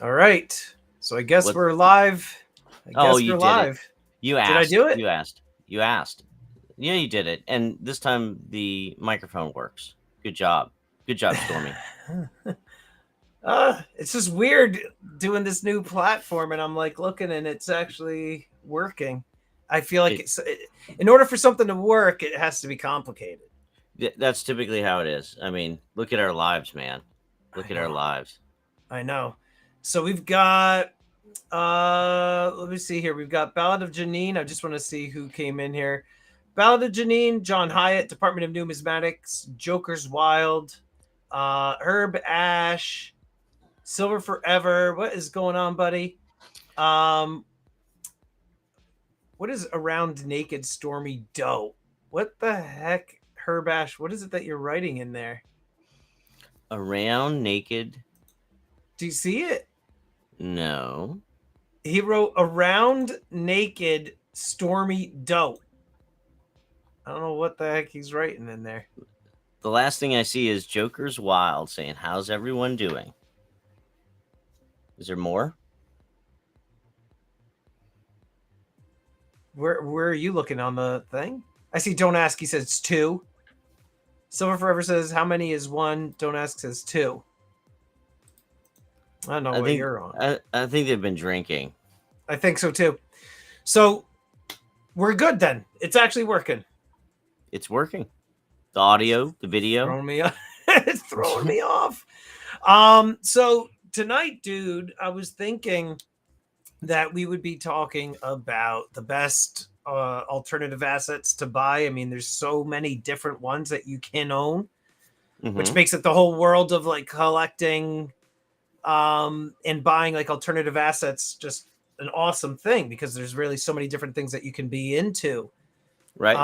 All right. So I guess What? we're live. I Oh, guess you we're did it. live. You Did I asked. do it? You asked. You asked. Yeah, you did it. And this time the microphone works. Good job. Good job, Stormy. It's just weird doing this new platform, and I'm like looking, and it's actually working. I feel like It, in order for something to work, it has to be complicated. that's typically how it is. I mean, look at our lives, man. I Look at our know. lives. I know. So we've got let me see here. We've got Ballad of Janine. I just want to see who came in here. Ballad of Janine, John Hyatt, Department of Numismatics, Joker's Wild, Herb Ash, Silver Forever. What is going on, buddy? Um, what is Around Naked Stormy Doe? What the heck, Herb Ash? What is it that you're writing in there? Around naked? Do you see it? No. He wrote Around Naked Stormy Doe. I don't know what the heck he's writing in there. The last thing I see is Joker's Wild saying, "How's everyone doing?" Is there more? Where are you looking on the thing? I see Don't Ask, he says two. Silver Forever says, how many is one? Don't Ask says two. I don't know I what think you're on. I think they've been drinking. I think so too. So we're good then. It's actually working. It's working. The audio, the video. Throwing me off. It's throwing me off. So tonight, dude, I was thinking that we would be talking about the best alternative assets to buy. I mean, there's so many different ones that you can own, which makes it the whole world of like collecting and buying like alternative assets just an awesome thing because there's really so many different things that you can be into. Right.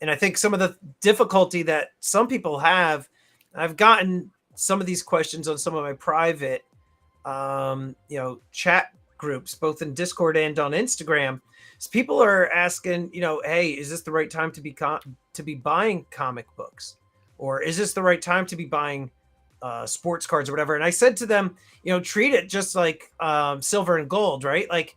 And I think some of the difficulty that some people have, I've gotten some of these questions on some of my private chat groups, both in Discord and on Instagram. So people are asking, hey, is this the right time to be buying comic books, or is this the right time to be buying sports cards or whatever? And I said to them, treat it just like silver and gold, right? Like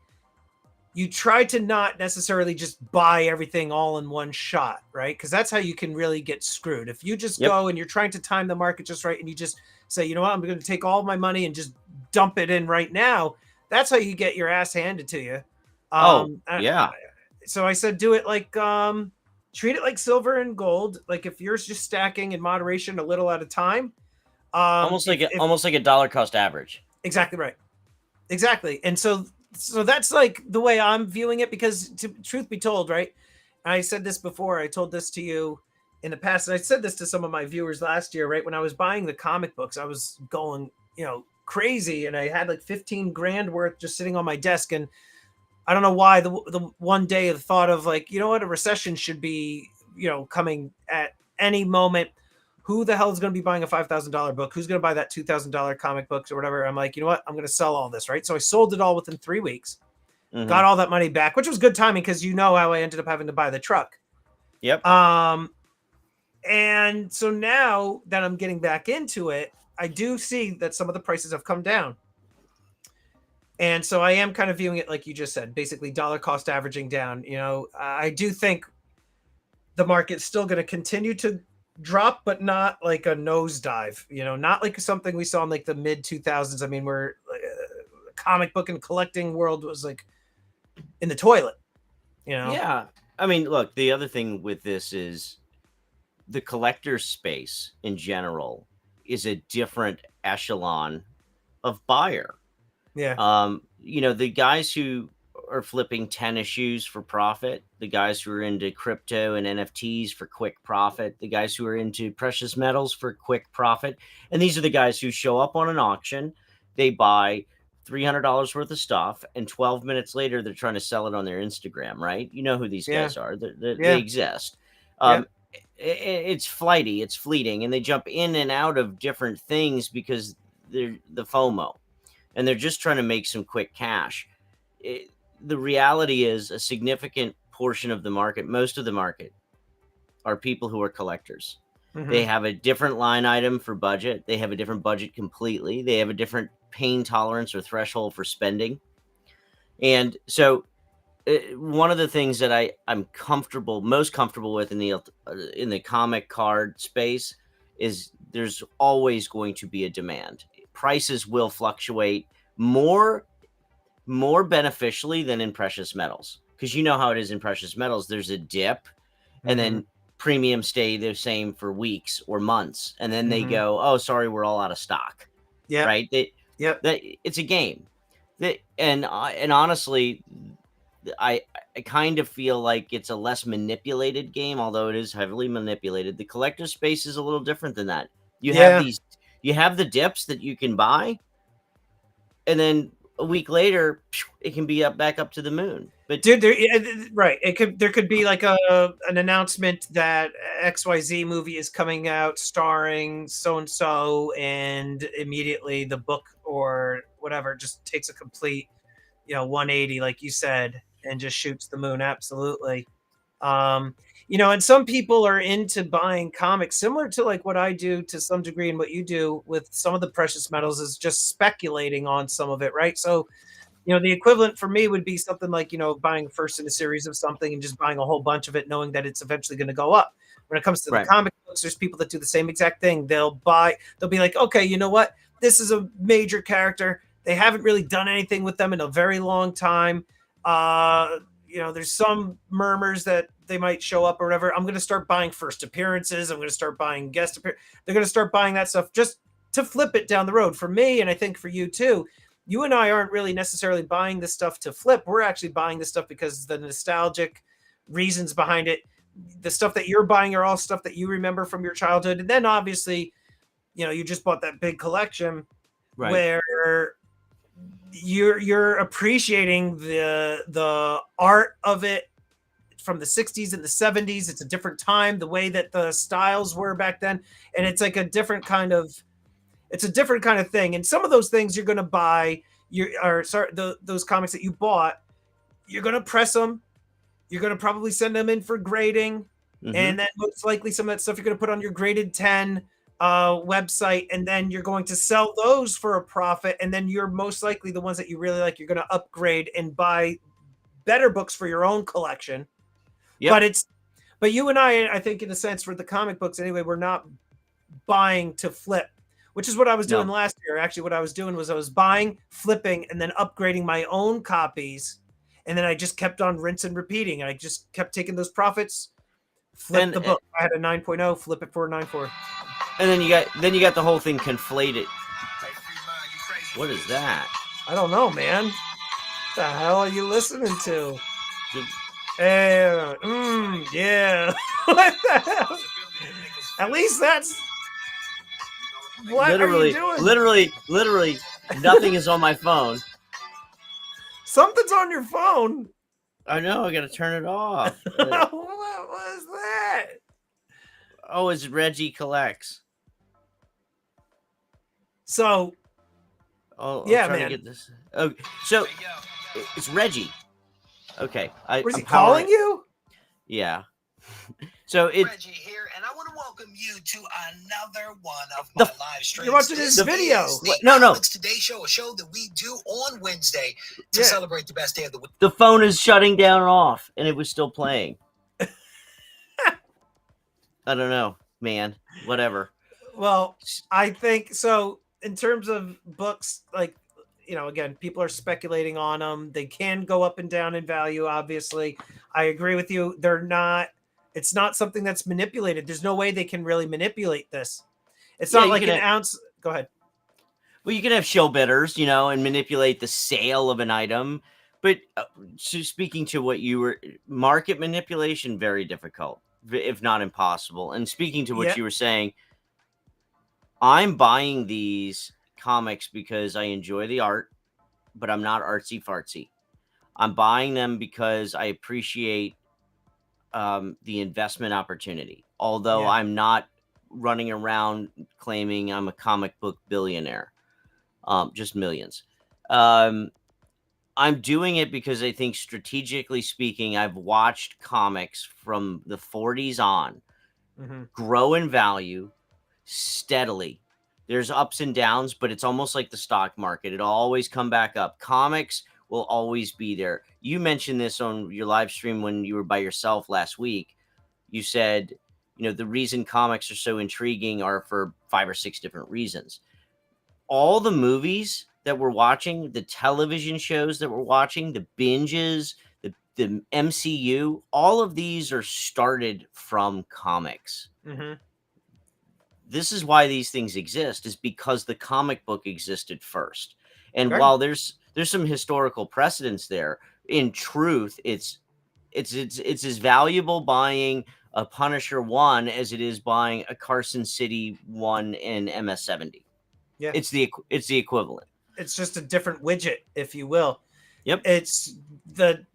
you try to not necessarily just buy everything all in one shot, right? Because that's how you can really get screwed. If you just go and you're trying to time the market just right, and you just say, you know what, I'm going to take all my money and just dump it in right now, that's how you get your ass handed to you. Yeah. So I said, do it like, treat it like silver and gold. Like if you're just stacking in moderation, a little at a time. Almost like a dollar cost average. Exactly right. Exactly. And so that's like the way I'm viewing it, because truth be told, right? I said this before. I told this to you in the past, and I said this to some of my viewers last year, right? When I was buying the comic books, I was going, crazy, and I had like 15 grand worth just sitting on my desk. And I don't know why the one day the thought of like, you know what, a recession should be, coming at any moment. Who the hell is going to be buying a $5,000 book? Who's going to buy that $2,000 comic books or whatever? I'm like, you know what? I'm going to sell all this, right? So I sold it all within 3 weeks, got all that money back, which was good timing because you know how I ended up having to buy the truck. Yep. And so now that I'm getting back into it, I do see that some of the prices have come down. And so I am kind of viewing it like you just said, basically dollar cost averaging down. I do think the market's still going to continue to drop, but not like a nosedive, not like something we saw in like the mid 2000s. I mean, where comic book and collecting world was like in the toilet, Yeah. I mean, look, the other thing with this is the collector space in general is a different echelon of buyer. Yeah. The guys who are flipping tennis shoes for profit, the guys who are into crypto and NFTs for quick profit, the guys who are into precious metals for quick profit. And these are the guys who show up on an auction, they buy $300 worth of stuff, and 12 minutes later, they're trying to sell it on their Instagram, right? You know who these guys are. They exist. It's flighty, it's fleeting, and they jump in and out of different things because they're the FOMO, and they're just trying to make some quick cash. The reality is a significant portion of the market, most of the market, are people who are collectors. They have a different line item for budget. They have a different budget completely. They have a different pain tolerance or threshold for spending. And so one of the things that I'm most comfortable with in the comic card space is there's always going to be a demand. Prices will fluctuate more beneficially than in precious metals, because you know how it is in precious metals. There's a dip, and then premiums stay the same for weeks or months, and then they go, oh, sorry, we're all out of stock. Yeah. Right. Yep. That it's a game. And honestly, I kind of feel like it's a less manipulated game, although it is heavily manipulated. The collector space is a little different than that. You have the dips that you can buy, and then a week later, it can be back up to the moon. But dude, right? There could be like an announcement that XYZ movie is coming out starring so and so, and immediately the book or whatever just takes a complete 180, like you said, and just shoots the moon. Absolutely. And some people are into buying comics similar to like what I do to some degree, and what you do with some of the precious metals is just speculating on some of it, right? So the equivalent for me would be something like, buying first in a series of something and just buying a whole bunch of it, knowing that it's eventually going to go up. When it comes to the comic books, there's people that do the same exact thing. They'll be like, okay, you know what? This is a major character. They haven't really done anything with them in a very long time. There's some murmurs that they might show up or whatever. I'm going to start buying first appearances. I'm going to start buying guest appearances. They're going to start buying that stuff just to flip it down the road. For me, and I think for you too, you and I aren't really necessarily buying this stuff to flip. We're actually buying this stuff because the nostalgic reasons behind it. The stuff that you're buying are all stuff that you remember from your childhood. And then obviously, you just bought that big collection where you're appreciating the art of it from the 60s and the 70s. It's a different time, the way that the styles were back then. And it's like a different kind of thing. And some of those things you're going to buy, those comics that you bought, you're going to press them. You're going to probably send them in for grading. And then most likely some of that stuff you're going to put on your graded 10 website. And then you're going to sell those for a profit. And then you're most likely the ones that you really like, you're going to upgrade and buy better books for your own collection. Yep. But you and I think in a sense for the comic books anyway, we're not buying to flip, which is what I was doing last year. Actually, what I was doing was I was buying, flipping, and then upgrading my own copies. And then I just kept on rinse and repeating. And I just kept taking those profits, flip the book. I had a 9.0, flip it for a 9.4. And then you got the whole thing conflated. What is that? I don't know, man. What the hell are you listening to? Yeah. What the hell? At least that's what are you doing? Literally, nothing is on my phone. Something's on your phone. I know. I got to turn it off. What was that? Oh, it's Reggie Collects. So, I'm trying to get this. Oh, so it's Reggie. Okay. Was he calling you? Yeah. So it's Reggie here, and I want to welcome you to another one of my live streams. You're watching this video. No. Today show, a show that we do on Wednesday to celebrate the best day of the week. The phone is shutting down and off, and it was still playing. I don't know, man. Whatever. Well, I think so. In terms of books, like, again, people are speculating on them. They can go up and down in value, obviously. I agree with you. It's not something that's manipulated. There's no way they can really manipulate this. It's not like an ounce. Go ahead. Well, you can have show bidders, and manipulate the sale of an item. But speaking to what you were, market manipulation, very difficult, if not impossible. And speaking to what you were saying, I'm buying these comics because I enjoy the art, but I'm not artsy fartsy. I'm buying them because I appreciate the investment opportunity. Although I'm not running around claiming I'm a comic book billionaire, just millions. I'm doing it because I think, strategically speaking, I've watched comics from the 40s on grow in value steadily There's ups and downs, but it's almost like the stock market. It'll always come back up. Comics will always be there. You mentioned this on your live stream when you were by yourself last week. You said, the reason comics are so intriguing are for 5 or 6 different reasons. All the movies that we're watching, the television shows that we're watching, the binges, the MCU, all of these are started from comics. Mm-hmm. This is why these things exist, is because the comic book existed first. And Right. while there's some historical precedence there, in truth, it's as valuable buying a Punisher 1 as it is buying a Carson City 1 in MS-70. Yeah. It's the equivalent. It's just a different widget, if you will. Yep. It's the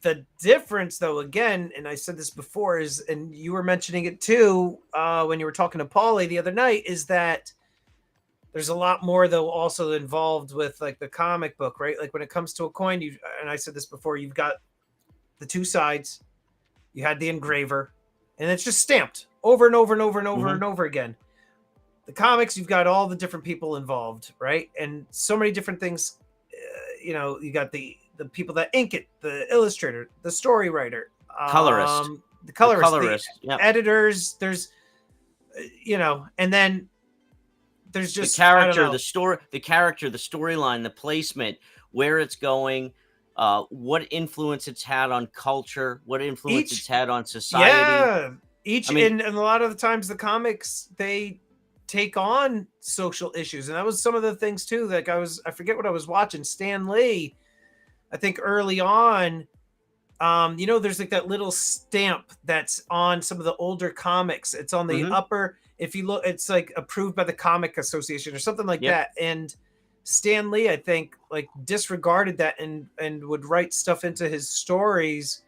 difference, though, again, and I said this before, is, and you were mentioning it too when you were talking to Paulie the other night, is that there's a lot more, though, also involved with like the comic book, right? Like when it comes to a coin, and I said this before, you've got the two sides, you had the engraver, and it's just stamped over and over and over and over and over again. The comics, you've got all the different people involved, right? And so many different things. You got the people that ink it, the illustrator, the story writer, the colorist, the editors. There's, and then there's just the character, the story, the storyline, the placement, where it's going, what influence it's had on culture, what influence it's had on society. Yeah, and a lot of the times the comics, they take on social issues, and that was some of the things too. Like I forget what I was watching. Stan Lee, I think early on, there's like that little stamp that's on some of the older comics. It's on the upper. If you look, it's like approved by the Comic Association or something like that. And Stan Lee, I think, like disregarded that and would write stuff into his stories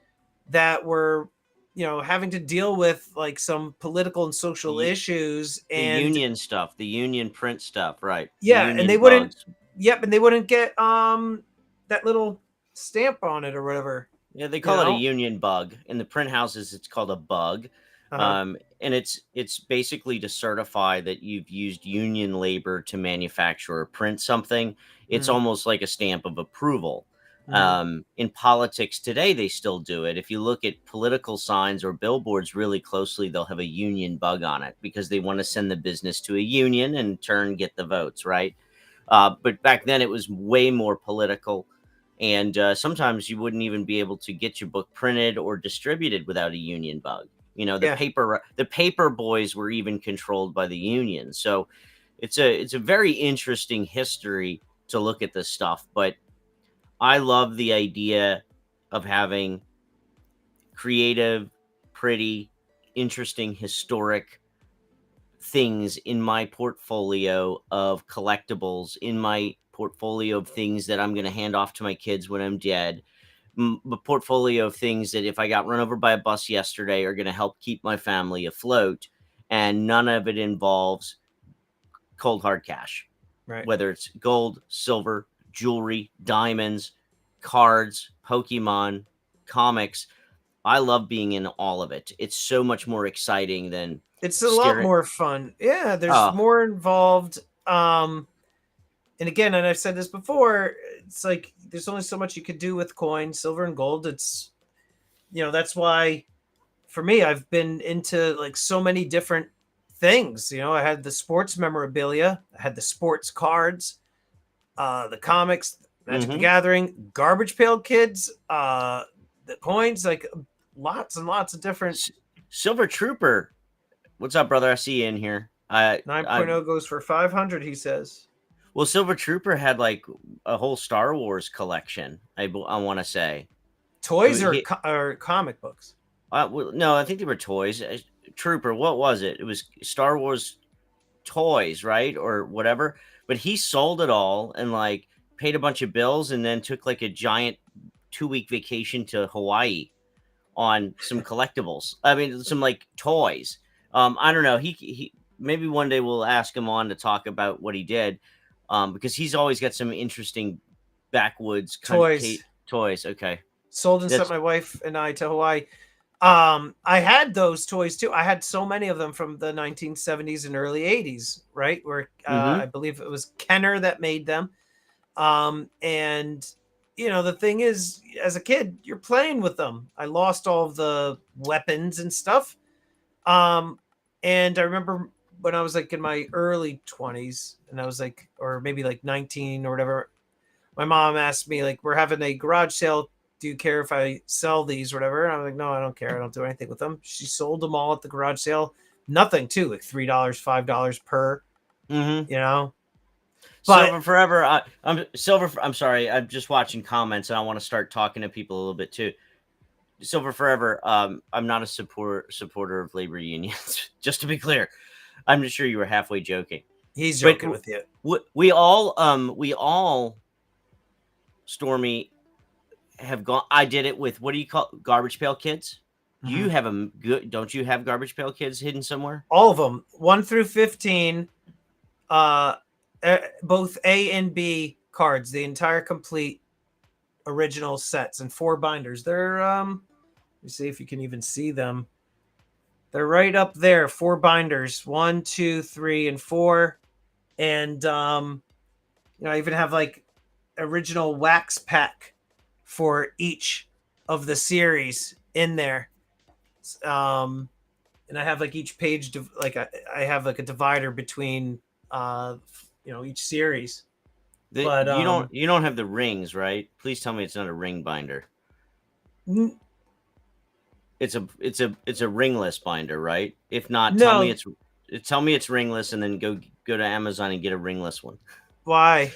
that were, having to deal with like some political and social issues and the union stuff, the union print stuff, right? Yeah, and they wouldn't. Yep, and they wouldn't get that little stamp on it or whatever. Yeah, they call it a union bug. In the print houses, it's called a bug. And it's basically to certify that you've used union labor to manufacture or print something. It's almost like a stamp of approval. In politics today, they still do it. If you look at political signs or billboards really closely, they'll have a union bug on it because they want to send the business to a union and in turn get the votes, right? But back then it was way more political. And sometimes you wouldn't even be able to get your book printed or distributed without a union bug. The paper boys were even controlled by the union. So it's a very interesting history to look at this stuff. But I love the idea of having creative, pretty, interesting, historic things in my portfolio of collectibles, in my portfolio of things that I'm going to hand off to my kids when I'm dead, a portfolio of things that if I got run over by a bus yesterday are going to help keep my family afloat, and none of it involves cold hard cash, right? Whether it's gold, silver, jewelry, diamonds, cards, Pokemon, comics. I love being in all of it. It's so much more exciting than it's a lot more fun. Yeah, there's more involved. And again, and I've said this before, it's like there's only so much you could do with coin, silver and gold. It's, that's why for me, I've been into like so many different things. I had the sports memorabilia, I had the sports cards, the comics, Magic the Gathering, Garbage Pail Kids, the coins, like lots and lots of different. Silver Trooper. What's up, brother? I see you in here. 9.0 goes for 500, he says. Well, Silver Trooper had like a whole Star Wars collection, I want to say. Toys or comic books? No, I think they were toys. Trooper, what was it? It was Star Wars toys, right? Or whatever. But he sold it all and like paid a bunch of bills and then took like a giant 2-week vacation to Hawaii on some collectibles. I mean, some like toys. I don't know. He maybe one day we'll ask him on to talk about what he did. Because he's always got some interesting backwoods toys. Toys. Okay. Sold and sent my wife and I to Hawaii. I had those toys too. I had so many of them from the 1970s and early 80s, right? Where I believe it was Kenner that made them. And the thing is, as a kid, you're playing with them. I lost all of the weapons and stuff. And I remember when I was like in my early 20s, and I was like, or maybe like 19 or whatever, my mom asked me, like, we're having a garage sale. Do you care if I sell these or whatever? And I'm like, no, I don't care. I don't do anything with them. She sold them all at the garage sale. Nothing too, like $3, $5 per, But Silver forever. I'm Silver. I'm sorry. I'm just watching comments, and I want to start talking to people a little bit too. Silver forever. I'm not a supporter of labor unions. Just to be clear, I'm sure you were halfway joking. He's joking with you. We all, Stormy, have gone. I did it with, what do you call, garbage pail kids? You have a good. Don't you have garbage pail kids hidden somewhere? All of them, 1 through 15, both A and B cards, the entire complete original sets, and 4 binders. They're let me see if you can even see them. They're right up there. 4 binders, 1, 2, 3, and 4, and I even have like original wax pack for each of the series in there. And I have like each page, like I have like a divider between, each series. But you don't have the rings, right? Please tell me it's not a ring binder. It's a ringless binder, right? If not, tell me it's ringless, and then go to Amazon and get a ringless one. Why?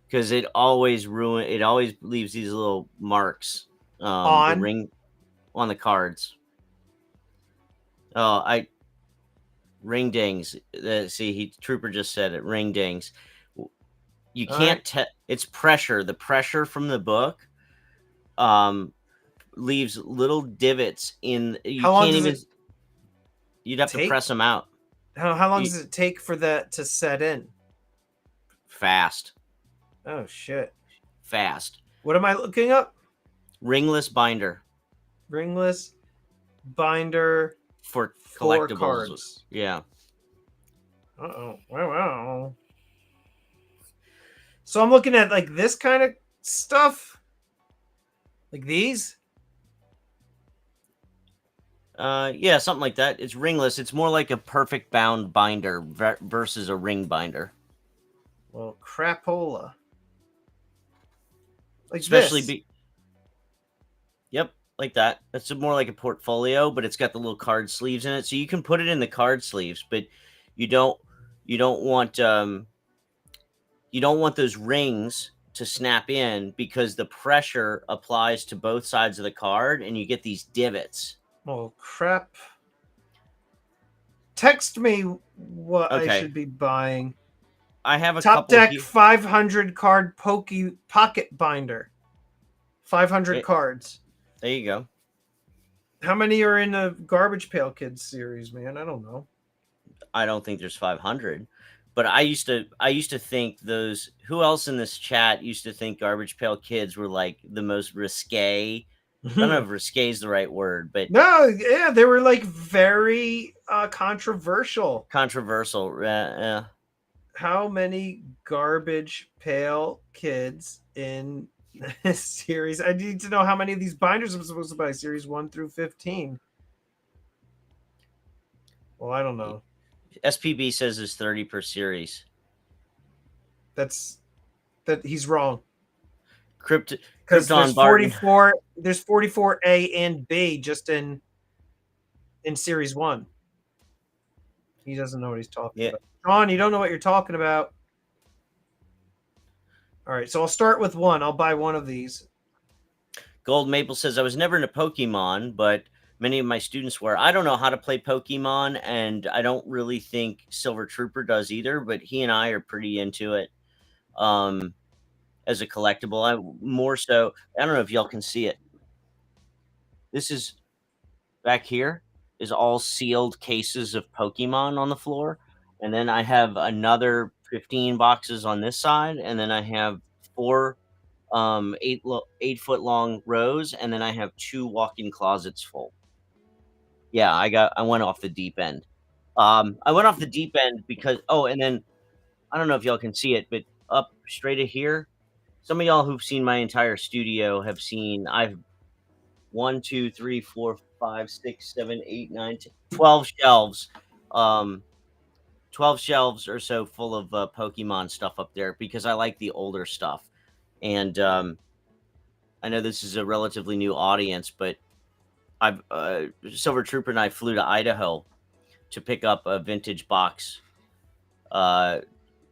Because it always leaves these little marks on the ring on the cards. Ring dings. Trooper just said it. Ring dings. You can't tell. It's pressure. The pressure from the book leaves little divots in. You can't even. You'd have to press them out. How long does it take for that to set in? Fast. Oh shit. Fast. What am I looking up? Ringless binder. Ringless binder for collectibles. Cards. Yeah. Wow. So I'm looking at like this kind of stuff, like these. Yeah, something like that. It's ringless. It's more like a perfect bound binder versus a ring binder. Well, crapola. Like especially this. Yep, like that. It's more like a portfolio, but it's got the little card sleeves in it, so you can put it in the card sleeves, but you don't want those rings to snap in, because the pressure applies to both sides of the card and you get these divots. Oh crap. Text me what I should be buying. I have a Top Deck 500 card pocket binder. 500 cards. There you go. How many are in the Garbage Pail Kids series, man? I don't know. I don't think there's 500. But I used to think those. Who else in this chat used to think Garbage Pail Kids were like the most risque? I don't know if risque is the right word, but no, yeah, they were like very controversial. Yeah. How many Garbage Pail Kids in this series? I need to know how many of these binders I'm supposed to buy. Series 1 through 15. Well, I don't know. SPB says there's 30 per series. He's wrong. Because there's 44. There's 44 A and B just in series 1. He doesn't know what he's talking about. Sean, you don't know what you're talking about. All right, so I'll start with 1. I'll buy one of these. Gold Maple says, I was never into Pokemon, but many of my students were. I don't know how to play Pokemon, and I don't really think Silver Trooper does either, but he and I are pretty into it as a collectible. I don't know if y'all can see it. This is back here is all sealed cases of Pokemon on the floor. And then I have another 15 boxes on this side. And then I have 4 8-foot long rows. And then I have 2 walk-in closets full. Yeah, I went off the deep end. I went off the deep end because and then I don't know if y'all can see it, but up straight of here, some of y'all who've seen my entire studio have seen I've 1, 2, 3, 4, 5, 6, 7, 8, 9, 10, 12 shelves. 12 shelves or so full of Pokemon stuff up there because I like the older stuff. And I know this is a relatively new audience, but I've Silver Trooper and I flew to Idaho to pick up a vintage box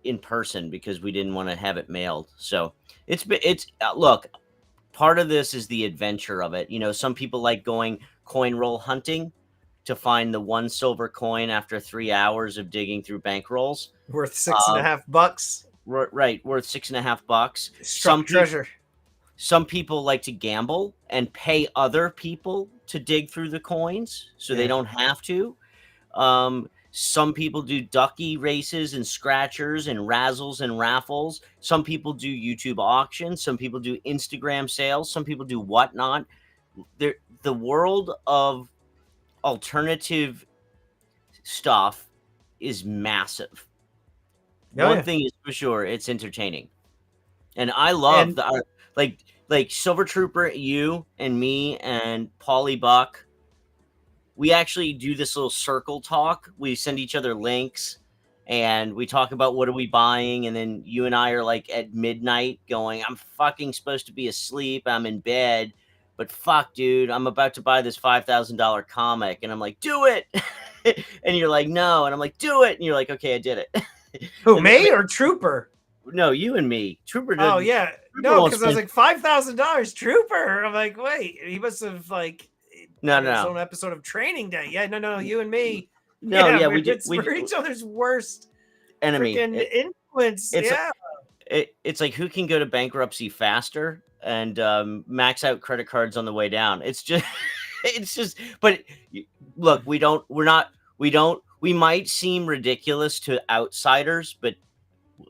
in person because we didn't want to have it mailed. So it's look, part of this is the adventure of it. You know, some people like going coin roll hunting to find the one silver coin after 3 hours of digging through bankrolls. Worth $6.50. Right, worth $6.50. Struck treasure. Some people like to gamble and pay other people to dig through the coins so they don't have to. Some people do ducky races and scratchers and razzles and raffles. Some people do YouTube auctions. Some people do Instagram sales. Some people do whatnot. The world of alternative stuff is massive. One thing is for sure, it's entertaining. And I love like Silver Trooper, you and me and Paulie Buck. We actually do this little circle talk. We send each other links and we talk about what are we buying. And then you and I are like at midnight going, I'm fucking supposed to be asleep. I'm in bed, but fuck, dude, I'm about to buy this $5,000 comic. And I'm like, do it. And you're like, no. And I'm like, do it. And you're like, okay, I did it. Who, me or Trooper? No, you and me. Trooper did. Oh, yeah. No, because I was like, $5,000 Trooper. I'm like, wait, he must have like his own episode of Training Day. Yeah, no, you and me. No, yeah, we're each other's worst enemy. Influence. It's like who can go to bankruptcy faster and max out credit cards on the way down. It's just, but look, we might seem ridiculous to outsiders, but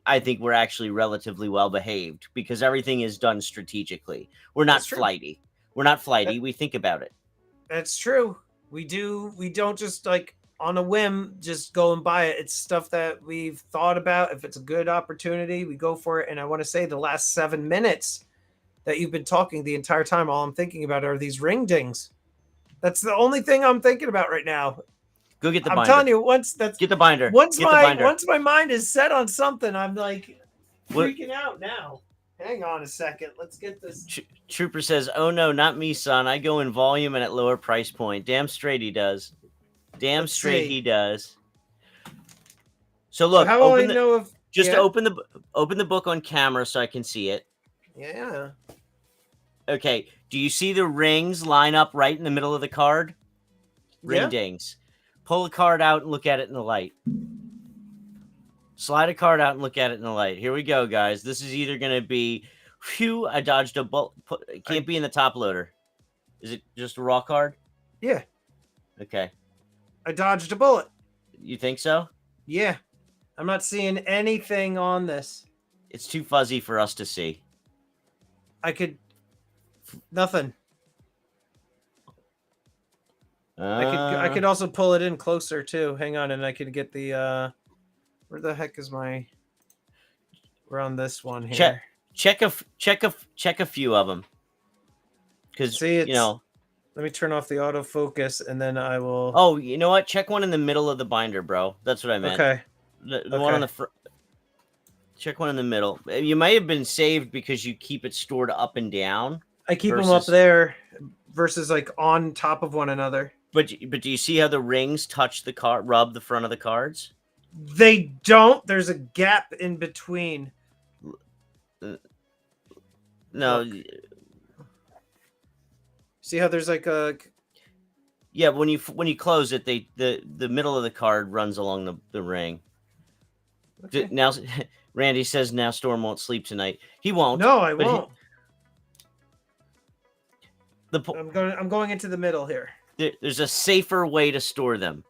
I think we're actually relatively well behaved because everything is done strategically. We're not flighty. We're not flighty. We think about it. That's true. We don't just like on a whim just go and buy it. It's stuff that we've thought about. If it's a good opportunity, we go for it. And I want to say the last 7 minutes that you've been talking the entire time, all I'm thinking about are these ring dings. That's the only thing I'm thinking about right now. Go get the binder. I'm telling you, get the binder. Once my mind is set on something, I'm like freaking out now. Hang on a second. Let's get this. Trooper says, "Oh no, not me, son. I go in volume and at lower price point. Damn straight he does. Damn straight he does." So look, how will I know if open the book on camera so I can see it. Yeah. Okay. Do you see the rings line up right in the middle of the card? Ring dings. Pull a card out and look at it in the light. Slide a card out and look at it in the light. Here we go, guys. This is either going to be, phew, I dodged a bullet. It can't be in the top loader. Is it just a raw card? Yeah. Okay. I dodged a bullet. You think so? Yeah. I'm not seeing anything on this. It's too fuzzy for us to see. Nothing. I could also pull it in closer too. Hang on, and I could get the where the heck is my? We're on this one here. Check a few of them. Because let me turn off the autofocus and then I will. Oh, you know what? Check one in the middle of the binder, bro. That's what I meant. Okay. The one on the front. Check one in the middle. You may have been saved because you keep it stored up and down. I keep them up there versus like on top of one another. But do you see how the rings touch the card, rub the front of the cards? They don't. There's a gap in between. No. Look. See how there's like a. Yeah, when you close it, the middle of the card runs along the ring. Okay. Now, Randy says now Storm won't sleep tonight. He won't. No, I won't. I'm going into the middle here. There's a safer way to store them.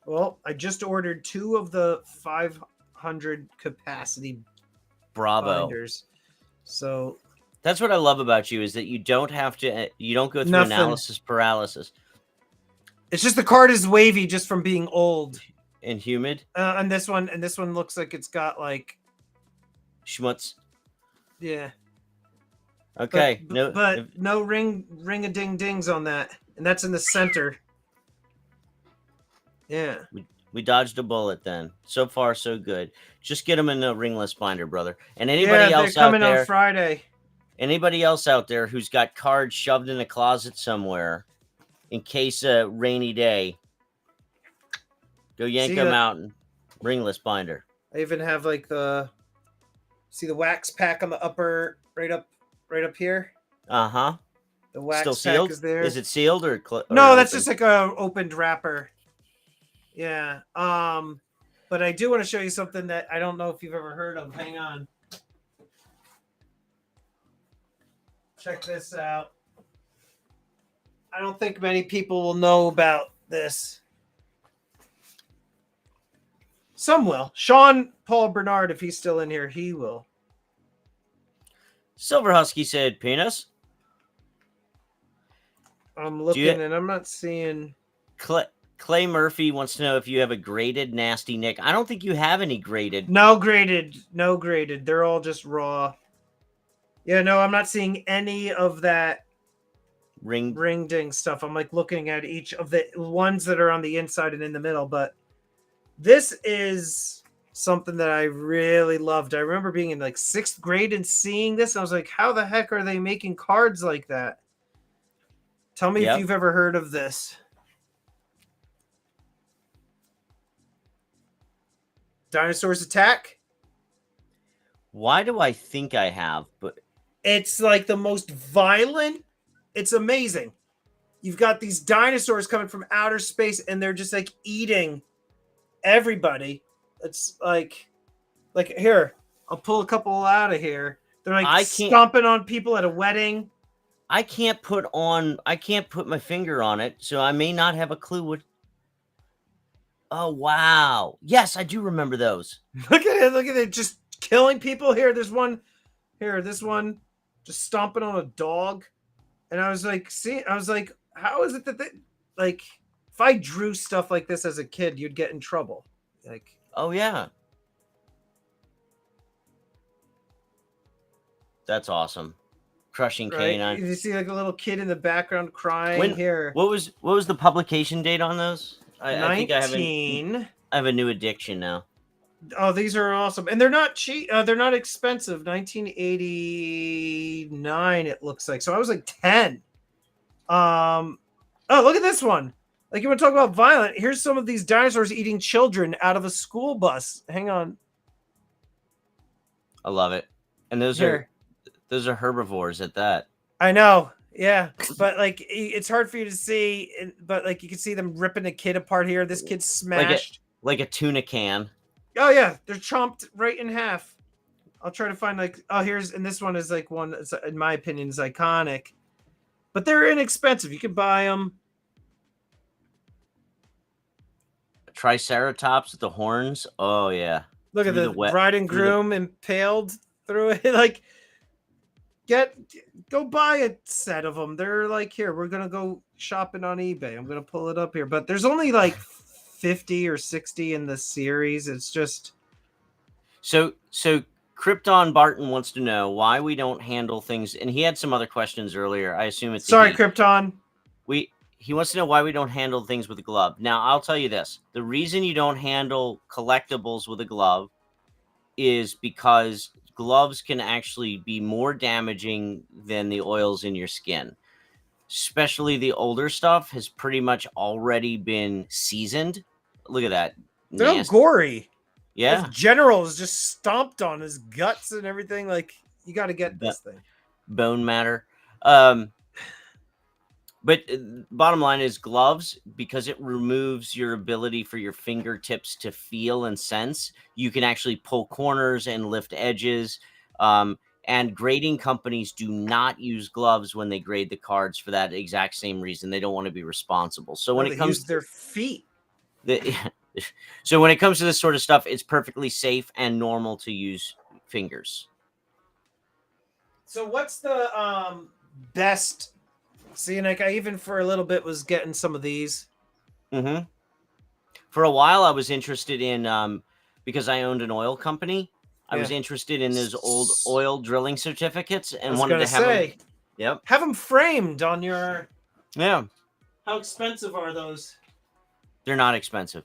Well, I just ordered 2 of the 500 capacity binders. So that's what I love about you is that you don't have to. You don't go through analysis paralysis. It's just the card is wavy just from being old. And humid. And this one looks like it's got like Schmutz. yeah. Okay. But no ring a ding dings on that, and that's in the center. Yeah. We dodged a bullet then. So far, so good. Just get them in the ringless binder, brother. And anybody else they're coming out there, on Friday. Anybody else out there who's got cards shoved in a closet somewhere, in case a rainy day, go yank them out and ringless binder. I even have like the wax pack on the upper right up here. Uh-huh. The wax Still pack sealed? is there. Is it sealed or no? That's just like a opened wrapper. Yeah. But I do want to show you something that I don't know if you've ever heard of. Hang on. Check this out. I don't think many people will know about this. Some will. Sean Paul Bernard, if he's still in here, he will. Silver Husky said penis. I'm looking and I'm not seeing. Clay Murphy wants to know if you have a graded Nasty Nick. I don't think you have any graded. No graded. No graded. They're all just raw. Yeah, no, I'm not seeing any of that ring ding stuff. I'm like looking at each of the ones that are on the inside and in the middle, but this is something that I really loved. I remember being in like 6th grade and seeing this. And I was like, how the heck are they making cards like that? Tell me if you've ever heard of this. Dinosaurs Attack. Why do I think I have? But it's like the most violent. It's amazing. You've got these dinosaurs coming from outer space and they're just like eating everybody. It's like here, I'll pull a couple out of here. They're like stomping on people at a wedding. I can't put my finger on it, so I may not have a clue what. Oh wow. Yes, I do remember those. Look at it, just killing people here. There's one here, this one just stomping on a dog. And I was like, how is it that like if I drew stuff like this as a kid, you'd get in trouble. Like, oh yeah. That's awesome. Crushing canine. You see like a little kid in the background crying here. What was the publication date on those? I think I have a new addiction now. Oh, these are awesome. And they're not cheap. They're not expensive. 1989 it looks like. So I was like 10. Oh, look at this one. Like, you want to talk about violent? Here's some of these dinosaurs eating children out of a school bus. Hang on. I love it. And those are herbivores at that. I know. Yeah. But like, it's hard for you to see, but like you can see them ripping a kid apart here. This kid's smashed. Like a tuna can. Oh yeah. They're chomped right in half. I'll try to find and this one is like one that's, in my opinion, is iconic. But they're inexpensive. You can buy them. Triceratops with the horns. Oh yeah. Look at the bride and groom impaled through it. Like, go buy a set of them. They're like, here, we're gonna go shopping on eBay. I'm gonna pull it up here, but there's only like 50 or 60 in the series. It's just so. Krypton Barton wants to know why we don't handle things, and he had some other questions earlier. I assume it's Krypton. He wants to know why we don't handle things with a glove. Now, I'll tell you this: the reason you don't handle collectibles with a glove is because gloves can actually be more damaging than the oils in your skin. Especially the older stuff has pretty much already been seasoned. Look at that. They're all gory. Yeah. His general is just stomped on his guts and everything. Like, you got to get this thing. Bone matter. But bottom line is gloves, because it removes your ability for your fingertips to feel and sense. You can actually pull corners and lift edges. And grading companies do not use gloves when they grade the cards for that exact same reason. They don't want to be responsible. So when it comes to their feet, so when it comes to this sort of stuff, it's perfectly safe and normal to use fingers. So what's the best? See, like I even for a little bit was getting some of these. Mm-hmm. For a while, I was interested in because I owned an oil company. I was Yeah. interested in those old oil drilling certificates I and was wanted gonna to have them. say, Yep. have them framed on your. Yeah. How expensive are those? They're not expensive.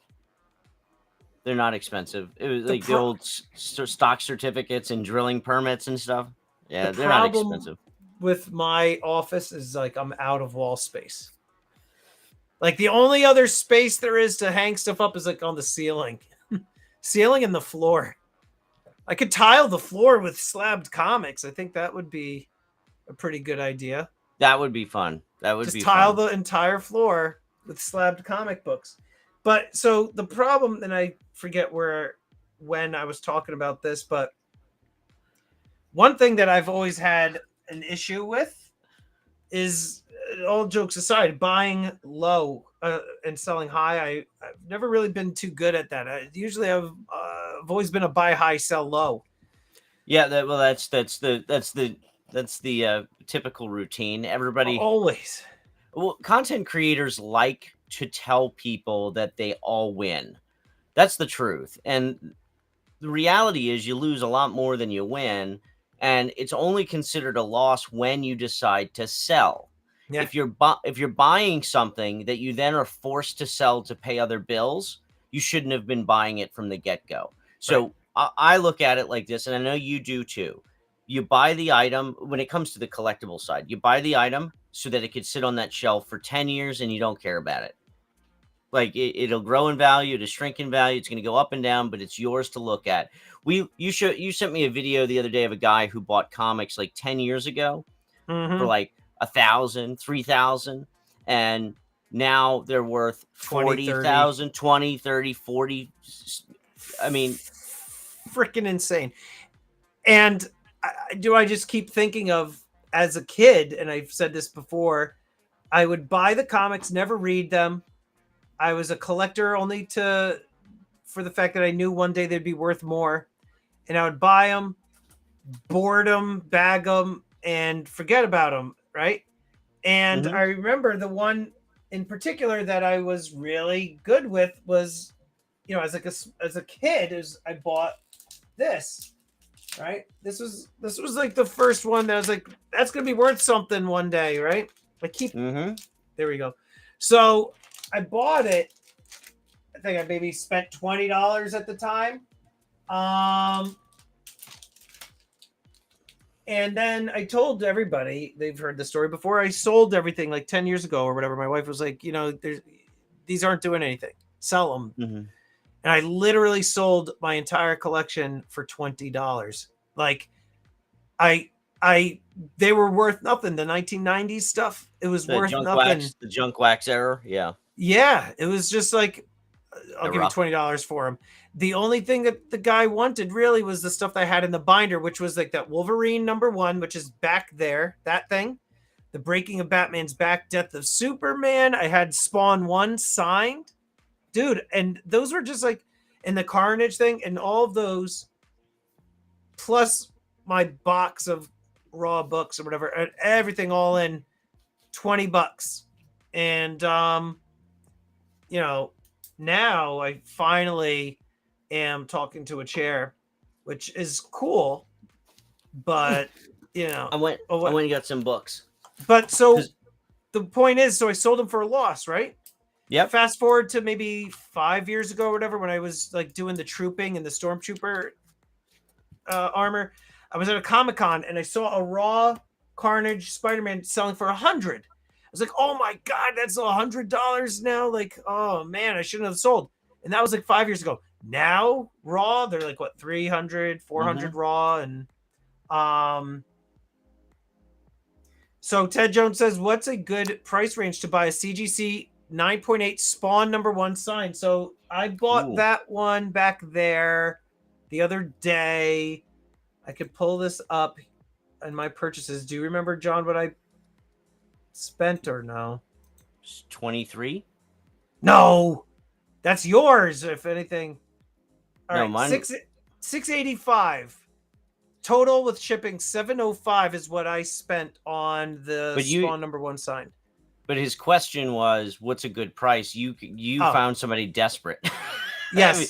They're not expensive. It was The like the old stock certificates and drilling permits and stuff. the Yeah, they're not problem expensive. with my office is like I'm out of wall space. Like the only other space there is to hang stuff up is like on the ceiling, ceiling and the floor. I could tile the floor with slabbed comics. I think that would be a pretty good idea. That would be fun. That would Just be tile fun. the entire floor with slabbed comic books. But so the problem, and I forget when I was talking about this, but one thing that I've always had an issue with is, all jokes aside, buying low and selling high. I've never really been too good at that. Usually I've always been a buy high, sell low. Yeah, that's the typical routine. Everybody, Always. well, content creators like to tell people that they all win. That's the truth. And the reality is you lose a lot more than you win, and it's only considered a loss when you decide to sell. Yeah. If you're buying something that you then are forced to sell to pay other bills, you shouldn't have been buying it from the get-go. So Right. I look at it like this, and I know you do too. You buy the item when it comes to the collectible side. You buy the item so that it could sit on that shelf for 10 years and you don't care about it. Like it'll grow in value, it'll shrink in value, it's going to go up and down, but it's yours to look at. You sent me a video the other day of a guy who bought comics like 10 years ago for Mm-hmm. like 1,000, 3,000, and now they're worth 20, 30. 40,000, 20, 30, 40. I mean, freaking insane. And I just keep thinking of, as a kid, and I've said this before, I would buy the comics, never read them. I was a collector only for the fact that I knew one day they'd be worth more. And I would buy them, board them, bag them, and forget about them, right? And Mhm. I remember the one in particular that I was really good with was, as a kid, I bought this, right? This was like the first one that I was like, that's gonna be worth something one day, right? There we go. So I bought it. I think I maybe spent $20 at the time. And then I told everybody, they've heard the story before, I sold everything like 10 years ago or whatever. My wife was like, these aren't doing anything. Sell them. Mhm. And I literally sold my entire collection for $20. Like they were worth nothing. The 1990s stuff, it was worth nothing. The junk wax error. Yeah. Yeah, it was just like, I'll give you Rough. $20 for them. The only thing that the guy wanted really was the stuff that I had in the binder, which was like that Wolverine #1, which is back there, that thing. The Breaking of Batman's Back, Death of Superman. I had Spawn 1 signed. Dude, and those were just like, in the Carnage thing, and all of those, plus my box of Raw books or whatever, and everything all in $20. And now I finally am talking to a chair, which is cool, but I went and got some books. But so the point is, so I sold them for a loss, right? Yep. Fast forward to maybe 5 years ago or whatever, when I was like doing the trooping and the stormtrooper armor. I was at a Comic-Con and I saw a Raw Carnage Spider-Man selling for $100. I was like, oh my God, that's $100 now. Like, oh man, I shouldn't have sold. And that was like 5 years ago. Now Raw, they're like what, 300, 400 Raw. And so Ted Jones says, what's a good price range to buy a CGC 9.8 Spawn #1 sign? So I bought that one back there the other day. I could pull this up in my purchases. Do you remember, John, what I spent or no? 23? No, that's yours. If anything, all no, right, mine. 685 total with shipping. 705 is what I spent on the Spawn #1 sign. But his question was, "What's a good price?" You Oh. found somebody desperate. Yes. I mean,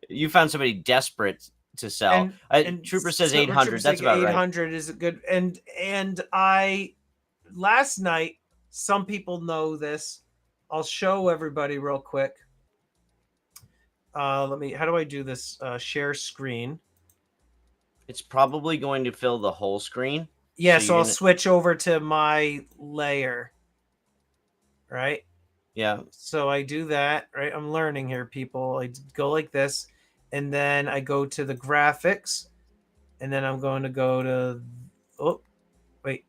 you found somebody desperate to sell. And Trooper says so 800. That's about right. 800 is a good. And I last night. Some people know this. I'll show everybody real quick. Let me. How do I do this? Share screen. It's probably going to fill the whole screen. Yeah, so I'll switch over to my layer. Right? Yeah. So I do that, right? I'm learning here, people. I go like this, and then I go to the graphics, and then I'm going to go to, oh, wait.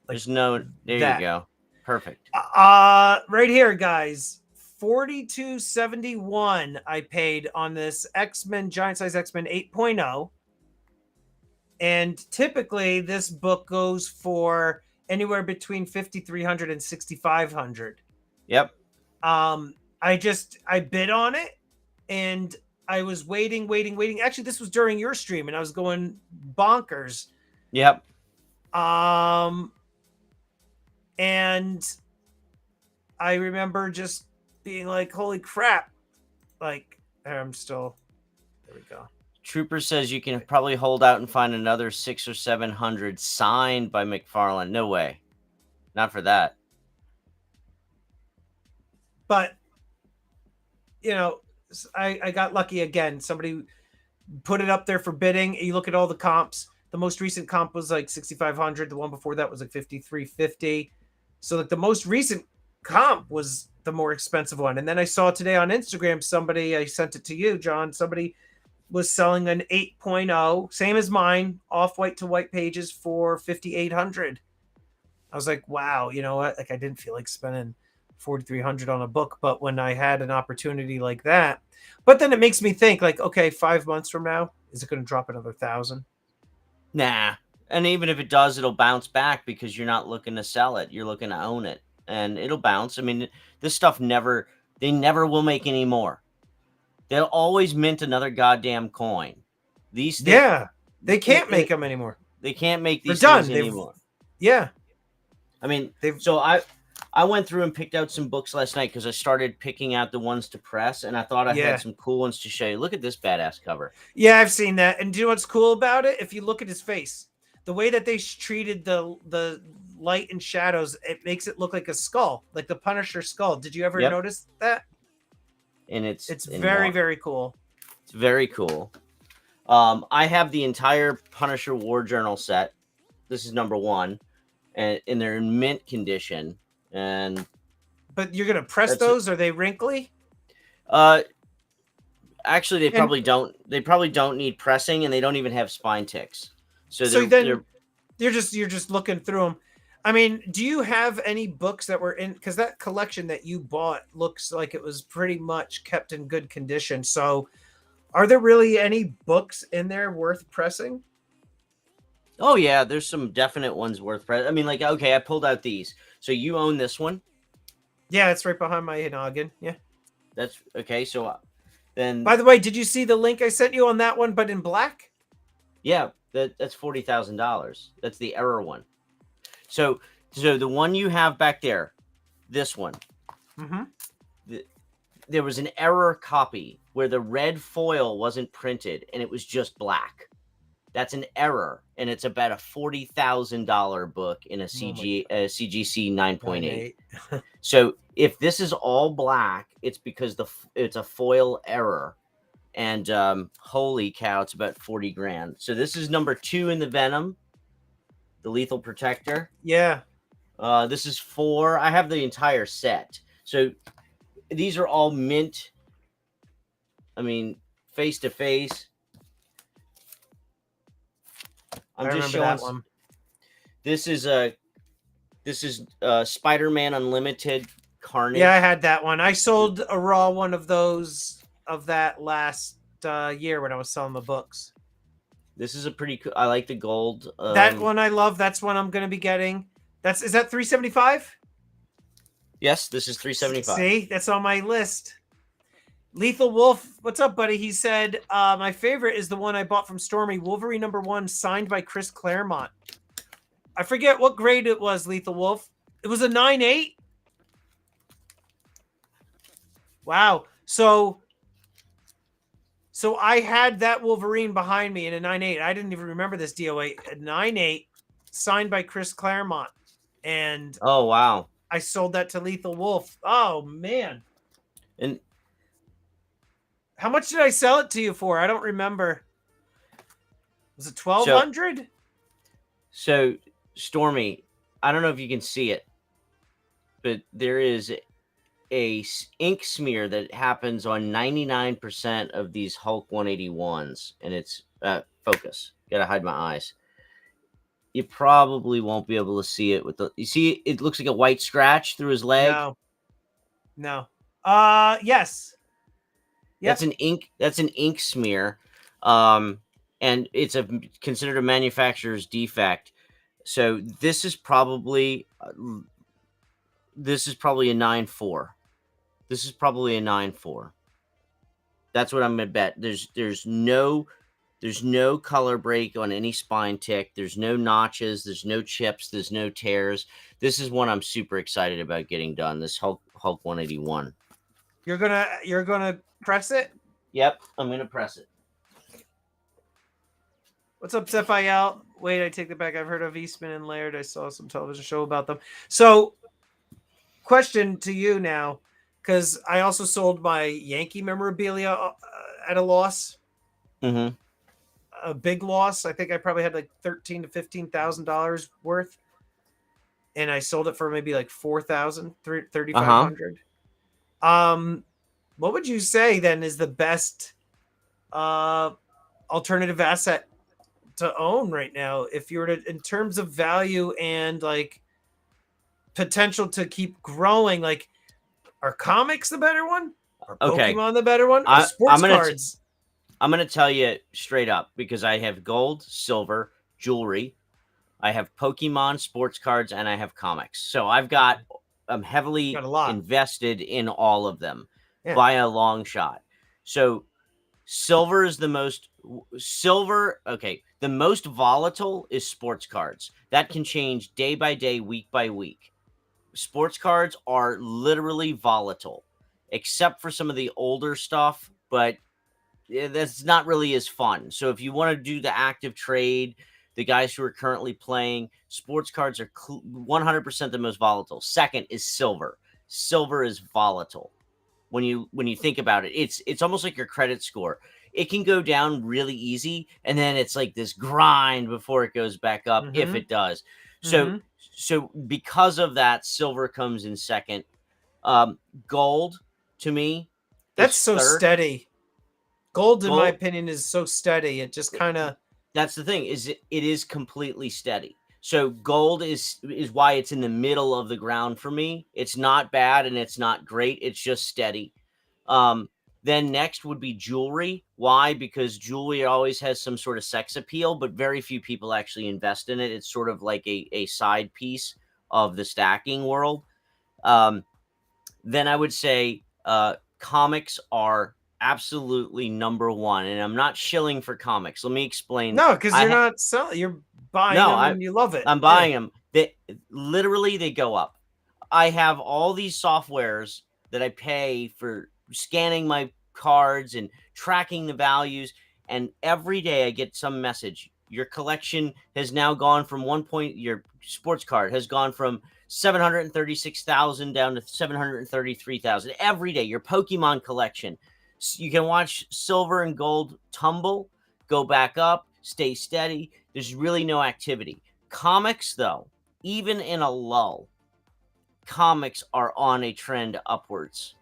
Like there's no, there that. You go. Perfect. Right here, guys. $42.71 I paid on this X-Men, Giant Size X-Men 8.0. And typically this book goes for anywhere between 5,300 and 6,500. Yep. I bid on it, and I was waiting. Actually, this was during your stream, and I was going bonkers. Yep. And I remember just being like, holy crap. Like, I'm still, there we go. Trooper says you can probably hold out and find another 600 or 700 signed by McFarlane. No way. Not for that. But, you know, I got lucky again. Somebody put it up there for bidding. You look at all the comps. The most recent comp was like 6,500. The one before that was like 5,350. So like the most recent comp was the more expensive one. And then I saw today on Instagram, somebody, I sent it to you, John, somebody was selling an 8.0, same as mine, off-white to white pages for 5,800. I was like, wow, you know what? Like, I didn't feel like spending 4,300 on a book, but when I had an opportunity like that, but then it makes me think, like, okay, 5 months from now, is it going to drop another 1,000? Nah. And even if it does, it'll bounce back because you're not looking to sell it. You're looking to own it, and it'll bounce. I mean, this stuff they never will make any more. They'll always mint another goddamn coin. These things, yeah, they can't make them anymore. They can't make these things anymore. Yeah. I mean, so I went through and picked out some books last night because I started picking out the ones to press, and I thought I had some cool ones to show you. Look at this badass cover. Yeah, I've seen that. And do you know what's cool about it? If you look at his face, the way that they treated the light and shadows, it makes it look like a skull, like the Punisher skull. Did you ever notice that? And it's very, very cool. It's very cool. I have the entire Punisher War Journal set. This is number 1, and they're in mint condition. But you're gonna press those? Are they wrinkly? Actually, they probably don't. They probably don't need pressing, and they don't even have spine ticks. So then you're just looking through them. I mean, do you have any books that were in, because that collection that you bought looks like it was pretty much kept in good condition. So are there really any books in there worth pressing? Oh yeah, there's some definite ones worth pressing. I mean, like, okay, I pulled out these. So you own this one? Yeah, it's right behind my noggin. Yeah. That's okay. So then, by the way, did you see the link I sent you on that one, but in black? Yeah, that's $40,000. That's the error one. So the one you have back there, this one, there was an error copy where the red foil wasn't printed and it was just black. That's an error, and it's about a $40,000 book in a CGC 9.8. So if this is all black, it's because it's a foil error, and holy cow, it's about 40 grand. So this is number 2 in the Venom. The Lethal Protector. Yeah. This is 4. I have the entire set. So these are all mint. I mean, face to face. I'm just showing that one. This is Spider-Man Unlimited Carnage. Yeah, I had that one. I sold a raw one of those of that last year when I was selling the books. This is a pretty cool. I like the gold. That one I love. That's one I'm going to be getting. Is that 375? Yes, this is 375. See, that's on my list. Lethal Wolf, what's up, buddy? He said, my favorite is the one I bought from Stormy, Wolverine #1, signed by Chris Claremont. I forget what grade it was, Lethal Wolf. It was a 9.8. Wow. So I had that Wolverine behind me in a 9.8. I didn't even remember this DOA. A 9.8 signed by Chris Claremont. And Oh wow. I sold that to Lethal Wolf. Oh man. And how much did I sell it to you for? I don't remember. Was it 1200? So Stormy, I don't know if you can see it, but there is a ink smear that happens on 99% of these Hulk 181s, and it's focus. Gotta hide my eyes. You probably won't be able to see it with the. You see, it looks like a white scratch through his leg. No. Yes. Yep. That's an ink. That's an ink smear, and it's considered a manufacturer's defect. So this is probably a 9.4. This is probably a 9.4. That's what I'm gonna bet. There's no color break on any spine tick. There's no notches. There's no chips. There's no tears. This is one I'm super excited about getting done. This Hulk 181. You're gonna press it? Yep, I'm gonna press it. What's up, Zephiel? Wait, I take that back. I've heard of Eastman and Laird. I saw some television show about them. So, question to you now, because I also sold my Yankee memorabilia at a loss. Mm-hmm. A big loss. I think I probably had like $13,000 to $15,000 worth, and I sold it for maybe like $4,000, $3,500. What would you say then is the best alternative asset to own right now, if you were to, in terms of value and like potential to keep growing? Like, are comics the better one? Are Pokemon the better one? Or sports cards? I'm going to tell you straight up, because I have gold, silver, jewelry, I have Pokemon, sports cards, and I have comics. So I'm heavily invested in all of them by a long shot. So silver is the most the most volatile is sports cards. That can change day by day, week by week. Sports cards are literally volatile, except for some of the older stuff, but that's not really as fun. So if you want to do the active trade, the guys who are currently playing, sports cards are 100% the most volatile. Second is silver. Silver is volatile. When you think about it, it's almost like your credit score. It can go down really easy, and then it's like this grind before it goes back up, if it does. So because of that, silver comes in second. Gold, to me, that's so third. Steady. Gold, in my opinion, is so steady. It just kind of. That's the thing, is it is completely steady. So gold is why it's in the middle of the ground for me. It's not bad and it's not great. It's just steady. Then next would be jewelry. Why? Because jewelry always has some sort of sex appeal, but very few people actually invest in it. It's sort of like a side piece of the stacking world. Then I would say comics are absolutely number one, and I'm not shilling for comics. Let me explain. No, because you're not selling. You're buying them and you love it. I'm buying them. They go up. I have all these softwares that I pay for scanning my cards and tracking the values, and every day I get some message. Your collection has now gone from your sports card has gone from 736,000 down to 733,000 every day. Your Pokemon collection. You can watch silver and gold tumble, go back up, stay steady. There's really no activity. Comics, though, even in a lull, comics are on a trend upwards.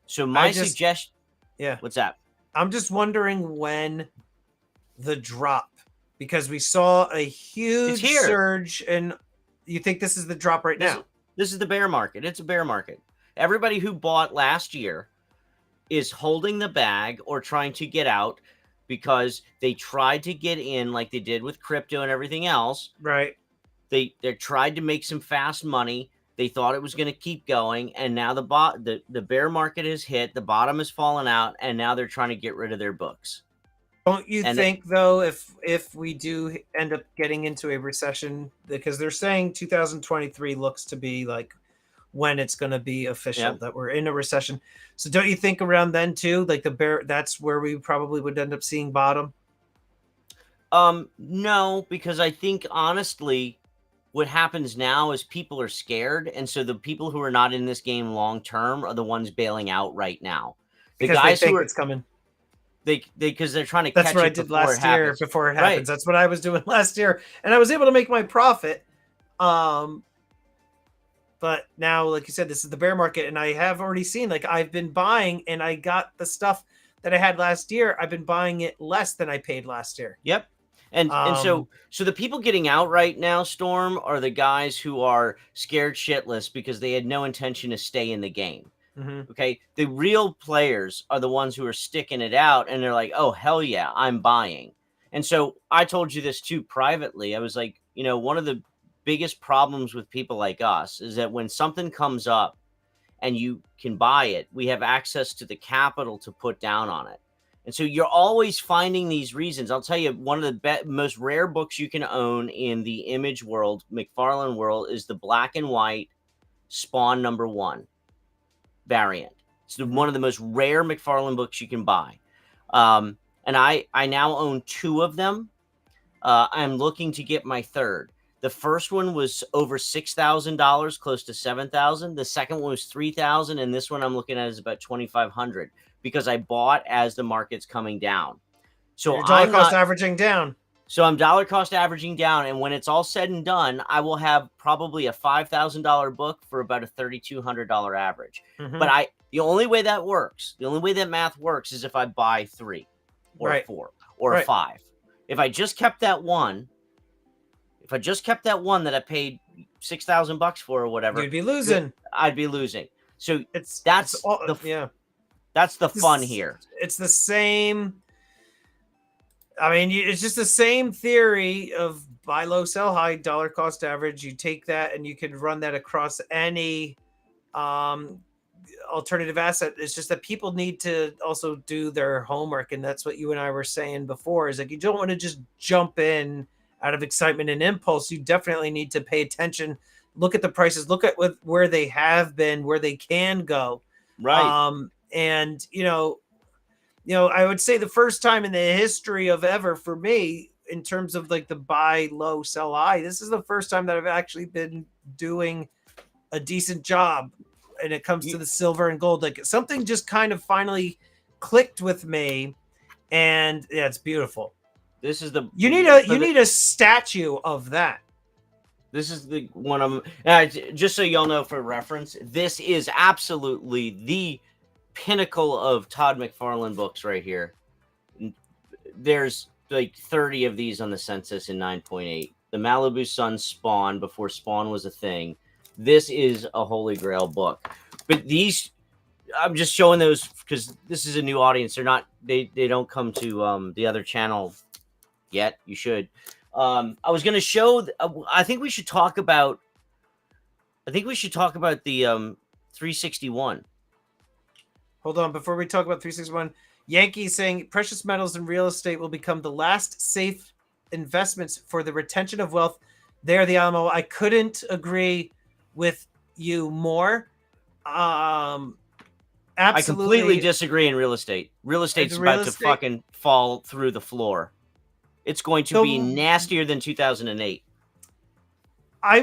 So my suggestion... Yeah. What's that? I'm just wondering when the drop, because we saw a huge surge, and you think this is the drop right now? This is the bear market. It's a bear market. Everybody who bought last year is holding the bag or trying to get out because they tried to get in like they did with crypto and everything else. Right. They tried to make some fast money. They thought it was going to keep going, and now the bear market has hit, the bottom has fallen out, and now they're trying to get rid of their books. Don't you think, though, if we do end up getting into a recession, because they're saying 2023 looks to be like when it's going to be official Yep. that we're in a recession. So don't you think around then too, like the bear, that's where we probably would end up seeing bottom? No, because I think honestly, what happens now is people are scared, and so the people who are not in this game long term are the ones bailing out right now. The Because they guys who think are it's coming. they because they're trying to That's catch what I it did before it last year, happens. before it Right. happens. That's what I was doing last year. And I was able to make my profit. But now, like you said, this is the bear market, and I have already seen, like, I've been buying, and I got the stuff that I had last year. I've been buying it less than I paid last year. Yep. And so the people getting out right now, Storm, are the guys who are scared shitless because they had no intention to stay in the game. Mm-hmm. Okay. The real players are the ones who are sticking it out, and they're like, oh, hell yeah, I'm buying. And so I told you this too privately. I was like, one of the biggest problems with people like us is that when something comes up and you can buy it, we have access to the capital to put down on it. And so you're always finding these reasons. I'll tell you, one of the most rare books you can own in the Image world, McFarlane world, is the black and white Spawn #1 variant. It's one of the most rare McFarlane books you can buy. And I now own 2 of them. I'm looking to get my third. The first one was over $6,000, close to $7,000. The second one was $3,000, and this one I'm looking at is about $2,500 because I bought as the market's coming down. So Your dollar cost averaging down. So I'm dollar cost averaging down, and when it's all said and done, I will have probably a $5,000 book for about a $3,200 average. Mm-hmm. But the only way that works, the only way that math works, is if I buy 3 or 4 or 5. If I just kept that one. If I just kept that one that I paid $6,000 for or whatever, you'd be losing. I'd be losing. So that's the fun here. It's the same. I mean, it's just the same theory of buy low, sell high, dollar cost average. You take that and you can run that across any alternative asset. It's just that people need to also do their homework, and that's what you and I were saying before. Is like, you don't want to just jump in out of excitement and impulse. You definitely need to pay attention, look at the prices, look at where they have been, where they can go. Right. And I would say the first time in the history of ever for me, in terms of like the buy low, sell high, this is the first time that I've actually been doing a decent job. And it comes to the silver and gold, like something just kind of finally clicked with me, and yeah, it's beautiful. This is you need a statue of that. This is the one of just so y'all know for reference, this is absolutely the pinnacle of Todd McFarlane books right here. There's like 30 of these on the census in 9.8. The Malibu Sun Spawn, before Spawn was a thing. This is a holy grail book. But these, I'm just showing those because this is a new audience. They're not, they don't come to the other channel yet. You should. I was going to show, I think we should talk about the 361. Hold on, before we talk about 361, Yankee saying precious metals and real estate will become the last safe investments for the retention of wealth. They're the Alamo. I couldn't agree with you more. Absolutely. I completely disagree in real estate. Real estate's about to fucking fall through the floor. It's going to be nastier than 2008. I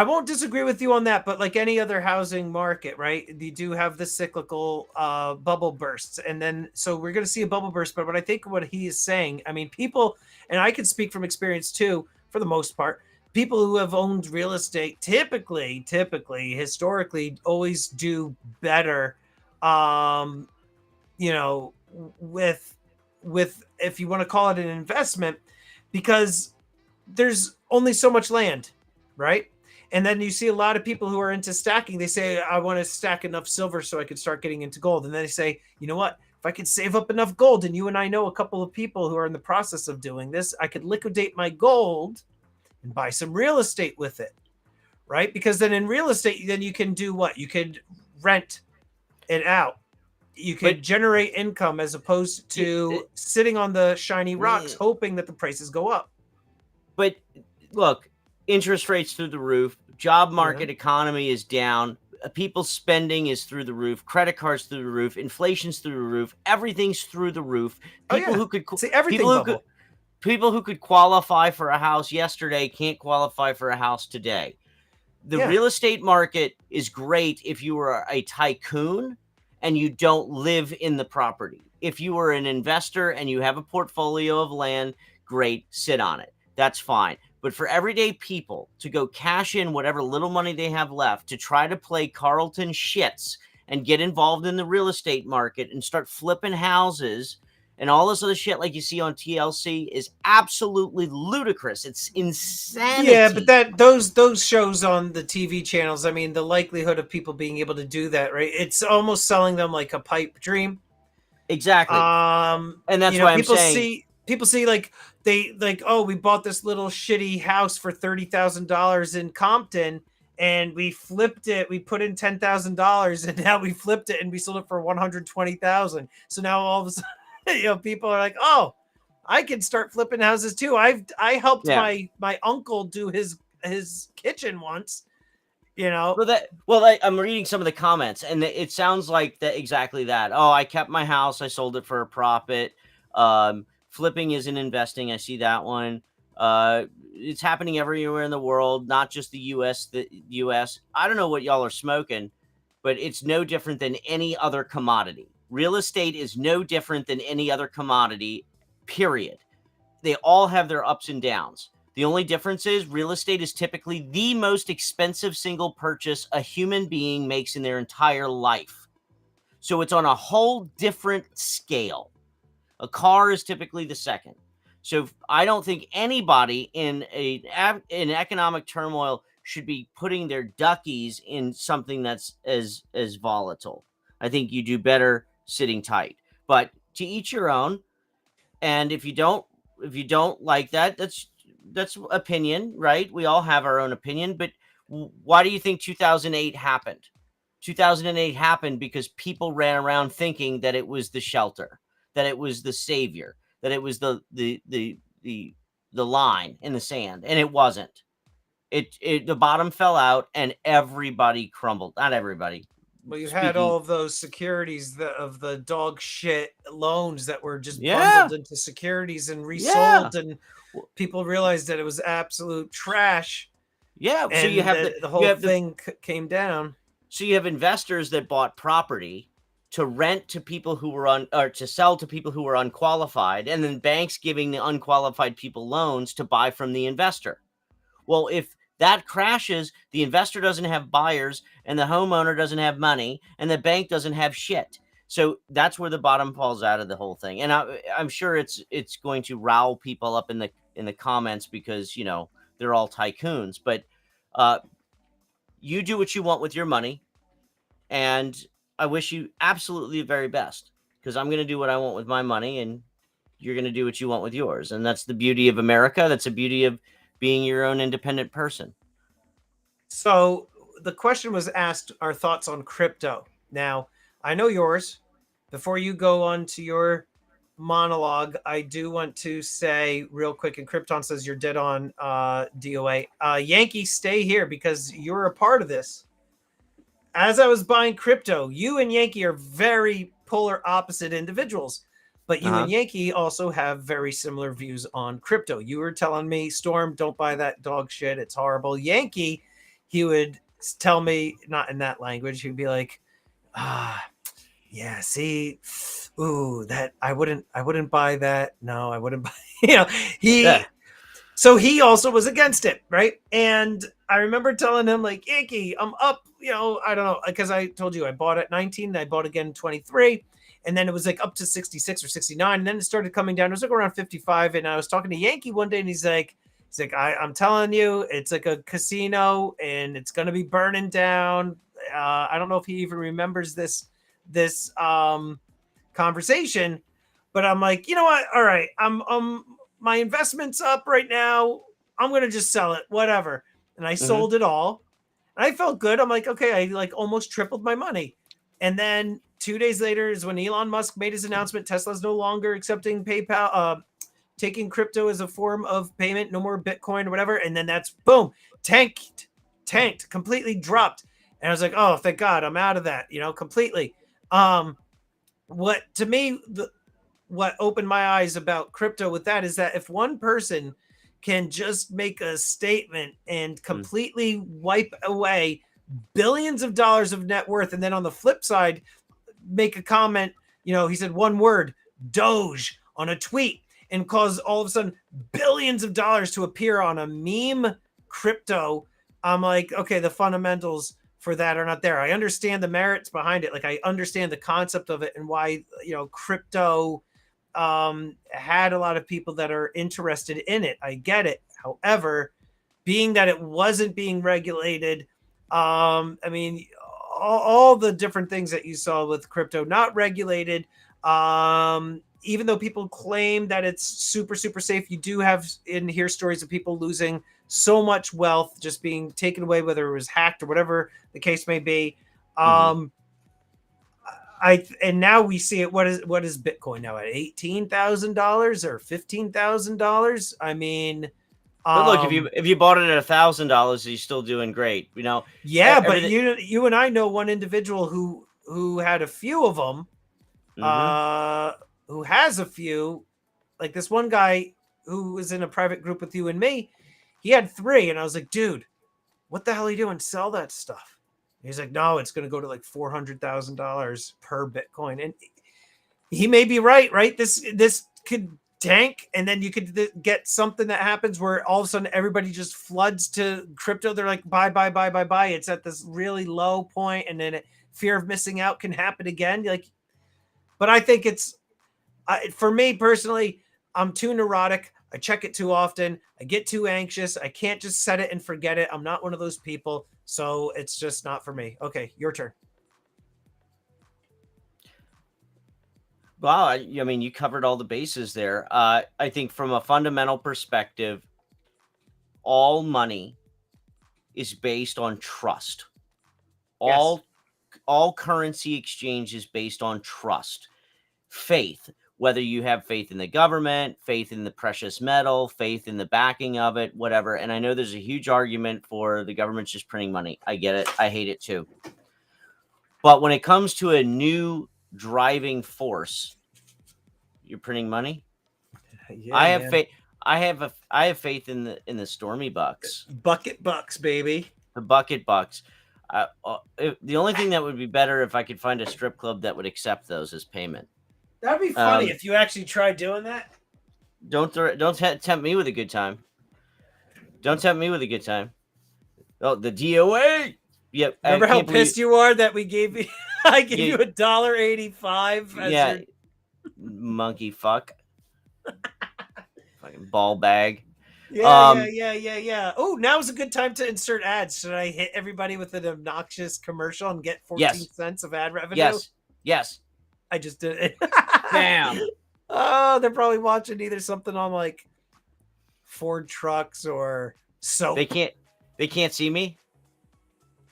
won't disagree with you on that, but like any other housing market, right? You do have the cyclical bubble bursts. And then, so we're going to see a bubble burst. But what I think what he is saying, I mean, people, and I can speak from experience too, for the most part, people who have owned real estate typically, historically always do better, with if you want to call it an investment, because there's only so much land, right? And then you see a lot of people who are into stacking. They say, I want to stack enough silver so I can start getting into gold. And then they say, you know what? If I could save up enough gold, and you and I know a couple of people who are in the process of doing this, I could liquidate my gold and buy some real estate with it, right? Because then in real estate, then you can do what? You could rent it out. You could generate income as opposed to sitting on the shiny rocks hoping that the prices go up. But look, interest rates through the roof. job market economy is down. People's spending is through the roof. Credit cards through the roof. Inflation's through the roof. Everything's through the roof. People who could see everything people who could qualify for a house yesterday can't qualify for a house today. The real estate market is great if you are a tycoon and you don't live in the property. If you are an investor and you have a portfolio of land, great, sit on it. That's fine. But for everyday people to go cash in whatever little money they have left to try to play Carlton shits and get involved in the real estate market and start flipping houses and all this other shit like you see on TLC is absolutely ludicrous. It's insanity. Yeah, but those shows on the TV channels, I mean, the likelihood of people being able to do that, right? It's almost selling them like a pipe dream. Exactly. And that's why I'm saying people see like oh, we bought this little shitty house for $30,000 in Compton and we flipped it. We put in $10,000 and now we flipped it and we sold it for $120,000. So now all of a sudden, people are like, oh, I can start flipping houses too. I helped my uncle do his kitchen once. I'm reading some of the comments and it sounds like that exactly that. Oh, I kept my house. I sold it for a profit. Flipping isn't investing. I see that one. It's happening everywhere in the world, not just the US. I don't know what y'all are smoking, but it's no different than any other commodity. Real estate is no different than any other commodity, period. They all have their ups and downs. The only difference is real estate is typically the most expensive single purchase a human being makes in their entire life. So it's on a whole different scale. A car is typically the second. So I don't think anybody in economic turmoil should be putting their duckies in something that's as volatile. I think you do better sitting tight. But to each your own. And if you don't like that, that's opinion, right? We all have our own opinion. But why do you think 2008 happened? 2008 happened because people ran around thinking that it was the shelter, that it was the savior, that it was the line in the sand, and it wasn't. The bottom fell out and everybody crumbled. Not everybody. Well, you had all of those securities of the dog shit loans that were just bundled into securities and resold, and people realized that it was absolute trash. Yeah, so you have the whole thing came down. So you have investors that bought property to rent to people who were or to sell to people who were unqualified, and then banks giving the unqualified people loans to buy from the investor. Well, if that crashes, the investor doesn't have buyers and the homeowner doesn't have money and the bank doesn't have shit. So that's where the bottom falls out of the whole thing. And I'm sure it's going to rile people up in the comments because, they're all tycoons, but you do what you want with your money. And I wish you absolutely the very best, because I'm going to do what I want with my money and you're going to do what you want with yours. And that's the beauty of America. That's the beauty of being your own independent person. So the question was asked, our thoughts on crypto. Now, I know yours. Before you go on to your monologue, I do want to say real quick, and Krypton says you're dead on, DOA. Yankee, stay here because you're a part of this. As I was buying crypto, you and Yankee are very polar opposite individuals. But you and Yankee also have very similar views on crypto. You were telling me, Storm, don't buy that dog shit. It's horrible. Yankee, he would tell me, not in that language. He'd be like, yeah, see, ooh, that I wouldn't buy that. No, I wouldn't buy, So he also was against it, right? And I remember telling him, like, Yankee, I'm up, I don't know, because I told you I bought at 19, and I bought again 23. And then it was like up to 66 or 69. And then it started coming down. It was like around 55. And I was talking to Yankee one day and he's like, I'm telling you, it's like a casino and it's going to be burning down. I don't know if he even remembers this conversation, but I'm like, you know what? All right. My investment's up right now. I'm going to just sell it, whatever. And I sold it all. And I felt good. I'm like, okay, I like almost tripled my money. And then 2 days later is when Elon Musk made his announcement. Tesla's no longer accepting PayPal, taking crypto as a form of payment, no more Bitcoin or whatever. And then that's boom, tanked tanked, completely dropped. And I was like, oh, thank God, I'm out of that, completely. What to me, what opened my eyes about crypto with that is that if one person can just make a statement and completely wipe away billions of dollars of net worth, and then on the flip side, make a comment, he said one word, Doge, on a tweet, and cause all of a sudden billions of dollars to appear on a meme crypto. I'm like, okay, the fundamentals for that are not there. I understand the merits behind it. Like, I understand the concept of it and why, crypto had a lot of people that are interested in it. I get it. However, being that it wasn't being regulated, I mean, all the different things that you saw with crypto not regulated, even though people claim that it's super, super safe, you do have in here stories of people losing so much wealth just being taken away, whether it was hacked or whatever the case may be. And now we see it. What is Bitcoin now at $18,000 or $15,000? I mean, but look, if you bought it at $1,000, you're still doing great. Yeah, but you and I know one individual who had a few of them, who has a few, like this one guy who was in a private group with you and me. He had 3, and I was like, dude, what the hell are you doing? Sell that stuff. He's like, no, it's going to go to like $400,000 per Bitcoin. And he may be right? This could tank, and then you could get something that happens where all of a sudden everybody just floods to crypto. They're like, buy. It's at this really low point, and then fear of missing out can happen again. But I think it's, for me personally, I'm too neurotic. I check it too often. I get too anxious. I can't just set it and forget it. I'm not one of those people. So it's just not for me. Okay, your turn. Well, I mean, you covered all the bases there. I think from a fundamental perspective, all money is based on trust. Yes. All currency exchange is based on trust, faith. Whether you have faith in the government, faith in the precious metal, faith in the backing of it, whatever. And I know there's a huge argument for the government's just printing money. I get it. I hate it too. But when it comes to a new driving force, you're printing money. Yeah, I have faith. I have faith in the Stormy Bucks. Bucket bucks, baby. The bucket bucks. The only thing that would be better if I could find a strip club that would accept those as payment. That'd be funny if you actually tried doing that. Don't tempt me with a good time. Don't tempt me with a good time. Oh, the DOA. Yep. Remember how pissed you are that we gave you? I gave you $1.85. Yeah. Monkey fuck. Fucking ball bag. Yeah. Oh, now's a good time to insert ads. Should I hit everybody with an obnoxious commercial and get 14 cents of ad revenue? Yes. I just did it. Damn. Oh, they're probably watching either something on like Ford trucks or soap. They can't see me.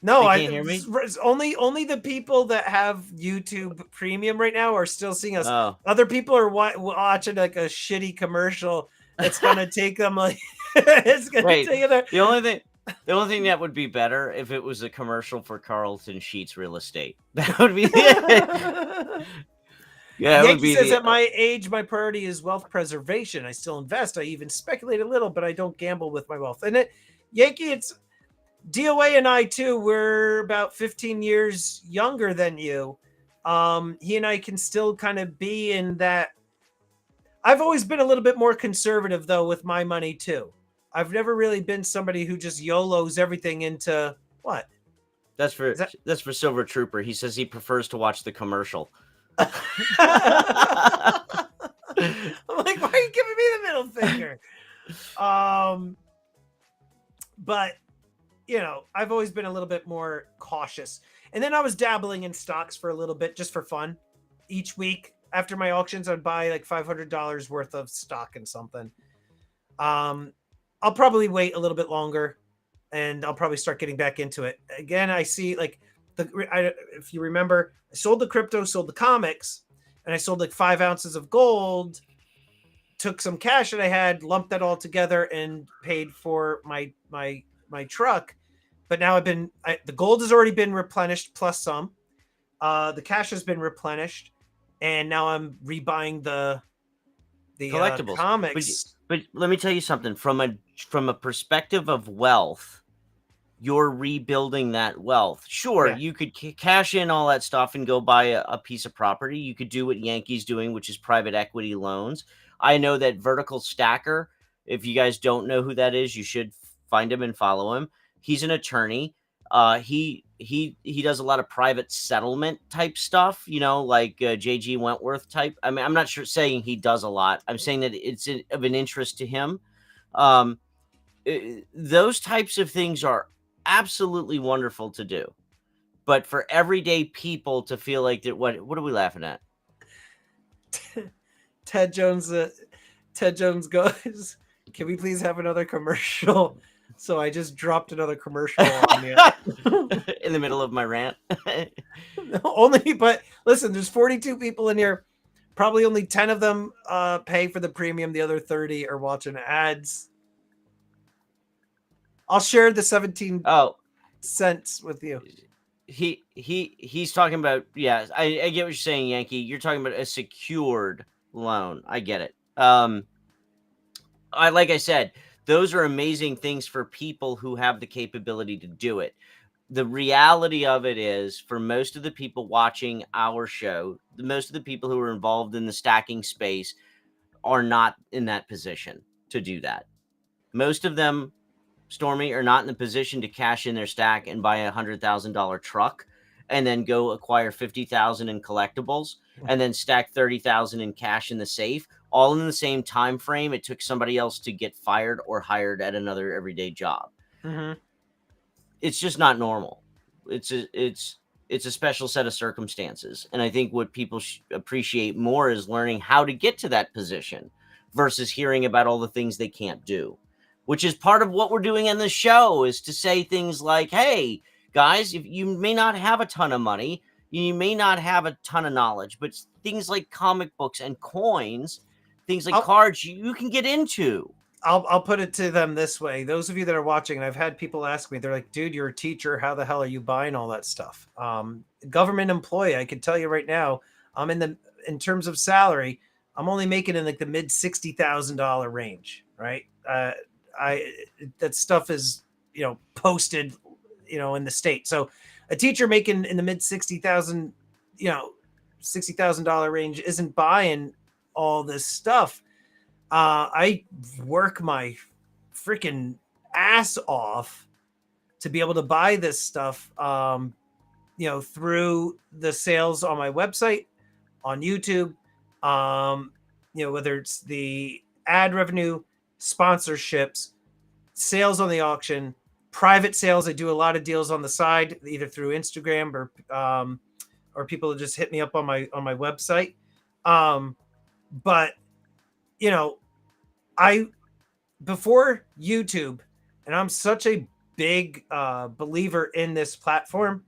No, they can't hear me. Only the people that have YouTube Premium right now are still seeing us. Oh. Other people are watching like a shitty commercial. It's gonna take them like it's gonna take them. The only thing that would be better if it was a commercial for Carlton Sheets Real Estate. That would be it. Yeah, Yankee says at my age, my priority is wealth preservation. I still invest. I even speculate a little, but I don't gamble with my wealth. And Yankee, it's DOA and I too. We're about 15 years younger than you. He and I can still kind of be in that. I've always been a little bit more conservative though with my money too. I've never really been somebody who just YOLOs everything into what? That's for Silver Trooper. He says he prefers to watch the commercial. I'm like, why are you giving me the middle finger? But I've always been a little bit more cautious. And then I was dabbling in stocks for a little bit just for fun. Each week after my auctions, I'd buy like $500 worth of stock in something. I'll probably wait a little bit longer and I'll probably start getting back into it. Again, I see like if you remember, I sold the crypto, sold the comics, and I sold like 5 ounces of gold, took some cash that I had, lumped that all together and paid for my truck. but now the gold has already been replenished plus some. The cash has been replenished, and now I'm rebuying the Collectibles. comics. But let me tell you something from a perspective of wealth. You're rebuilding that wealth. Sure, Yeah. you could cash in all that stuff and go buy a piece of property. You could do what Yankee's doing, which is private equity loans. I know that Vertical Stacker, if you guys don't know who that is, you should find him and follow him. He's an attorney. He does a lot of private settlement type stuff, like JG Wentworth type. I mean, I'm not sure saying he does a lot. I'm saying that it's of an interest to him. Those types of things are absolutely wonderful to do, but for everyday people to feel like that, what are we laughing at? Ted Jones goes, can we please have another commercial? So I just dropped another commercial on you in the middle of my rant. Only, but listen, there's 42 people in here. Probably only 10 of them pay for the premium. The other 30 are watching ads. I'll share the 17 cents with you. He's talking about, yeah, I get what you're saying, Yankee. You're talking about a secured loan. I get it. Like I said, those are amazing things for people who have the capability to do it. The reality of it is, for most of the people watching our show, most of the people who are involved in the stacking space are not in that position to do that. Most of them, Stormy, are not in the position to cash in their stack and buy $100,000 truck and then go acquire 50,000 in collectibles and then stack 30,000 in cash in the safe, all in the same time frame it took somebody else to get fired or hired at another everyday job. Mm-hmm. It's just not normal. It's a special set of circumstances. And I think what people appreciate more is learning how to get to that position versus hearing about all the things they can't do, which is part of what we're doing in the show, is to say things like, hey, guys, if you may not have a ton of money, you may not have a ton of knowledge, but things like comic books and coins, things like cards, you can get into. I'll put it to them this way. Those of you that are watching, and I've had people ask me, they're like, dude, you're a teacher. How the hell are you buying all that stuff? Government employee, I can tell you right now, I'm in terms of salary, I'm only making in like the mid $60,000 range, right? That stuff is, posted, in the state. So a teacher making in the mid $60,000, $60,000 range isn't buying all this stuff. I work my freaking ass off to be able to buy this stuff, through the sales on my website, on YouTube, whether it's the ad revenue, sponsorships, sales on the auction, private sales. I do a lot of deals on the side, either through Instagram or people just hit me up on my website. But before YouTube, and I'm such a big believer in this platform,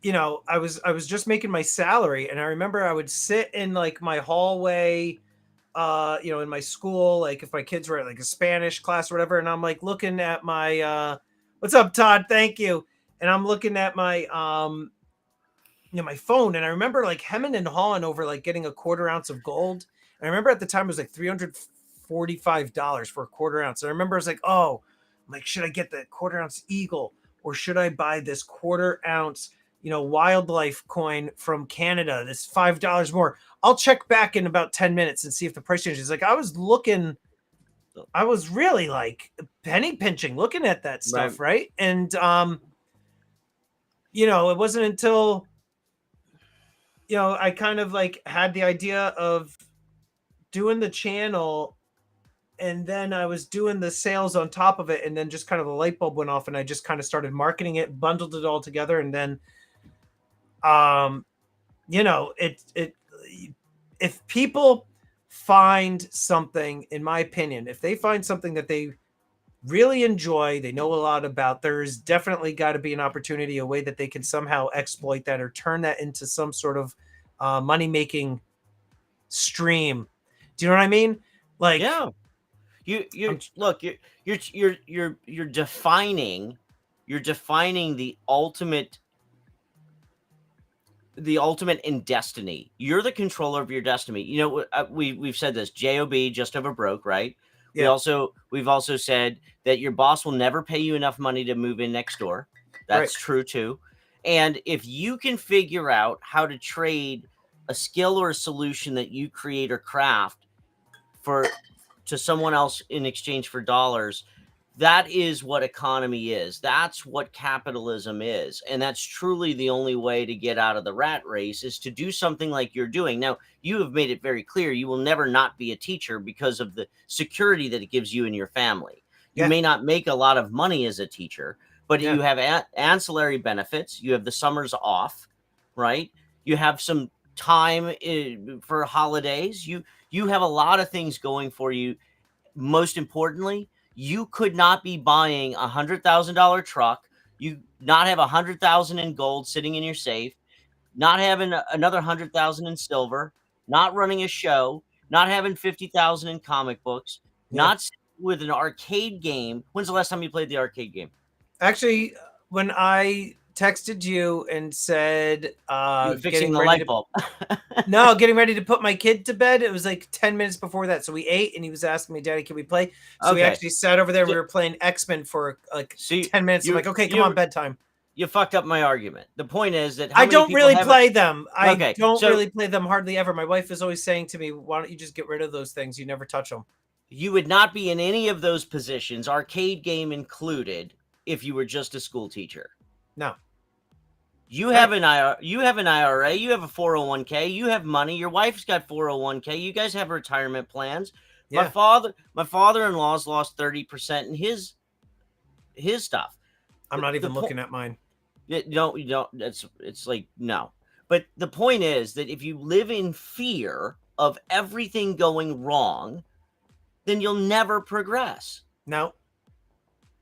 I was just making my salary, and I remember I would sit in like my hallway, in my school, like if my kids were at like a Spanish class or whatever, and I'm like looking at my what's up, Todd? Thank you. And I'm looking at my my phone, and I remember like hemming and hawing over like getting a quarter ounce of gold. And I remember at the time it was like $345 for a quarter ounce. And I remember I was like, oh, I'm like, should I get the quarter ounce eagle, or should I buy this quarter ounce, wildlife coin from Canada? That's $5 more. I'll check back in about 10 minutes and see if the price changes. Like I was really like penny pinching looking at that stuff, right? And it wasn't until I kind of like had the idea of doing the channel, and then I was doing the sales on top of it, and then just kind of a light bulb went off, and I just kind of started marketing it, bundled it all together, and then if people find something, in my opinion, if they find something that they really enjoy, they know a lot about, there's definitely got to be an opportunity, a way that they can somehow exploit that or turn that into some sort of money-making stream. Do you know what I mean? Like, yeah, you're defining you're defining the ultimate in destiny. You're the controller of your destiny. You know, we've said this, job, just over broke, right? Yeah. We've also said that your boss will never pay you enough money to move in next door. That's true too. And if you can figure out how to trade a skill or a solution that you create or craft to someone else in exchange for dollars, that is what economy is. That's what capitalism is. And that's truly the only way to get out of the rat race, is to do something like you're doing. Now, you have made it very clear you will never not be a teacher because of the security that it gives you and your family. You may not make a lot of money as a teacher, but you have ancillary benefits. You have the summers off, right? You have some time for holidays. You have a lot of things going for you. Most importantly, you could not be buying $100,000 truck, you not have 100,000 in gold sitting in your safe, not having another 100,000 in silver, not running a show, not having 50,000 in comic books, not with an arcade game. When's the last time you played the arcade game? Actually, when I texted you and said you were fixing the light bulb. No, getting ready to put my kid to bed. It was like 10 minutes before that. So we ate and he was asking me, Daddy, can we play? So we actually sat over there. We were playing X-Men for like 10 minutes. I'm like, okay, come on, bedtime. You fucked up my argument. The point is that I don't really play them. I don't really play them hardly ever. My wife is always saying to me, why don't you just get rid of those things? You never touch them. You would not be in any of those positions, arcade game included, if you were just a school teacher. No. You have an IRA, you have a 401k, you have money, your wife's got 401k, you guys have retirement plans. Yeah. My father-in-law's lost 30% in his stuff. I'm not even looking at mine. You don't it's like, no. But the point is that if you live in fear of everything going wrong, then you'll never progress. No.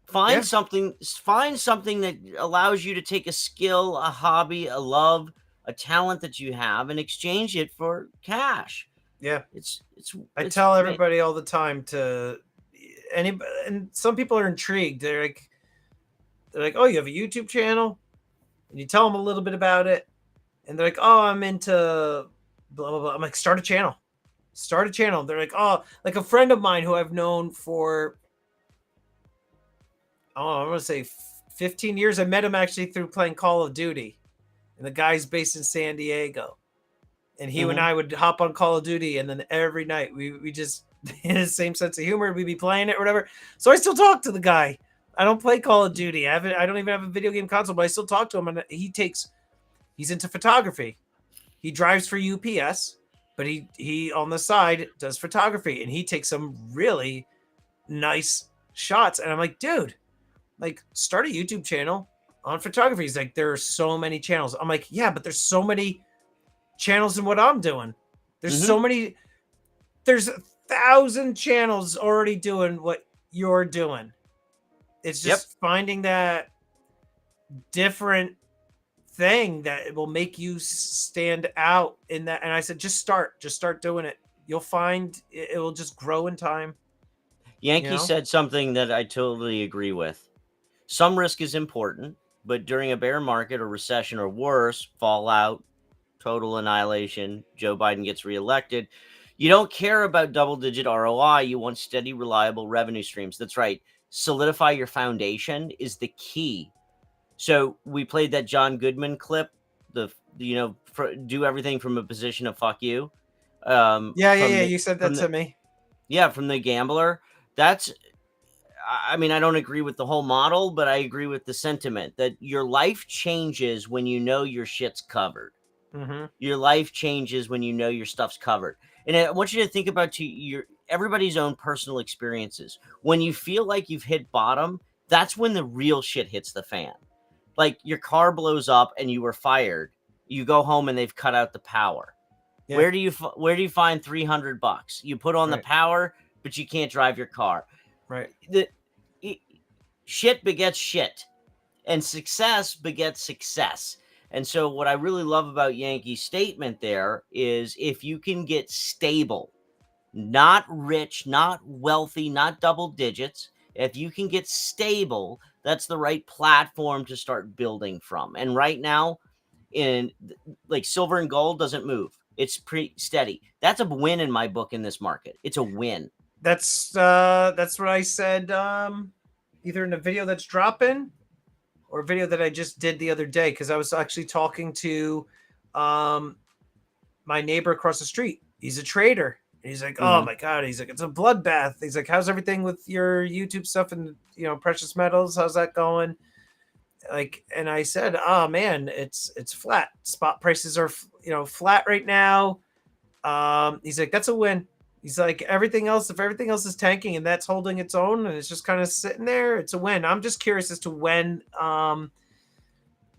Find something that allows you to take a skill, a hobby, a love, a talent that you have and exchange it for cash. Yeah. I tell everybody all the time and some people are intrigued. They're like, oh, you have a YouTube channel? And you tell them a little bit about it. And they're like, oh, I'm into blah, blah, blah. I'm like, start a channel. They're like, oh, like a friend of mine who I've known for, I'm going to say 15 years. I met him actually through playing Call of Duty. And the guy's based in San Diego. And he and I would hop on Call of Duty. And then every night we just, in the same sense of humor, we'd be playing it or whatever. So I still talk to the guy. I don't play Call of Duty. I don't even have a video game console, but I still talk to him. And he's into photography. He drives for UPS, but he on the side does photography. And he takes some really nice shots. And I'm like, dude, like, start a YouTube channel on photography. He's like, there are so many channels. I'm like, yeah, but there's so many channels in what I'm doing. There's so many. There's 1,000 channels already doing what you're doing. It's just finding that different thing that will make you stand out in that. And I said, just start doing it. You'll find it will just grow in time. Yankee said something that I totally agree with. Some risk is important, but during a bear market or recession or worse, fallout, total annihilation, Joe Biden gets reelected, you don't care about double-digit ROI. You want steady, reliable revenue streams. That's right. Solidify your foundation is the key. So we played that John Goodman clip, do everything from a position of fuck you. You said that to me. Yeah, from The Gambler. I don't agree with the whole model, but I agree with the sentiment that your life changes when you know your shit's covered. Your life changes when you know your stuff's covered. And I want you to think about everybody's own personal experiences. When you feel like you've hit bottom, that's when the real shit hits the fan. Like your car blows up and you were fired. You go home and they've cut out the power. Yeah. Where do you find $300? You put on the power, but you can't drive your car. Right. Shit begets shit, and success begets success. And so what I really love about Yankee's statement there is if you can get stable, not rich, not wealthy, not double digits, if you can get stable, That's the right platform to start building from. And right now, in like silver and gold doesn't move. It's pretty steady. That's a win in my book in this market. It's a win. That's what I said either in a video that's dropping or a video that I just did the other day, because I was actually talking to my neighbor across the street. He's a trader. And he's like, oh my God. He's like, it's a bloodbath. He's like, how's everything with your YouTube stuff and, you know, precious metals? How's that going? Like, and I said, oh man, it's flat. Spot prices are, you know, flat right now. He's like, that's a win. He's like, everything else, if everything else is tanking and that's holding its own and it's just kind of sitting there, it's a win. I'm just curious as to when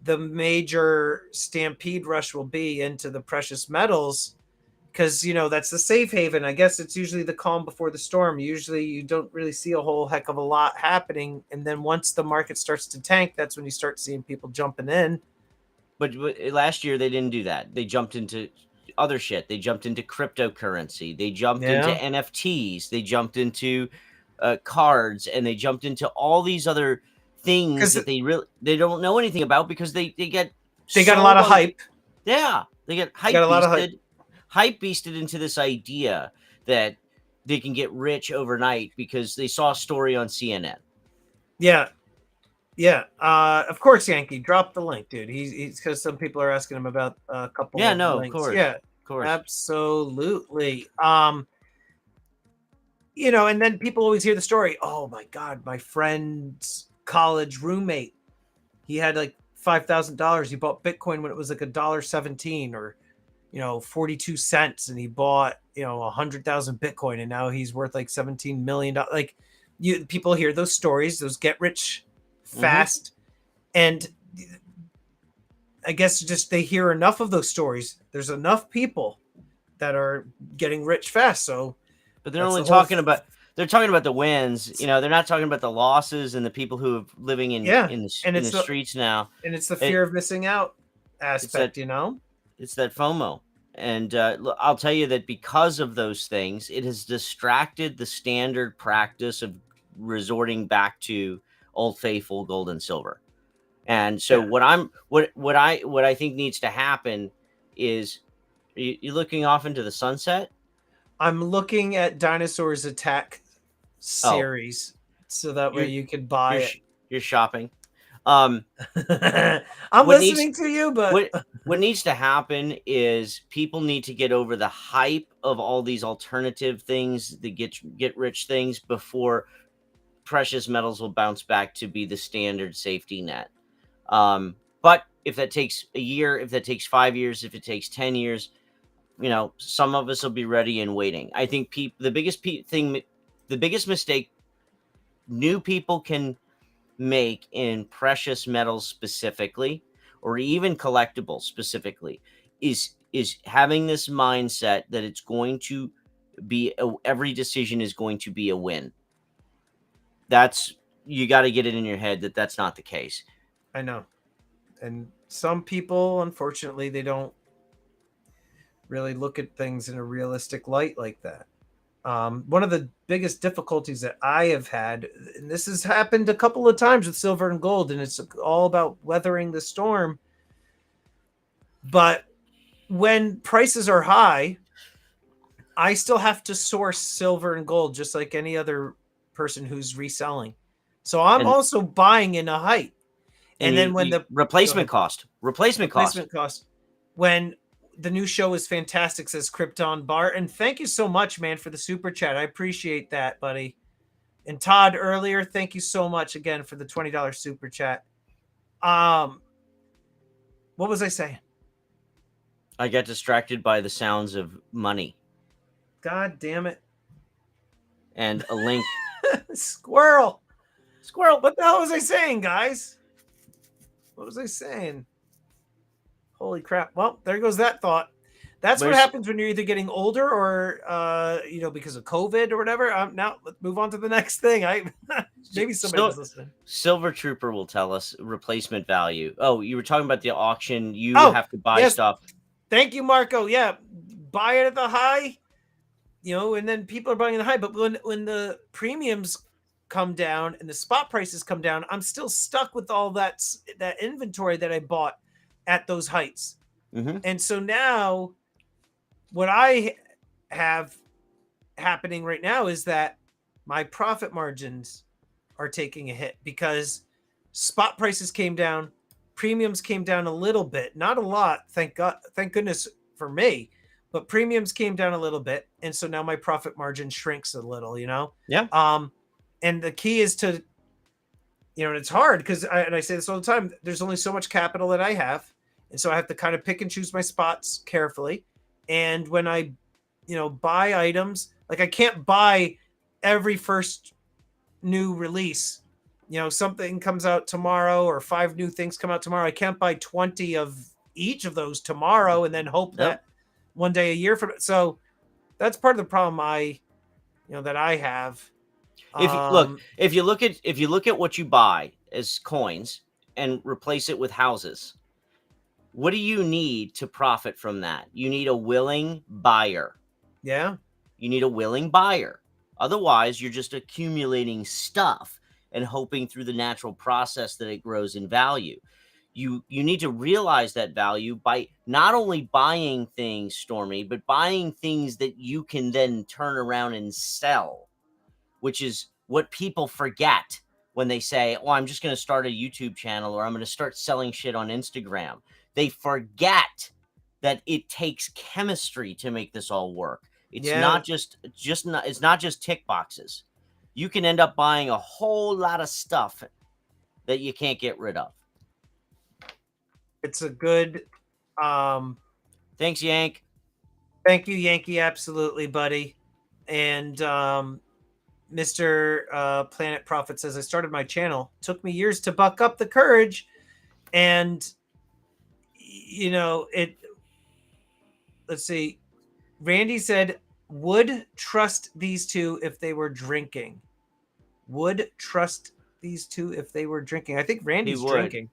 the major stampede rush will be into the precious metals, because, you know, that's the safe haven. I guess it's usually the calm before the storm. Usually you don't really see a whole heck of a lot happening. And then once the market starts to tank, that's when you start seeing people jumping in. But last year they didn't do that. They jumped into other shit. They jumped into cryptocurrency. They jumped into NFTs. They jumped into cards, and they jumped into all these other things that they don't know anything about, because they got a lot of hype. Yeah, they get hype beasted into this idea that they can get rich overnight because they saw a story on CNN. Yeah. Of course, Yankee, drop the link, dude. He's because some people are asking him about a couple. Yeah, of no, links. Of course. Yeah, of course, absolutely. You know, and then people always hear the story. Oh my God, my friend's college roommate, he had like $5,000. He bought Bitcoin when it was like $1.17 or, you know, 42 cents, and he bought, you know, 100,000 Bitcoin, and now he's worth like $17 million. Like, people hear those stories, those get rich fast, and I guess just they hear enough of those stories. There's enough people that are getting rich fast. So, but they're only talking about the wins. You know, they're not talking about the losses and the people who are living in the streets now. And it's the fear of missing out aspect. You know, it's that FOMO. And I'll tell you that because of those things, it has distracted the standard practice of resorting back to old faithful gold and silver. And so what I think needs to happen is, you're looking off into the sunset. I'm looking at Dinosaurs Attack series, so that way you could buy it. You're shopping. I'm listening to you, but what needs to happen is people need to get over the hype of all these alternative things, the get rich things, before precious metals will bounce back to be the standard safety net. But if that takes a year, if that takes 5 years, if it takes 10 years, you know, some of us will be ready and waiting. I think the biggest mistake new people can make in precious metals specifically, or even collectibles specifically, is having this mindset that it's going to be every decision is going to be a win. You got to get it in your head that that's not the case. I know. And some people, unfortunately, they don't really look at things in a realistic light like that. One of the biggest difficulties that I have had, and this has happened a couple of times with silver and gold, and it's all about weathering the storm. But when prices are high, I still have to source silver and gold just like any other person who's reselling. So I'm also buying in a height. And then when the replacement cost, when the new show is fantastic, says Krypton Barton. Thank you so much, man, for the super chat. I appreciate that, buddy. And Todd earlier, thank you so much again for the $20 super chat. What was I saying? I got distracted by the sounds of money. God damn it. And a link. Squirrel. What the hell was I saying, guys? What was I saying? Holy crap. Well, there goes that thought. That's what happens when you're either getting older or, because of COVID or whatever. Now, let's move on to the next thing. Maybe somebody was listening. Silver Trooper will tell us replacement value. Oh, you were talking about the auction. You have to buy stuff. Thank you, Marco. Yeah, buy it at the high, and then people are buying at the high. But when the premiums come down and the spot prices come down, I'm still stuck with all that inventory that I bought at those heights. Mm-hmm. And so now what I have happening right now is that my profit margins are taking a hit because spot prices came down, premiums came down a little bit, not a lot, thank goodness for me, but premiums came down a little bit, and so now my profit margin shrinks a little, Yeah. And the key is to, and it's hard because I say this all the time, there's only so much capital that I have, and so I have to kind of pick and choose my spots carefully. And when I buy items, like I can't buy every first new release. Something comes out tomorrow or 5 new things come out tomorrow. I can't buy 20 of each of those tomorrow and then hope that one day a year from it. So that's part of the problem that I have. If you look at what you buy as coins and replace it with houses, what do you need to profit from that? You need a willing buyer. Yeah. You need a willing buyer. Otherwise, you're just accumulating stuff and hoping through the natural process that it grows in value. You need to realize that value by not only buying things, Stormy, but buying things that you can then turn around and sell, which is what people forget when they say, oh, I'm just going to start a YouTube channel or I'm going to start selling shit on Instagram. They forget that it takes chemistry to make this all work. It's not just it's not just tick boxes. You can end up buying a whole lot of stuff that you can't get rid of. It's a good thanks, Yank. Thank you, Yankee. Absolutely, buddy. And Mr. Planet Prophet says, I started my channel. Took me years to buck up the courage. And, let's see. Randy said, would trust these two if they were drinking. Would trust these two if they were drinking. I think Randy's drinking.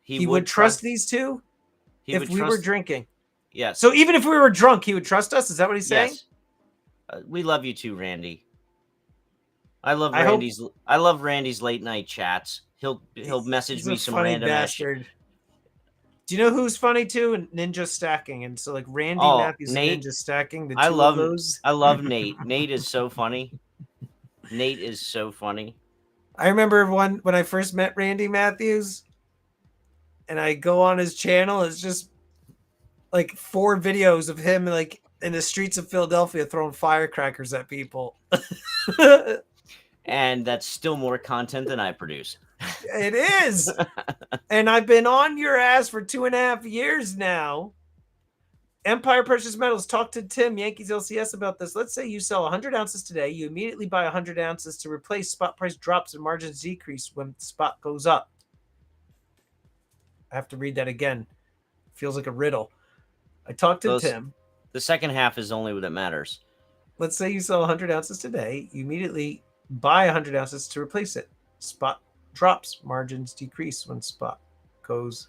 He would trust these two if we were drinking. Yes. So even if we were drunk, he would trust us? Is that what he's saying? Yes. We love you too, Randy. I love Randy's late night chats. He'll message me some random bastard. Do you know who's funny too? Ninja stacking. And so like Randy Matthews and Ninja stacking. I love Nate. Nate is so funny. Nate is so funny. I remember when I first met Randy Matthews and I go on his channel, it's just like 4 videos of him like in the streets of Philadelphia throwing firecrackers at people. And that's still more content than I produce. It is. And I've been on your ass for 2.5 years now. Empire Precious Metals, talk to Tim, Yankees LCS, about this. Let's say you sell 100 ounces today. You immediately buy 100 ounces to replace spot price drops and margins decrease when spot goes up. I have to read that again. Feels like a riddle. I talked to Tim. The second half is only what matters. Let's say you sell 100 ounces today. You immediately buy 100 ounces to replace it. Spot drops, margins decrease when spot goes.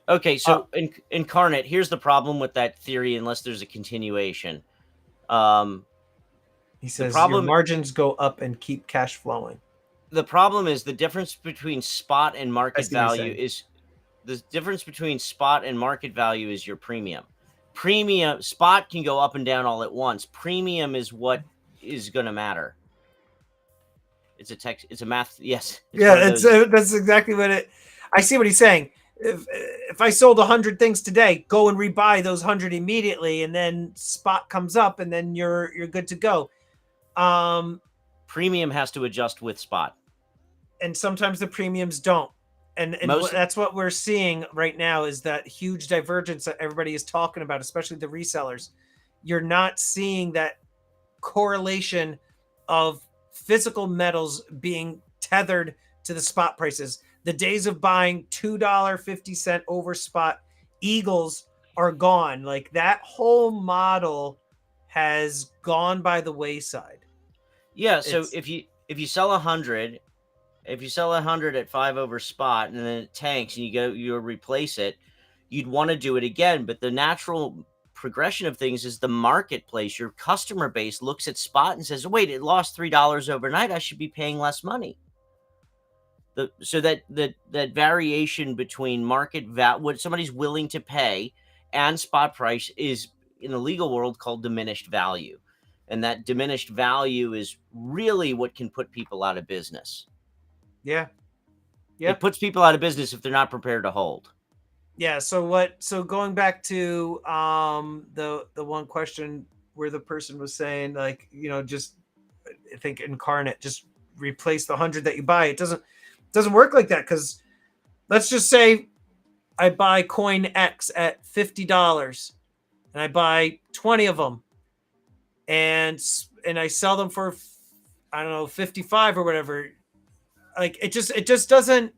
Okay, so Incarnate, here's the problem with that theory unless there's a continuation. He says your margins go up and keep cash flowing. The problem is the difference between spot and market value is your premium. Premium spot can go up and down all at once. Premium is what is going to matter. It's a math. Yes. That's exactly what I see what he's saying. If I sold 100 things today, go and rebuy those 100 immediately, and then spot comes up, and then you're good to go. Premium has to adjust with spot, and sometimes the premiums don't. And that's what we're seeing right now is that huge divergence that everybody is talking about, especially the resellers. You're not seeing that correlation of physical metals being tethered to the spot prices. The days of buying $2.50 over spot eagles are gone. Like that whole model has gone by the wayside. Yeah. So if you sell 100, at 5 over spot and then it tanks and you replace it, you'd want to do it again. But the natural progression of things is the marketplace, your customer base looks at spot and says, wait, it lost $3 overnight. I should be paying less money. So that variation between what somebody's willing to pay and spot price is in the legal world called diminished value. And that diminished value is really what can put people out of business. Yeah. It puts people out of business if they're not prepared to hold. Yeah. So going back to the one question where the person was saying, like, just I think incarnate, just replace the 100 that you buy. It doesn't work like that, because let's just say I buy coin X at $50 and I buy 20 of them and I sell them for, I don't know, 55 or whatever. Like it just doesn't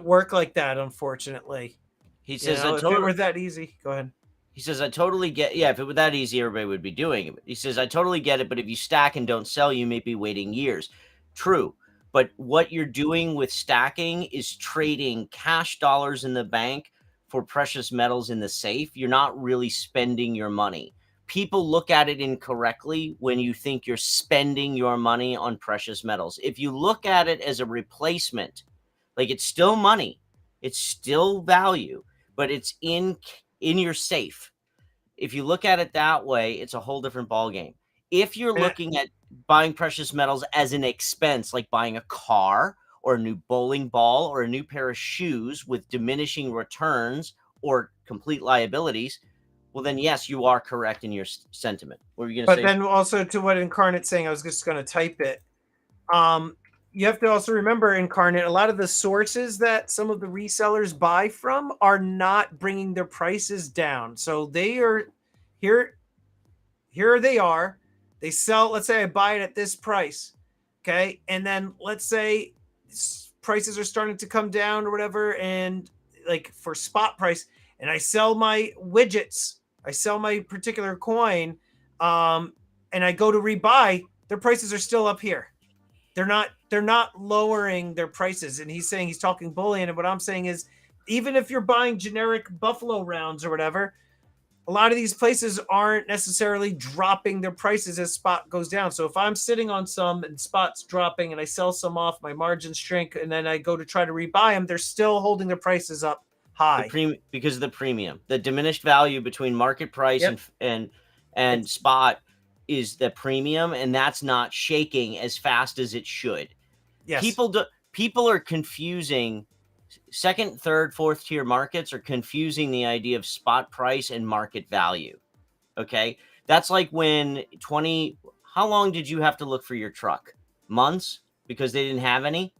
work like that, unfortunately. He says, if it were that easy, go ahead. He says, I totally get, if it were that easy, everybody would be doing it. He says, I totally get it, but if you stack and don't sell, you may be waiting years. True. But what you're doing with stacking is trading cash dollars in the bank for precious metals in the safe. You're not really spending your money. People look at it incorrectly when you think you're spending your money on precious metals. If you look at it as a replacement, like it's still money, it's still value, but it's in your safe. If you look at it that way, it's a whole different ballgame. If you're looking at buying precious metals as an expense, like buying a car or a new bowling ball or a new pair of shoes with diminishing returns or complete liabilities, well, then yes, you are correct in your sentiment. What were you going to say? But then also to what Incarnate's saying, I was just going to type it. You have to also remember, Incarnate, a lot of the sources that some of the resellers buy from are not bringing their prices down. So they are here they are. They sell, let's say I buy it at this price. Okay. And then let's say prices are starting to come down or whatever. And like for spot price, and I sell my widgets, I sell my particular coin, and I go to rebuy, their prices are still up here. They're not lowering their prices. And he's saying, he's talking bullion. And what I'm saying is, even if you're buying generic Buffalo rounds or whatever, a lot of these places aren't necessarily dropping their prices as spot goes down. So if I'm sitting on some and spot's dropping and I sell some off, my margins shrink, and then I go to try to rebuy them, they're still holding their prices up high. Because of the premium, the diminished value between market price and spot is the premium, and that's not shaking as fast as it should. Yes. People are confusing second, third, fourth tier markets, are confusing the idea of spot price and market value. Okay. That's like when how long did you have to look for your truck? Months? Because they didn't have any?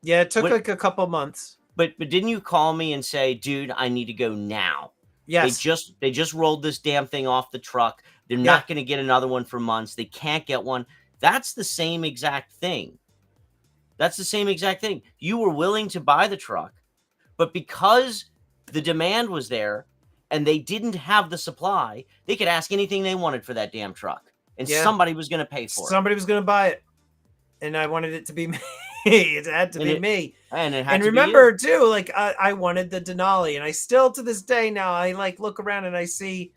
Yeah, it took like a couple months. But didn't you call me and say, dude, I need to go now? Yes. They just rolled this damn thing off the truck. They're not going to get another one for months. They can't get one. That's the same exact thing. You were willing to buy the truck, but because the demand was there and they didn't have the supply, they could ask anything they wanted for that damn truck, and somebody was going to pay for it. Somebody was going to buy it, and I wanted it to be me. It had to be me. And remember too, like I wanted the Denali, and I still to this day now I like look around and I see,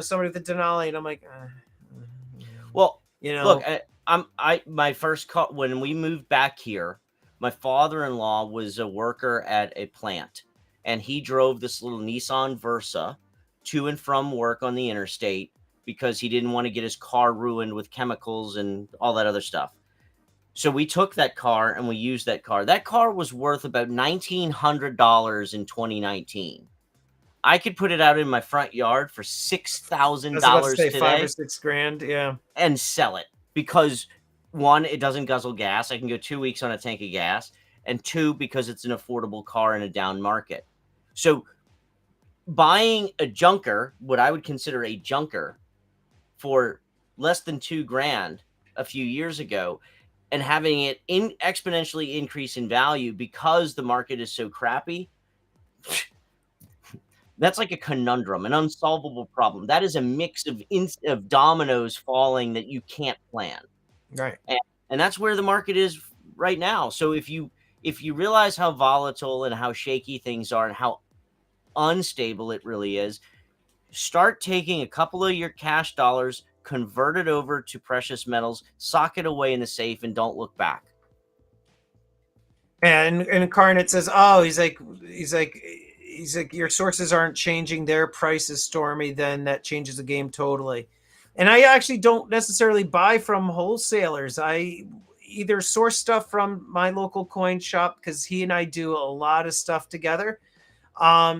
somebody with the Denali, and I'm like, well, look, my first call when we moved back here, my father-in-law was a worker at a plant, and he drove this little Nissan Versa to and from work on the interstate because he didn't want to get his car ruined with chemicals and all that other stuff. So we took that car and we used that car. That car was worth about $1,900 in 2019. I could put it out in my front yard for $6,000 today. 5 or 6 grand, yeah, and sell it because, one, it doesn't guzzle gas. I can go 2 weeks on a tank of gas, and 2, because it's an affordable car in a down market. So buying a junker, what I would consider a junker, for less than $2,000 a few years ago, and having it exponentially increase in value because the market is so crappy, that's like a conundrum, an unsolvable problem. That is a mix of dominoes falling that you can't plan. Right. And that's where the market is right now. So if you realize how volatile and how shaky things are and how unstable it really is, start taking a couple of your cash dollars, convert it over to precious metals, sock it away in the safe, and don't look back. And Incarnate says, "Oh, he's like, your sources aren't changing their prices, Stormy. Then that changes the game totally." And I actually don't necessarily buy from wholesalers. I either source stuff from my local coin shop because he and I do a lot of stuff together.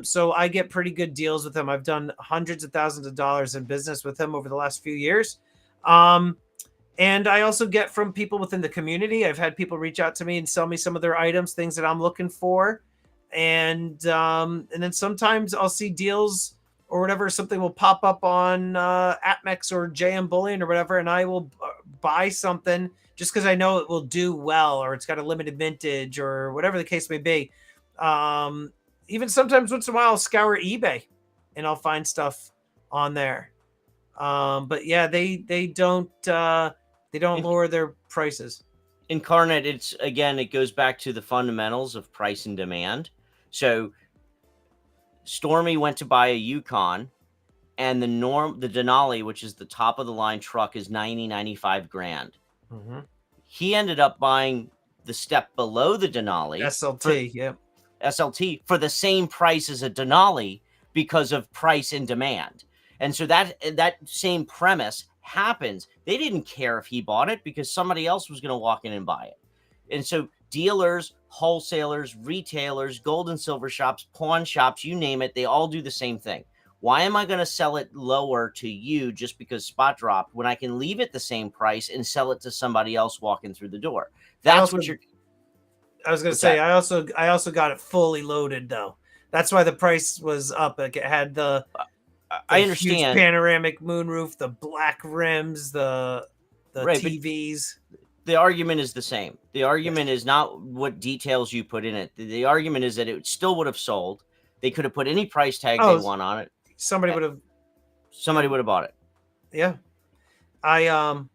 So I get pretty good deals with him. I've done hundreds of thousands of dollars in business with him over the last few years. And I also get from people within the community. I've had people reach out to me and sell me some of their items, things that I'm looking for. And then sometimes I'll see deals or whatever, something will pop up on APMEX or JM Bullion or whatever, and I will buy something just because I know it will do well, or it's got a limited vintage or whatever the case may be. Even sometimes once in a while I'll scour eBay and I'll find stuff on there. But yeah, they don't lower their prices. Incarnate, it goes back to the fundamentals of price and demand. So Stormy went to buy a Yukon, and the Denali, which is the top of the line truck, is 95 grand. Mm-hmm. He ended up buying the step below the Denali, SLT for the same price as a Denali because of price and demand. And so that same premise happens. They didn't care if he bought it because somebody else was going to walk in and buy it. And so dealers, wholesalers, retailers, gold and silver shops, pawn shops, you name it, they all do the same thing. Why am I going to sell it lower to you just because spot dropped when I can leave it the same price and sell it to somebody else walking through the door? That's what you're... I was going to say, I also got it fully loaded though. That's why the price was up. Like it had the I understand huge panoramic moonroof, the black rims, the right, TVs. The argument is the same. The argument is not what details you put in it. The argument is that it still would have sold. They could have put any price tag they want on it. Somebody would have bought it. Yeah. And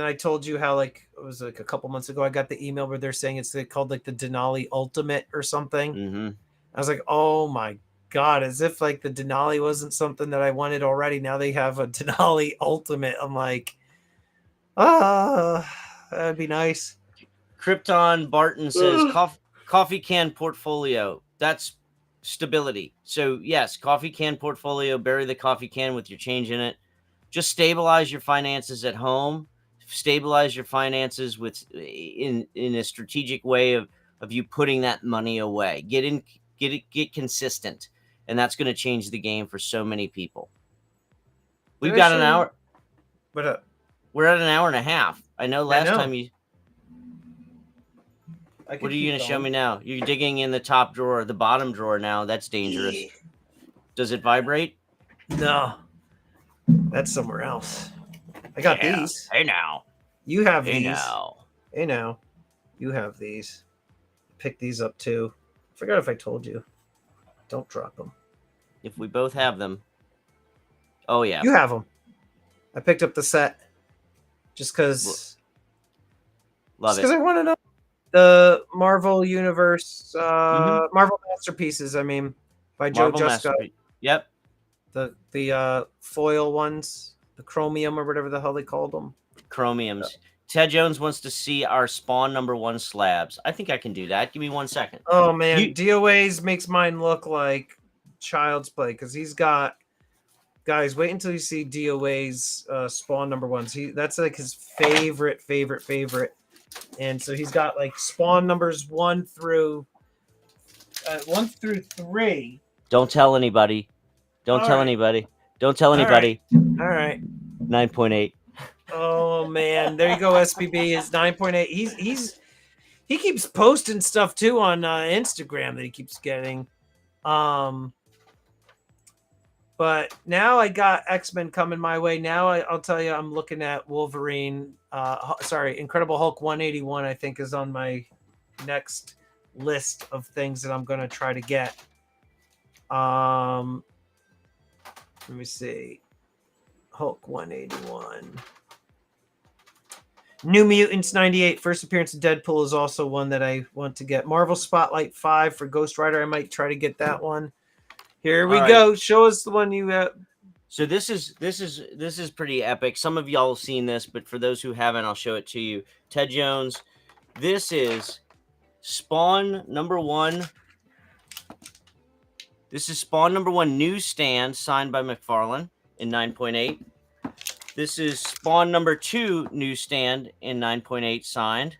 I told you how like it was like a couple months ago I got the email where they're saying it's called like the Denali Ultimate or something. Mm-hmm. I was like, oh my God, as if like the Denali wasn't something that I wanted already. Now they have a Denali Ultimate. I'm like, that'd be nice. Krypton Barton says coffee can portfolio. That's stability. So yes, coffee can portfolio, bury the coffee can with your change in it. Just stabilize your finances at home. Stabilize your finances in a strategic way of you putting that money away. Get consistent. And that's going to change the game for so many people. We've got an hour. We're at an hour and a half. I know time you... What are you going to show me now? You're digging in the top drawer, the bottom drawer now. That's dangerous. Yeah. Does it vibrate? No. That's somewhere else. I got these. Hey now. You have these. Hey now. You have these. Pick these up too. I forgot if I told you. Don't drop them. If we both have them. Oh, yeah. You have them. I picked up the set. Just because. Love it. Because I want to know the Marvel Universe, Marvel Masterpieces. I mean, by Joe Juska. Yep. The foil ones, the chromium or whatever the hell they called them. Chromiums. Yeah. Ted Jones wants to see our Spawn #1 slabs. I think I can do that. Give me 1 second. Oh man, DOA's makes mine look like child's play because he's got. Guys, wait until you see DOA's Spawn #1s. That's like his favorite. And so he's got like Spawn numbers 1 through 3. Don't tell anybody. Don't tell anybody. All right. 9.8. Oh man, there you go. SPB is 9.8. He keeps posting stuff too on Instagram that he keeps getting. But now I got X-Men coming my way. Now I'll tell you, I'm looking at Wolverine. Incredible Hulk 181. I think is on my next list of things that I'm going to try to get. Let me see. Hulk 181. New Mutants 98. First appearance of Deadpool is also one that I want to get. Marvel Spotlight 5 for Ghost Rider. I might try to get that one. Here we go. Show us the one you So this is pretty epic. Some of y'all have seen this, but for those who haven't, I'll show it to you. Ted Jones. This is Spawn number 1. This is Spawn number 1 newsstand signed by McFarlane in 9.8. This is Spawn number 2 newsstand in 9.8 signed.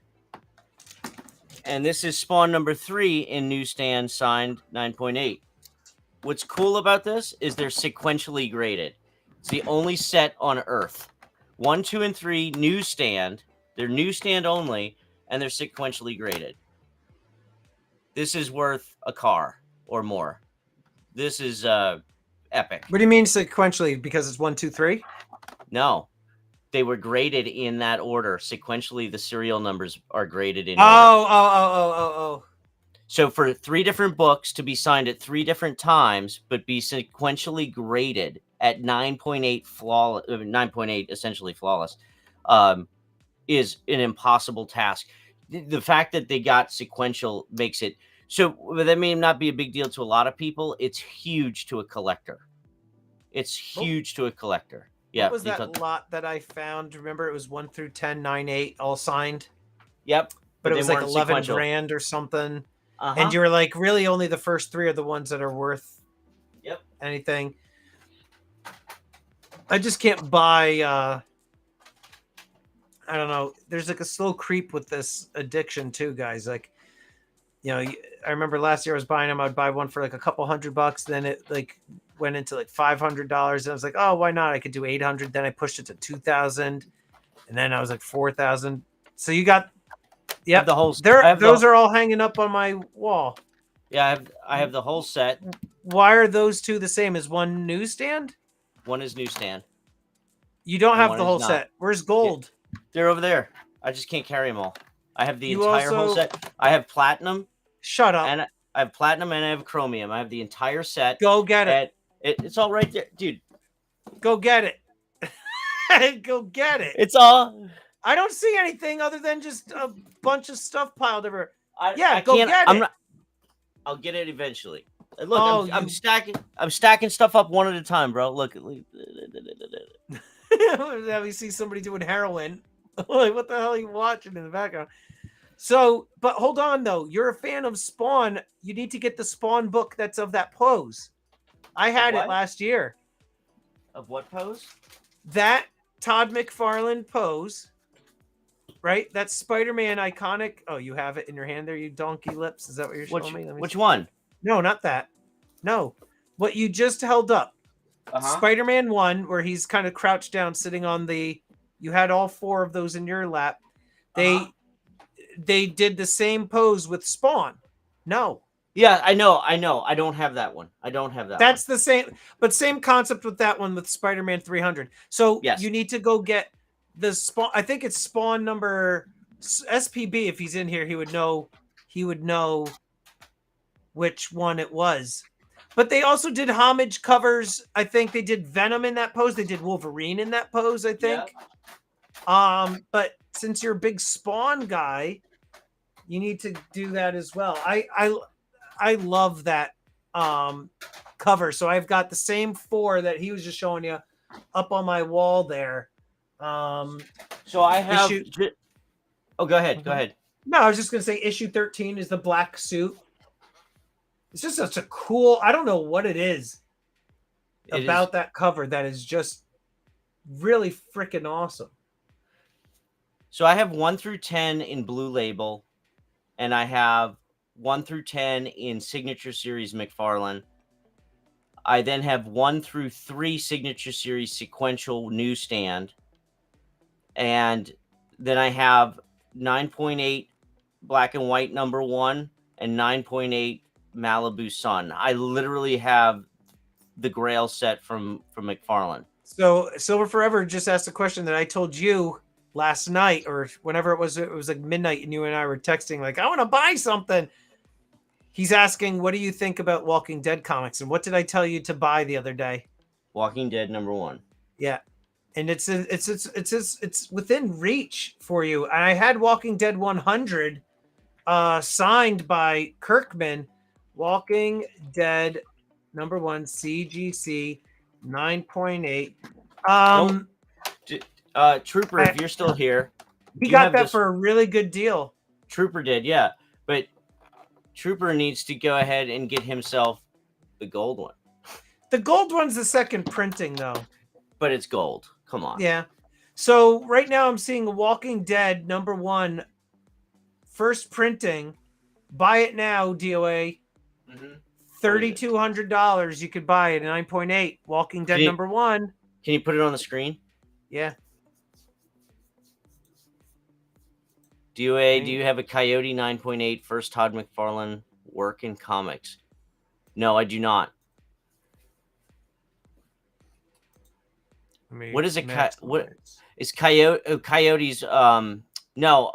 And this is Spawn number 3 in newsstand signed 9.8. What's cool about this is they're sequentially graded. It's the only set on Earth. 1, 2, and 3 newsstand. They're newsstand only, and they're sequentially graded. This is worth a car or more. This is epic. What do you mean sequentially? Because it's 1, 2, 3? No, they were graded in that order. Sequentially, the serial numbers are graded in order. Oh. So for 3 different books to be signed at 3 different times, but be sequentially graded at 9.8 flawless, 9.8 essentially flawless, is an impossible task. The fact that they got sequential makes it so. That may not be a big deal to a lot of people. It's huge to a collector. It's huge to a collector. Yeah. What was that lot that I found? Remember, it was 1 through 10, 9, 8, all signed. Yep. But it was like 11 grand or something. And you were like, really, only the first 3 are the ones that are worth anything. I just can't buy. I don't know. There's like a slow creep with this addiction too, guys. Like, you know, I remember last year I was buying them. I'd buy one for like a couple $100. Then it like went into like $500. And I was like, oh, why not? I could do 800. Then I pushed it to 2,000, and then I was like 4,000. So you got. Yeah, the whole. Those are all hanging up on my wall. Yeah, I have the whole set. Why are those 2 the same? Is one newsstand? One is newsstand. You don't have the whole set. Where's gold? Yeah, they're over there. I just can't carry them all. I have the entire whole set. I have platinum. Shut up. And I have platinum and I have chromium. I have the entire set. Go get it. It's all right there, dude. Go get it. Go get it. It's all. I don't see anything other than just a bunch of stuff piled over. I go get it. I'll get it eventually. Look, I'm stacking stuff up one at a time, bro. Look. Now we see somebody doing heroin. Like, what the hell are you watching in the background? So, but hold on though. You're a fan of Spawn. You need to get the Spawn book that's of that pose. I had it last year. Of what pose? That Todd McFarlane pose. Right? That's Spider-Man iconic. Oh, you have it in your hand there, you donkey lips. Is that what you're showing me? Which one? No, not that. No. What you just held up. Spider-Man 1, where he's kind of crouched down, sitting on the... You had all 4 of those in your lap. They did the same pose with Spawn. No. Yeah, I know. I don't have that one. That's the same, but same concept with that one with Spider-Man 300. So you need to go get the Spawn. I think it's Spawn number SPB. If he's in here, he would know which one it was. But they also did homage covers. I think they did Venom in that pose. They did Wolverine in that pose, I think. Yeah. But since you're a big Spawn guy, you need to do that as well. I love that cover. So I've got the same 4 that he was just showing you up on my wall there. So I have. Go ahead. Go ahead. No, I was just gonna say issue 13 is the black suit. It's just such a cool. I don't know what it is about that cover that is just really freaking awesome. So I have 1 through 10 in Blue Label, and I have 1 through 10 in Signature Series McFarlane. I then have 1 through 3 Signature Series sequential newsstand. And then I have 9.8 black and white number 1 and 9.8 Malibu Sun. I literally have the Grail set from McFarlane. So Silver Forever just asked a question that I told you last night or whenever it was like midnight and you and I were texting like, I want to buy something. He's asking, what do you think about Walking Dead comics? And what did I tell you to buy the other day? Walking Dead number 1. Yeah. And it's within reach for you. And I had Walking Dead 100 signed by Kirkman. Walking Dead number 1 CGC 9.8. Trooper, if you're still here, he you got have that this- for a really good deal. Trooper did, yeah. But Trooper needs to go ahead and get himself the gold one. The gold one's the second printing, though. But it's gold. Come on. Yeah. So right now I'm seeing Walking Dead #1, first printing. Buy it now, DOA. $3,200. You could buy it at 9.8. Walking Dead #1. Can you put it on the screen? Yeah. DOA, do you have a Coyote 9.8 first Todd McFarlane work in comics? No, I do not. What is what is Coyote's? No.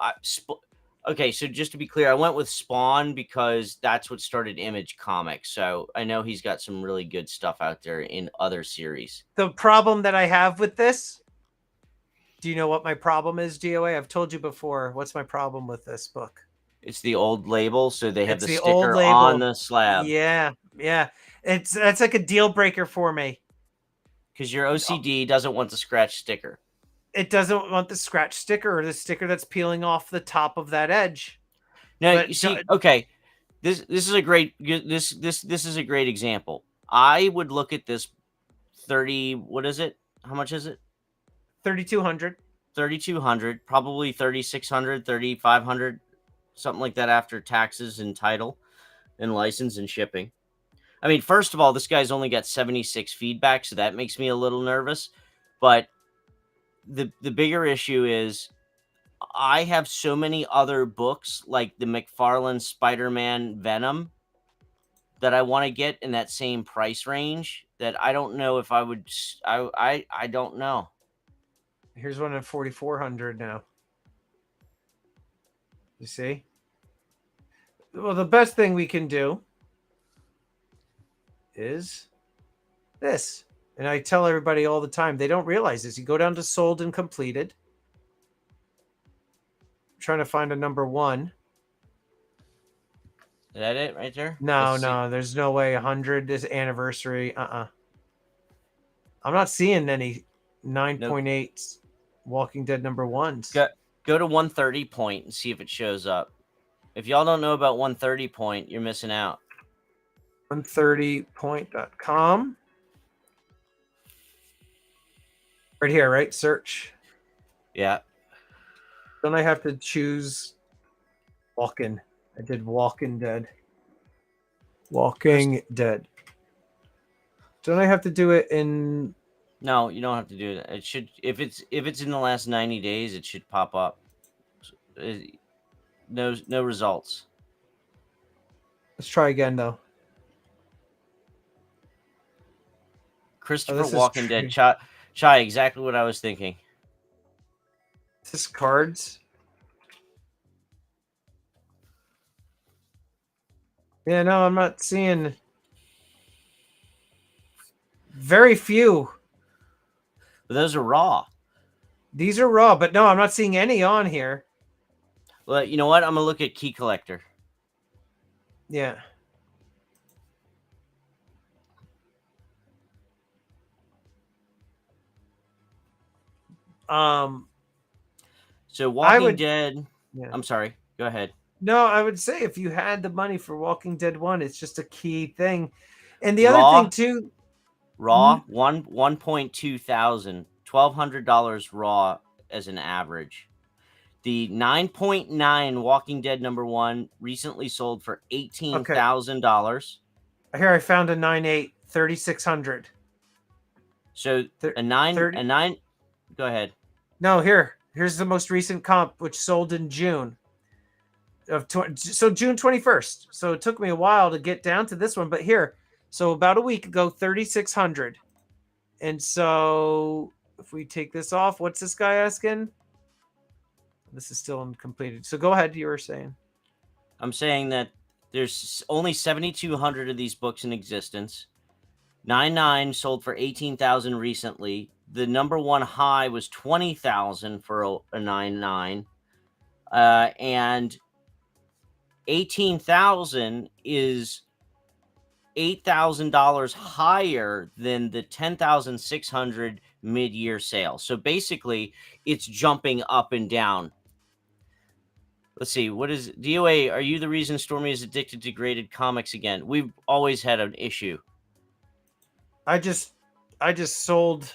Okay, so just to be clear, I went with Spawn because that's what started Image Comics. So I know he's got some really good stuff out there in other series. The problem that I have with this, do you know what my problem is, DOA? I've told you before. What's my problem with this book? It's the old label, so they have It's the the old sticker label on the slab. Yeah. That's like a deal breaker for me. Because your OCD doesn't want the scratch sticker. It doesn't want the scratch sticker or the sticker that's peeling off the top of that edge. No, But you see, okay, this is a great this is a great example. I would look at this 30. What is it? How much is it? 3,200. 3,200, probably 3,600, 3,500, something like that after taxes and title and license and shipping. I mean, first of all, this guy's only got 76 feedback, so that makes me a little nervous. But the bigger issue is I have so many other books like the McFarlane Spider-Man Venom that I want to get in that same price range that I don't know if I would. I don't know. Here's one at 4,400 now. You see? Well, the best thing we can do is this. And I tell everybody all the time, they don't realize this. You go down to sold and completed. I'm trying to find a #1. Is that it right there? No, there's no way. 100 is anniversary. I'm not seeing any 9.8 Walking Dead #1s. Go to 130 point and see if it shows up. If y'all don't know about 130 point, you're missing out. 130point.com. Right here, right? Search. Yeah. Then I have to choose Walking. I did Walking Dead. Walking Dead. Don't I have to do it in? No, you don't have to do that. It should, if it's in the last 90 days, it should pop up. No results. Let's try again though. Christopher Walking Dead. Chai, exactly what I was thinking. Is this cards? Yeah, no, I'm not seeing very few. But those are raw. These are raw, but no, I'm not seeing any on here. Well, you know what? I'm going to look at Key Collector. Yeah. So Walking Dead. Yeah. I'm sorry. Go ahead. No, I would say if you had the money for Walking Dead 1, it's just a key thing. And the other thing too, raw 1.2 thousand, $1,200 raw as an average. The 9.9 Walking Dead #1 recently sold for $18,000. Here I found a 9.8, 3,600. So a 9. Go ahead. No, here's the most recent comp, which sold in June of June 21st. So it took me a while to get down to this one, but here, so about a week ago, 3,600. And so if we take this off, what's this guy asking? This is still uncompleted. So go ahead. You were saying. I'm saying that there's only 7,200 of these books in existence. 9.9 sold for 18,000 recently. The #1 high was 20,000 for a 9.9, and 18,000 is $8,000 higher than the 10,600 mid-year sale. So basically, it's jumping up and down. Let's see. What is DOA? Are you the reason Stormy is addicted to graded comics again? We've always had an issue. I just sold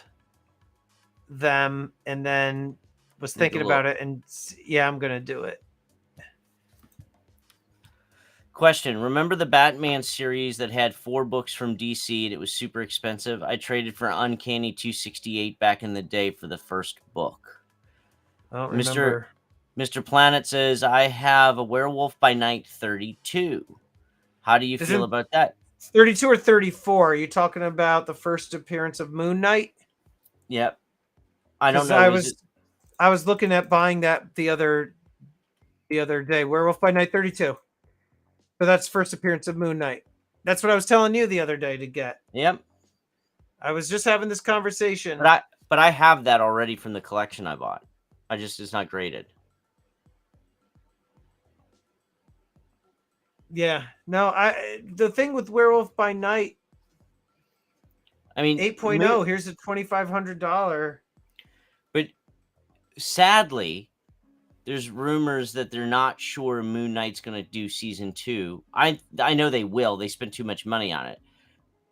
them and then was thinking about it, and yeah, I'm gonna do it. Question. Remember the Batman series that had 4 books from DC and it was super expensive? I traded for Uncanny 268 back in the day for the first book. I don't remember. Mr. Planet says, I have a Werewolf by Night 32. How do you feel about that? 32 or 34? Are you talking about the first appearance of Moon Knight? Yep. I don't know. I was looking at buying that the other day. Werewolf by Night 32. So that's first appearance of Moon Knight. That's what I was telling you the other day to get. Yep. I was just having this conversation. But I have that already from the collection I bought. It's not graded. Yeah. No, the thing with Werewolf by Night, I mean, 8.0, here's a $2,500. But sadly, there's rumors that they're not sure Moon Knight's going to do season 2. I know they will. They spent too much money on it.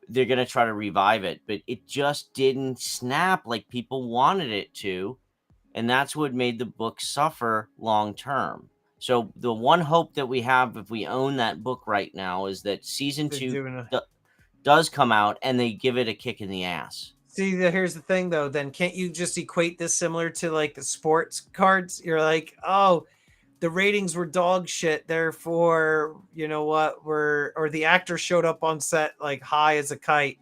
They're going to try to revive it, but it just didn't snap like people wanted it to. And that's what made the book suffer long term. So the one hope that we have if we own that book right now is that season 2 does come out and they give it a kick in the ass. See, here's the thing, though. Then can't you just equate this similar to like the sports cards? You're like, oh, the ratings were dog shit. Therefore, you know what? Or the actor showed up on set like high as a kite.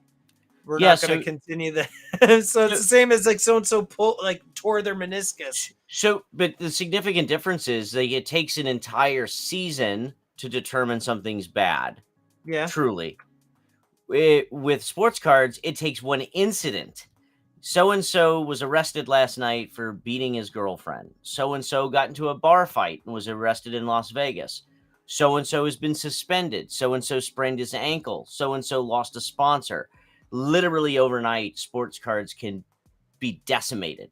We're not going to continue that. So it's the same as like so-and-so tore their meniscus. So, but the significant difference is like it takes an entire season to determine something's bad. Yeah. Truly. With sports cards, it takes one incident. So-and-so was arrested last night for beating his girlfriend. So-and-so got into a bar fight and was arrested in Las Vegas. So-and-so has been suspended. So-and-so sprained his ankle. So-and-so lost a sponsor. Literally overnight, sports cards can be decimated.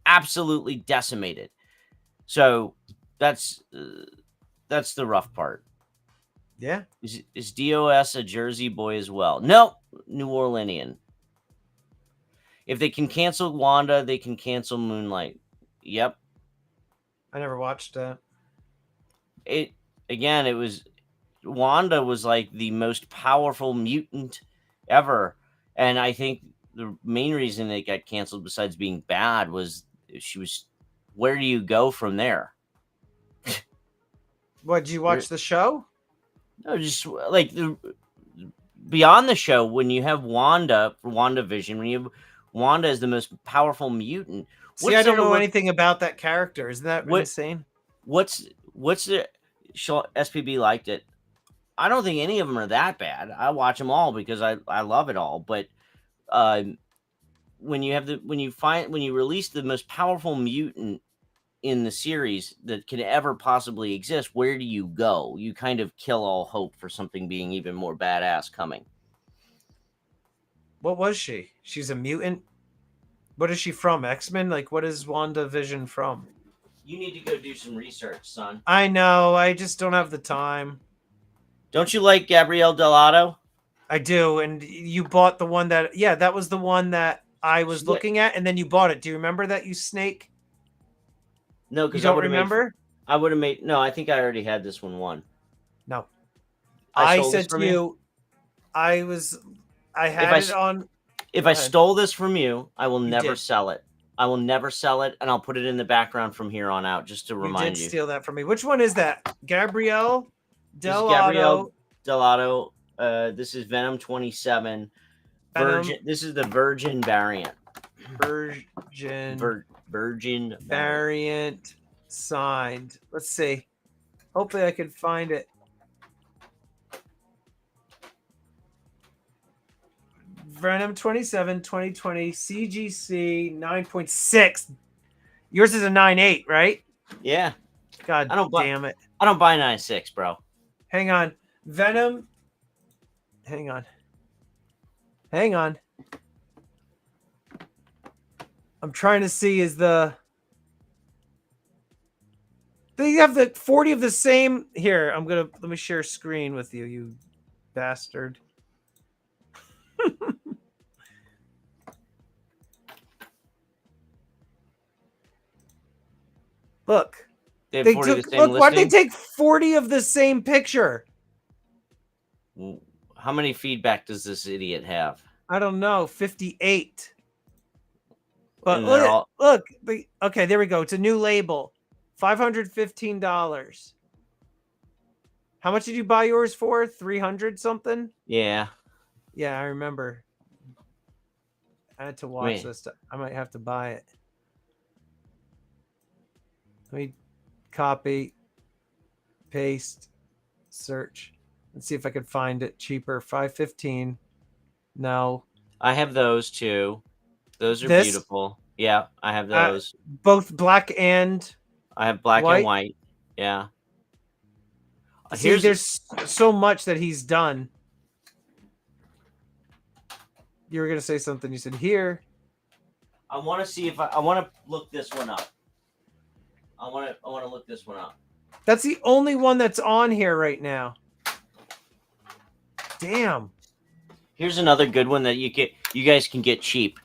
Absolutely decimated. So that's the rough part. Yeah. Is DOS a Jersey boy as well? No, New Orleanian. If they can cancel Wanda, they can cancel Moonlight. Yep. I never watched that. Wanda was like the most powerful mutant ever. And I think the main reason it got canceled, besides being bad, was where do you go from there? What, did you watch the show? No, just like beyond the show, when you have WandaVision, when you have Wanda as the most powerful mutant. See, I don't know anything about that character. Isn't that insane? What's the SPB liked it? I don't think any of them are that bad. I watch them all because I love it all. But when you release the most powerful mutant in the series that could ever possibly exist, where do you go? You kind of kill all hope for something being even more badass coming. What was she? She's a mutant? What is she from? X-Men? Like, what is WandaVision from? You need to go do some research, son. I know. I just don't have the time. Don't you like Gabrielle Delato? I do. And you bought the one that... Yeah, that was the one that I was looking at, and then you bought it. Do you remember that, you snake? No, because you don't remember? I would have made... No, I think I already had this one. No. I said to you, I had it on... If I stole this from you, I will never sell it. I will never sell it, and I'll put it in the background from here on out, just to remind you. You did steal that from me. Which one is that? Gabrielle Delato. Gabrielle Delato. This is Venom 27. This is the Virgin variant. Virgin variant signed. Let's see. Hopefully I can find it. Venom 27, 2020, CGC 9.6. Yours is a 9.8, right? Yeah. God damn it. I don't buy 9.6, bro. Hang on. Venom Hang on. Hang on. I'm trying to see they have the 40 of the same. Here, let me share screen with you, you bastard. Look. They have They 40 of the took, same look, why'd they listing? take 40 of the same picture? How many feedback does this idiot have? I don't know, 58. But And they're all look, okay, there we go. It's a new label. $515. How much did you buy yours for? 300 something? yeah. Yeah, I remember. I had to watch this. I might have to buy it. Let me copy, paste, search. Let's see if I could find it cheaper. 515. No. I have those too. Those are This? beautiful. Yeah, I have those. Both black and I have black white? and white. Yeah. See, there's so much that he's done. You were gonna say something. You said here. I want to see if I want to look this one up. I want to look this one up. That's the only one that's on here right now. Damn. Here's another good one that you guys can get cheap.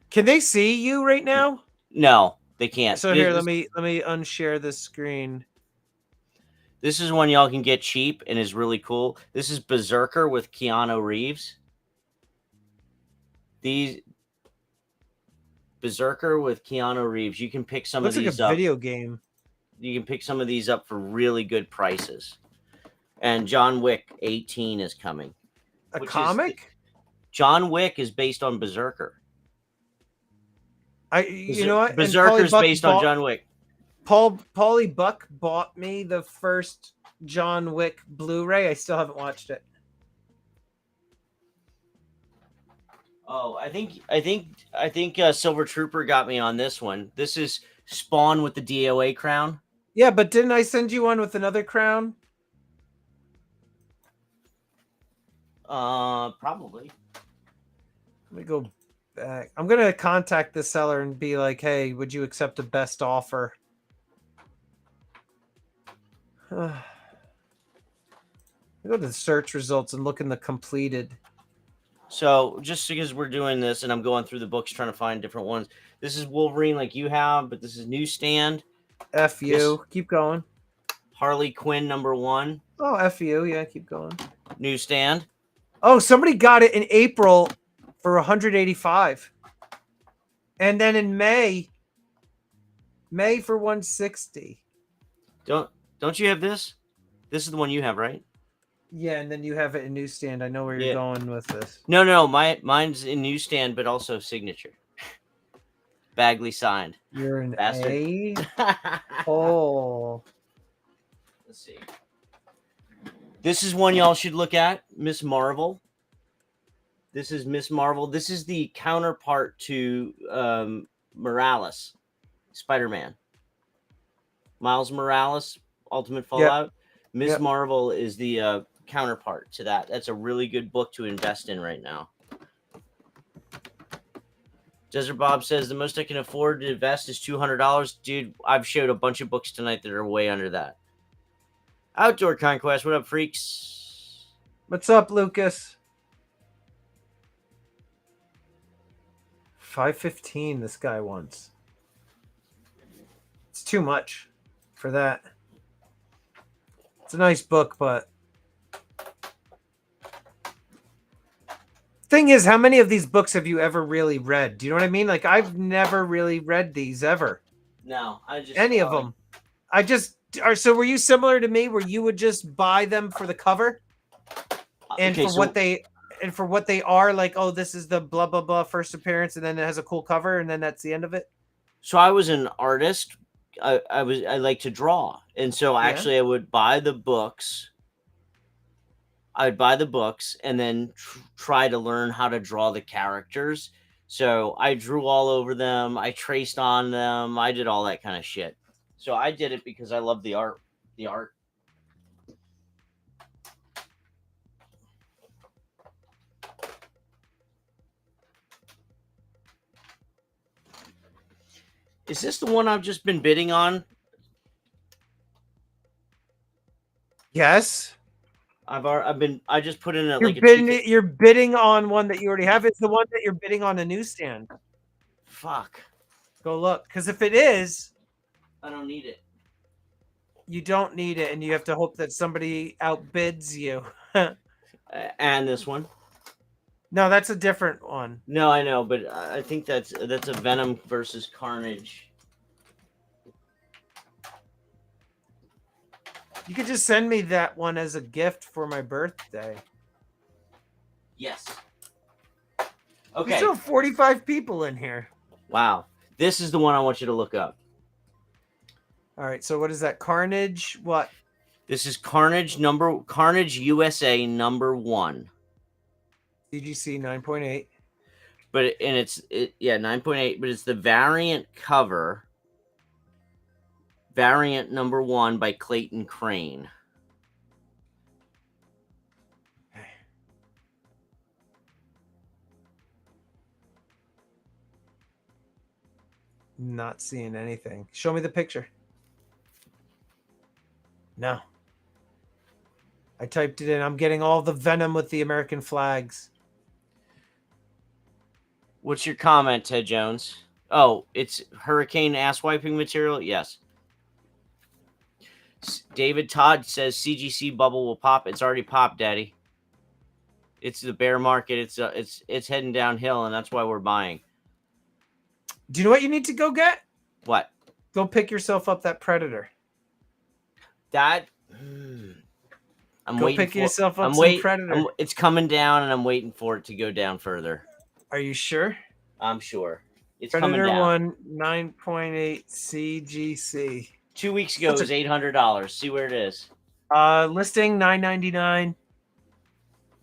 Can they see you right now? No, they can't. So here, let me unshare this screen. This is one y'all can get cheap and is really cool. This is Berserker with Keanu Reeves. Berserker with Keanu Reeves. You can pick some of these up. Looks like a video game. You can pick some of these up for really good prices. And John Wick 18 is coming. A comic? John Wick is based on Berserker. You know what? Berserker's based on John Wick. Paulie Buck bought me the first John Wick Blu-ray. I still haven't watched it. Oh, I think Silver Trooper got me on this one. This is Spawn with the DOA crown. Yeah, but didn't I send you one with another crown? Probably. Let me go back. I'm gonna contact the seller and be like, "Hey, would you accept a best offer?" Go to the search results and look in the completed. So just because we're doing this and I'm going through the books trying to find different ones, this is Wolverine like you have, but this is Newsstand. F you. Keep going. Harley Quinn #1. Oh, F you. Yeah, keep going. Newsstand. Oh, somebody got it in April for 185. And then in May for 160. Don't you have this? This is the one you have, right? Yeah, and then you have it in Newsstand. I know where you're going with this. No, mine's in Newsstand, but also signature. Bagley signed. You're an Bastard. A. Oh. Let's see. This is one y'all should look at. Miss Marvel. This is Miss Marvel. This is the counterpart to Morales, Spider-Man. Miles Morales, Ultimate Fallout. Yep. Miss Marvel is the counterpart to that. That's a really good book to invest in right now. Desert Bob says the most I can afford to invest is $200. Dude, I've showed a bunch of books tonight that are way under that. Outdoor Conquest, what up, freaks? What's up, Lucas? 515 this guy wants. It's too much for that. It's a nice book, but thing is, how many of these books have you ever really read? Do you know what I mean? Like, I've never really read these ever. No, I just any of them. So were you similar to me, where you would just buy them for the cover, and for what they are, like, oh, this is the blah blah blah first appearance, and then it has a cool cover, and then that's the end of it? So I was an artist. I like to draw, and so actually I would buy the books. I'd buy the books and then try to learn how to draw the characters. So I drew all over them. I traced on them. I did all that kind of shit. So I did it because I love the art. Is this the one I've just been bidding on? Yes. I just put in You're bidding on one that you already have. It's the one that you're bidding on the newsstand. Fuck. Go look, because if it is, I don't need it. you don't need it, and you have to hope that somebody outbids you. And this one. No, that's a different one. No, I know, but I think that's a Venom versus Carnage. You could just send me that one as a gift for my birthday. Yes. We Okay. still have 45 people in here. Wow. This is the one I want you to look up. All right. So what is that? Carnage? What? This is Carnage USA #1. CGC 9.8. But it's 9.8, but it's the variant cover. Variant #1 by Clayton Crane. Not seeing anything. Show me the picture. No. I typed it in. I'm getting all the Venom with the American flags. What's your comment, Ted Jones? Oh, it's hurricane ass wiping material? Yes. David Todd says CGC bubble will pop. It's already popped, Daddy. It's the bear market. It's heading downhill, and that's why we're buying. Do you know what you need to go get? What? Go pick yourself up that Predator. That I'm go waiting pick yourself up I'm some Predator. It's coming down, and I'm waiting for it to go down further. Are you sure? I'm sure. It's Predator coming down. 9.8 CGC. 2 weeks ago, it was $800. See where it is. Listing $9.99.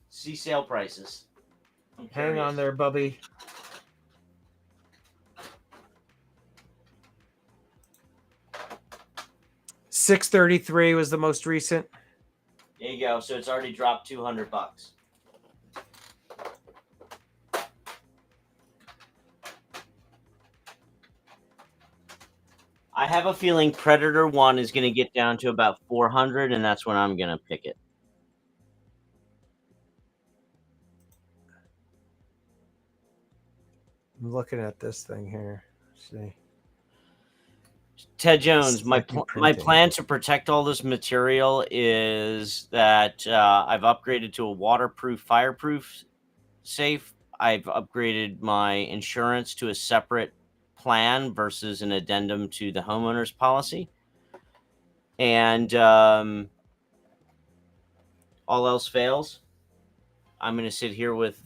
See sale prices. Hang on there, Bubby. $633 was the most recent. There you go. So it's already dropped $200. I have a feeling Predator 1 is going to get down to about 400, and that's when I'm going to pick it. I'm looking at this thing here. Let's see. Ted Jones, my plan to protect all this material is that I've upgraded to a waterproof, fireproof safe. I've upgraded my insurance to a separate plan versus an addendum to the homeowner's policy. And all else fails, I'm going to sit here with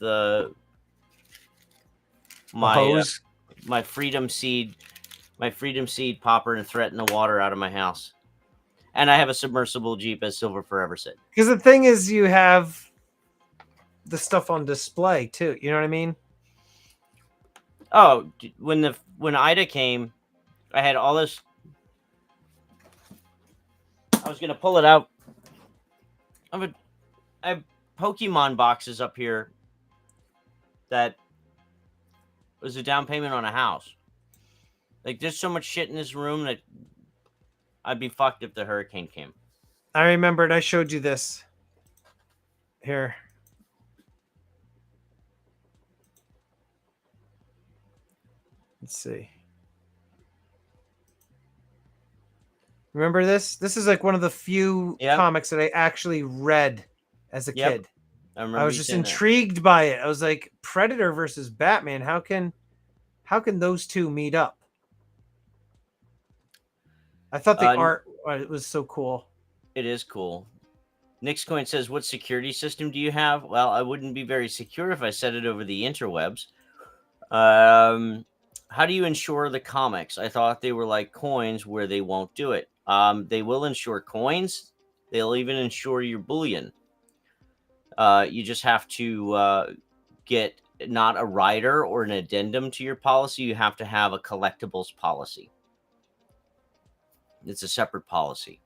my Freedom Seed popper and threaten the water out of my house. And I have a submersible Jeep, as Silver Forever said. Because the thing is, you have the stuff on display too. You know what I mean? Oh, when Ida came, I had all this. I was gonna pull it out. I have Pokemon boxes up here that was a down payment on a house. Like, there's so much shit in this room that I'd be fucked if the hurricane came. I remembered. I showed you this. Here. Let's see. Remember this? This is like one of the few comics that I actually read as a kid. I was just intrigued by it. I was like, Predator versus Batman. How can those two meet up? I thought the art was so cool. It is cool. Nixcoin says, what security system do you have? Well, I wouldn't be very secure if I set it over the interwebs. How do you insure the comics? I thought they were like coins where they won't do it. They will insure coins. They'll even insure your bullion. You just have to get not a rider or an addendum to your policy. You have to have a collectibles policy. It's a separate policy.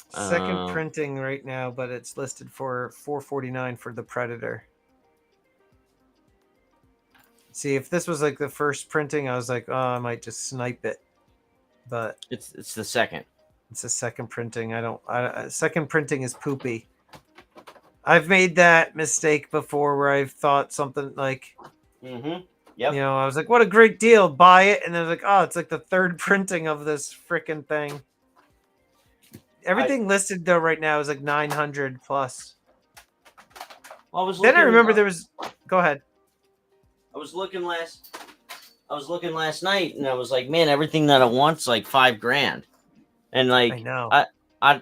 Second printing right now, but it's listed for $449 for the Predator. See, if this was like the first printing, I was like, oh, I might just snipe it. But It's the second. it's a second printing. Second printing is poopy. I've made that mistake before where I've thought something like, Mm-hmm. Yep. you know, I was like, what a great deal, buy it. And then I was like, oh, it's like the third printing of this freaking thing. Everything listed though right now is like 900 plus. Well, I was Then I looking, remember there was, go ahead. I was looking last night, and I was like, man, everything that I want's like $5,000, and like I know. I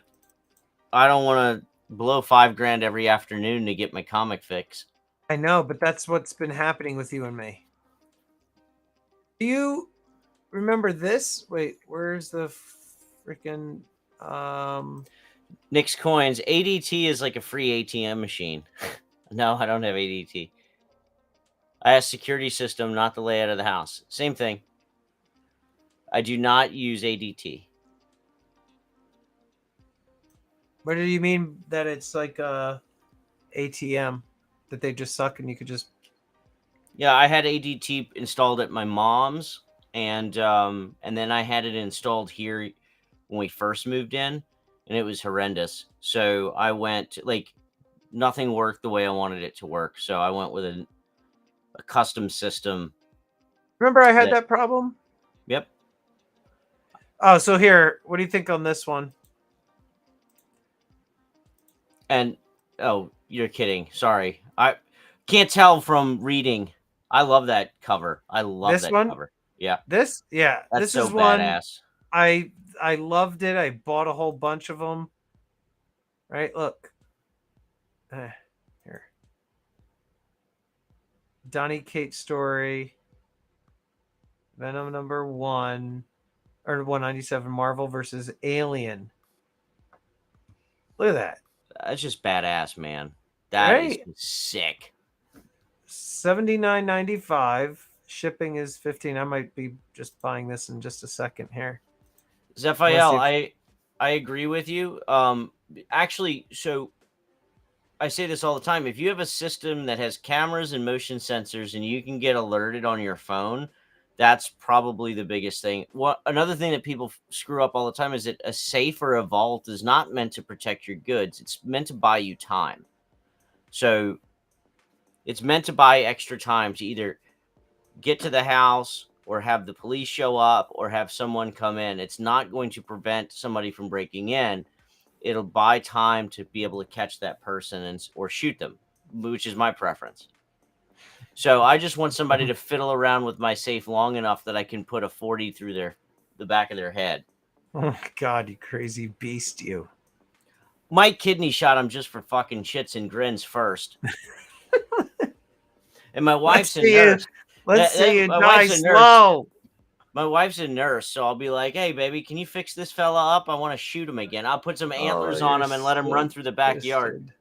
don't want to blow $5,000 every afternoon to get my comic fix. I know, but that's what's been happening with you and me. Do you remember this? Wait, where's the freaking Nick's Coins. ADT is like a free ATM machine. No, I don't have ADT. I have security system, not the layout of the house. Same thing. I do not use ADT. what do you mean that it's like a ATM that they just suck and you could just Yeah, I had ADT installed at my mom's, and then I had it installed here when we first moved in, and it was horrendous. So I went like nothing worked the way I wanted it to work. So I went with a custom system. remember I had that problem? Yep. Oh, so here, what do you think on this one? And oh, you're kidding. Sorry. I can't tell from reading. I love that cover. I love This that one? cover. Yeah. This? Yeah. That's This so is one badass. I loved it. I bought a whole bunch of them. Right? Look. Here. Donnie Kate story. Venom number 1 or 197 Marvel versus Alien. Look at that. That's just badass, man. That is Right? sick. $79.95. Shipping is 15. I might be just buying this in just a second here. Zephiel, I agree with you. Actually, so I say this all the time. If you have a system that has cameras and motion sensors and you can get alerted on your phone, that's probably the biggest thing. Another thing that people screw up all the time is that a safe or a vault is not meant to protect your goods. It's meant to buy you time. So it's meant to buy extra time to either get to the house or have the police show up or have someone come in. It's not going to prevent somebody from breaking in. It'll buy time to be able to catch that person or shoot them, which is my preference. So I just want somebody to fiddle around with my safe long enough that I can put a 40 through the back of their head. Oh my God, you crazy beast, you. Mike Kidney shot him just for fucking shits and grins first. And my wife's a nurse. Let's see you die slow. My wife's a nurse, so I'll be like, hey, baby, can you fix this fella up? I want to shoot him again. I'll put some antlers on him and let him run through the backyard.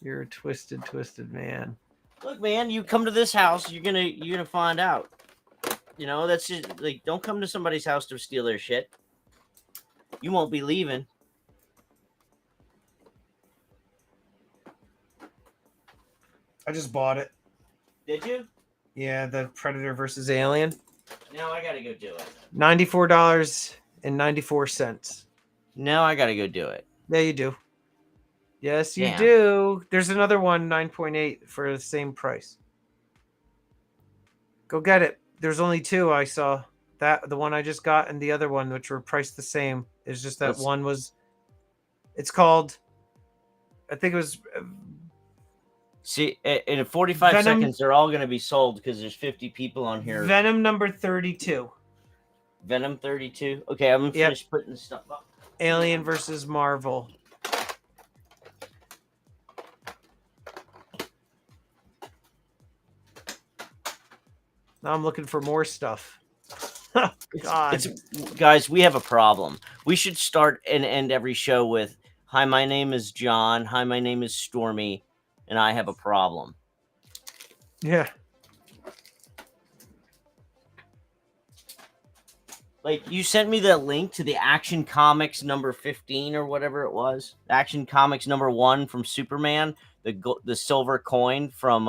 You're a twisted man. Look, man, you come to this house, you're gonna find out. You know, that's just like, don't come to somebody's house to steal their shit. You won't be leaving. I just bought it. Did you? Yeah, the Predator versus Alien. Now I gotta go do it. $94.94. Now I gotta go do it. Yeah, you do. Yes, you Damn. do. There's another one, 9.8 for the same price. Go get it. There's only 2 I saw. That the one I just got and the other one, which were priced the same. It's just that one was. It's called. I think it was. See, in 45 seconds, they're all gonna be sold because there's 50 people on here. Venom number 32. Venom 32. Okay, I'm gonna finish putting stuff up. Alien versus Marvel. Now I'm looking for more stuff. God. Guys, we have a problem. We should start and end every show with, hi, my name is John. Hi, my name is Stormy. And I have a problem. Yeah. Like, you sent me the link to the Action Comics number 15 or whatever it was. Action Comics number 1 from Superman. The silver coin from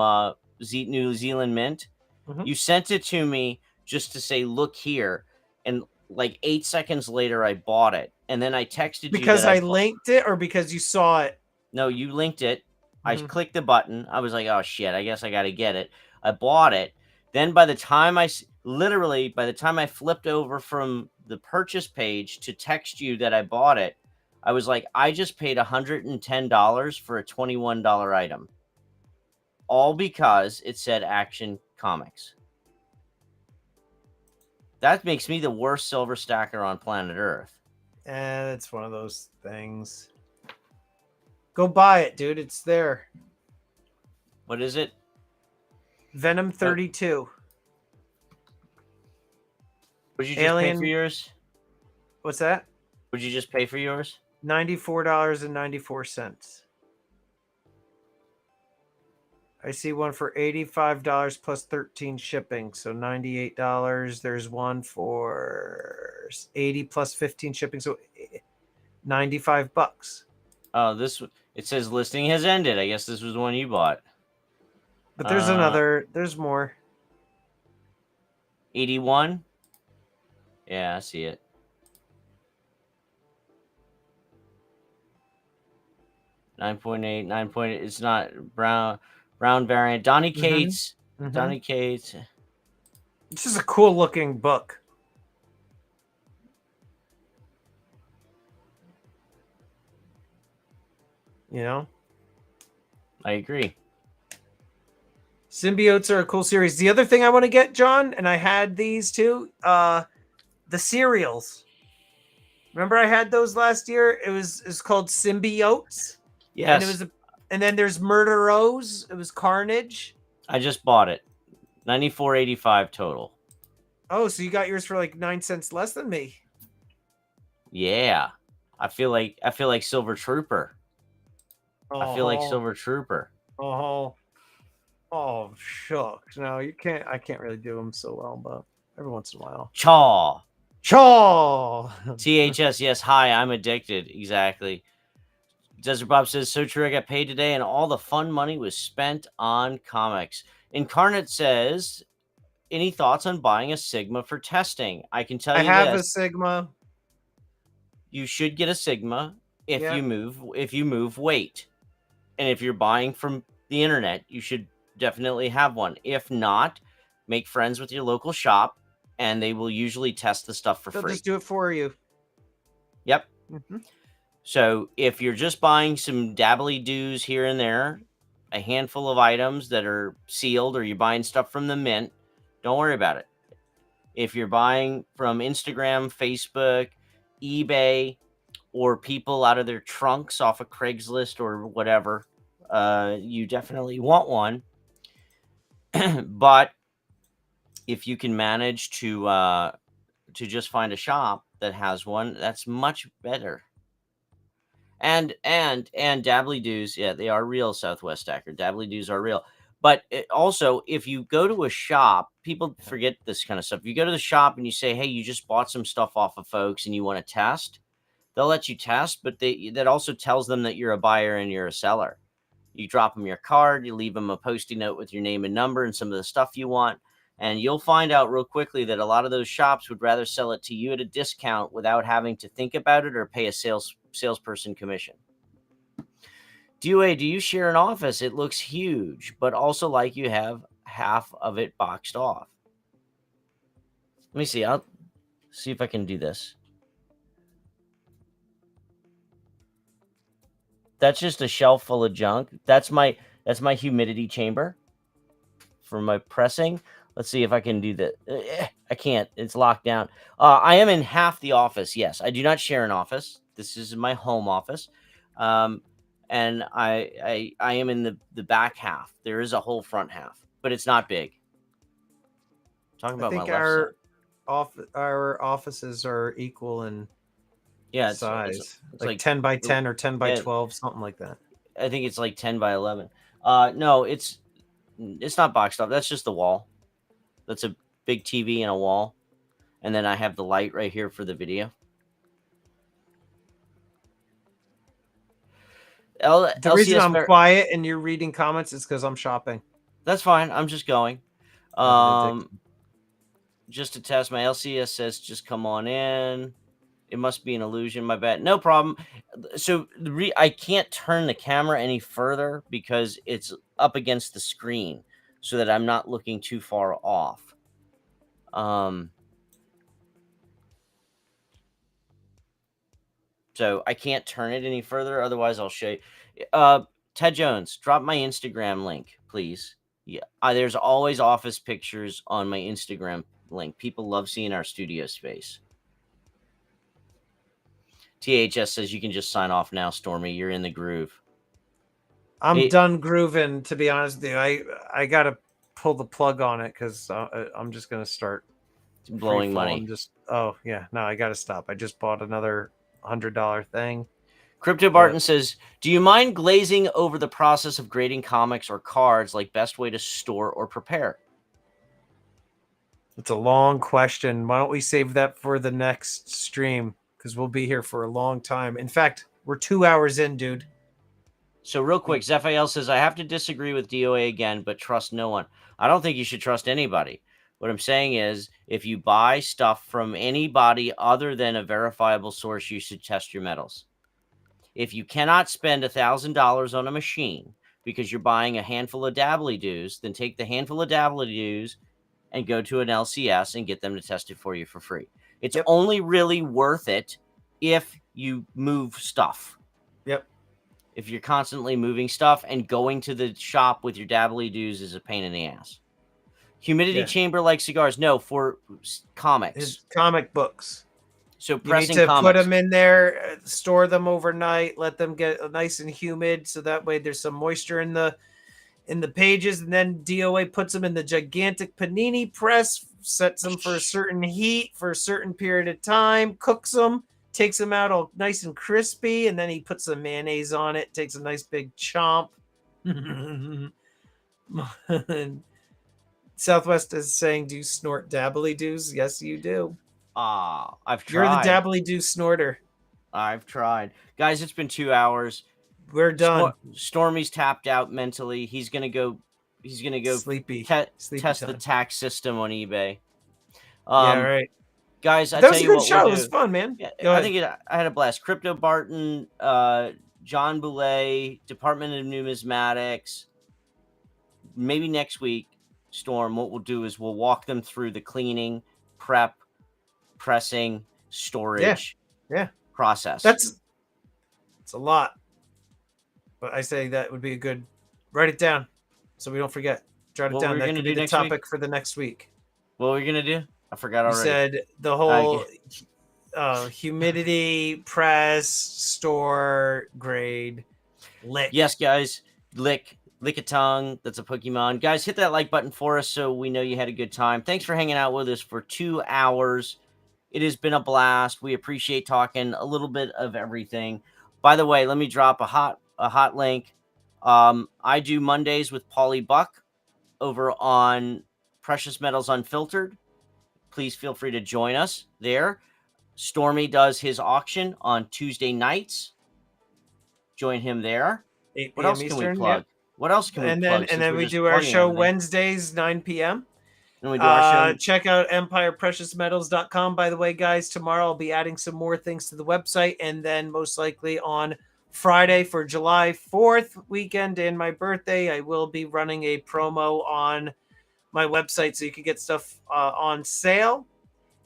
New Zealand Mint. Mhm. You sent it to me just to say, look here. And like 8 seconds later, I bought it. And then I texted you Because that I linked it or because you saw it? No, you linked it. I Mhm. clicked the button. I was like, oh shit, I guess I got to get it. I bought it. Then by the time literally, by the time I flipped over from the purchase page to text you that I bought it, I was like, I just paid $110 for a $21 item. All because it said Action Comics. That makes me the worst silver stacker on planet Earth. And it's one of those things. Go buy it, dude. It's there. What is it? Venom 32. Would you just pay for Alien. yours? What's that? Would you just pay for yours? $94.94. I see one for $85 plus 13 shipping, so $98. There's one for 80 plus 15 shipping, so $95. Oh, it says listing has ended. I guess this was the one you bought. But there's another. There's more. 81. Yeah, I see it. 9.8, 9.8. It's not brown variant. Donny Cates. Donny Cates. This is a cool looking book. You know? I agree. Symbiotes are a cool series. The other thing I want to get, John, and I had these too, the cereals. Remember I had those last year? It's called Symbiotes. Yes. And then there's Murderos. It was Carnage. I just bought it. $94.85 total. Oh, so you got yours for like 9 cents less than me. Yeah. I feel like Silver Trooper. I feel like Silver Trooper. Oh, shucks. No, you can't. I can't really do them so well, but every once in a while. Chaw. THS. Yes. Hi, I'm addicted. Exactly. Desert Bob says, so true. I got paid today and all the fun money was spent on comics. Incarnate says, any thoughts on buying a Sigma for testing? I can tell you I have this. a Sigma. You should get a Sigma if you move weight. And if you're buying from the internet, you should definitely have one. If not, make friends with your local shop and they will usually test the stuff for free. They'll just do it for you. Yep. So if you're just buying some dabbly doos here and there, a handful of items that are sealed, or you're buying stuff from the mint, don't worry about it. If you're buying from Instagram, Facebook, eBay, or people out of their trunks off of Craigslist or whatever, you definitely want one. But if you can manage to just find a shop that has one, that's much better. And dabbly doos, yeah, they are real, Southwest Stacker. Dabbly doos are real. But also, if you go to a shop, people forget this kind of stuff. If you go to the shop and you say, hey, you just bought some stuff off of folks and you want to test, they'll let you test, but that also tells them that you're a buyer and you're a seller. You drop them your card, you leave them a Post-it note with your name and number and some of the stuff you want, and you'll find out real quickly that a lot of those shops would rather sell it to you at a discount without having to think about it or pay a salesperson commission. DUA, do you share an office? It looks huge, but also like you have half of it boxed off. Let me see. I'll see if I can do this. That's just a shelf full of junk. That's my humidity chamber for my pressing. Let's see if I can do that. I can't. It's locked down. I am in half the office. Yes, I do not share an office. This is my home office. And I am in the back half. There is a whole front half, but it's not big. Talking about I think my left side. our offices are equal in size. It's like 10 by 10 or 10 by 12, something like that. I think it's like 10 by 11. No, it's not boxed up. That's just the wall. That's a big TV and a wall. And then I have the light right here for the video. The reason I'm quiet and you're reading comments is because I'm shopping. That's fine. I'm just going. Just to test, my LCS says just come on in. It must be an illusion. My bad. No problem. So I can't turn the camera any further because it's up against the screen so that I'm not looking too far off. So I can't turn it any further. Otherwise, I'll show you. Ted Jones, drop my Instagram link, please. Yeah, there's always office pictures on my Instagram link. People love seeing our studio space. THS says you can just sign off now, Stormy. You're in the groove. I'm done grooving, to be honest with you. I gotta pull the plug on it because I'm just gonna start blowing money. Oh yeah, no, I gotta stop. I just bought another $100 thing. Crypto Barton says, do you mind glazing over the process of grading comics or cards, like best way to store or prepare? It's a long question. Why don't we save that for the next stream? Because we'll be here for a long time. In fact, we're 2 hours in, dude. So real quick, Zephael says, I have to disagree with DOA again, but trust no one. I don't think you should trust anybody. What I'm saying is, if you buy stuff from anybody other than a verifiable source, you should test your metals. If you cannot spend $1,000 on a machine because you're buying a handful of dabbly-doos, then take the handful of dabbly-doos and go to an LCS and get them to test it for you for free. It's only really worth it if you move stuff. Yep. If you're constantly moving stuff, and going to the shop with your dabbly-doos is a pain in the ass. Humidity chamber like cigars? No, for comics. His comic books. So pressing you need to put them in there, store them overnight, let them get nice and humid, so that way there's some moisture in the pages, and then DOA puts them in the gigantic panini press, sets them for a certain heat for a certain period of time, cooks them, takes them out all nice and crispy, and then he puts some mayonnaise on it, takes a nice big chomp. Southwest is saying, do you snort dabbly-doos? Yes, you do. I've tried. You're the dabbly-doo snorter. I've tried. Guys, it's been 2 hours. We're done. Stormy's tapped out mentally. He's gonna go sleepy. Test the tax system on eBay. Yeah, right. Guys, that was a good show. It was fun, man. Yeah, I had a blast. Crypto Barton, John Boulay, Department of Numismatics. Maybe next week, Storm, what we'll do is we'll walk them through the cleaning, prep, pressing, storage process. It's a lot. But I say that would be a good, write it down so we don't forget. Jot it down. That could be the topic for the next week. What were we going to do? I forgot already. You said the whole humidity, press, store, grade, lick. Yes, guys. Lick a tongue. That's a Pokemon. Guys, hit that like button for us so we know you had a good time. Thanks for hanging out with us for 2 hours. It has been a blast. We appreciate talking a little bit of everything. By the way, let me drop a hot link. I do Mondays with Paulie Buck over on Precious Metals Unfiltered. Please feel free to join us there. Stormy does his auction on Tuesday nights. Join him there. 8 what else Eastern, can we plug? What else can we plug? And then we do our show Wednesdays, 9 p.m. And we do our show. Check out EmpirePreciousMetals.com. By the way, guys, tomorrow I'll be adding some more things to the website, and then most likely on Friday for July 4th weekend and my birthday, I will be running a promo on my website so you can get stuff on sale.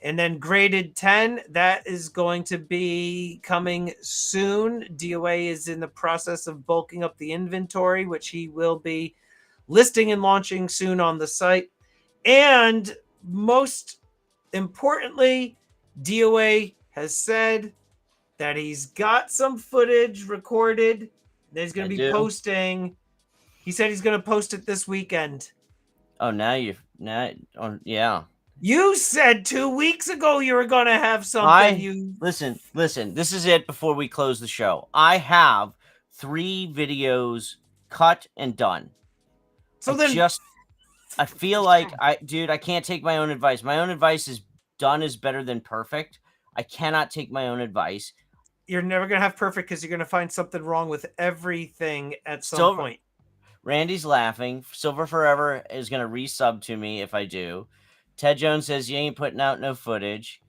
And then Graded 10, that is going to be coming soon. DOA is in the process of bulking up the inventory, which he will be listing and launching soon on the site. And most importantly, DOA has said that he's got some footage recorded that he's going to be posting. He said he's going to post it this weekend. Oh, yeah. You said 2 weeks ago you were going to have something. Listen, this is it before we close the show. I have 3 videos cut and done. So I feel like I can't take my own advice. My own advice is done is better than perfect. I cannot take my own advice. You're never going to have perfect because you're going to find something wrong with everything at some point. Randy's laughing. Silver Forever is going to resub to me if I do. Ted Jones says, you ain't putting out no footage.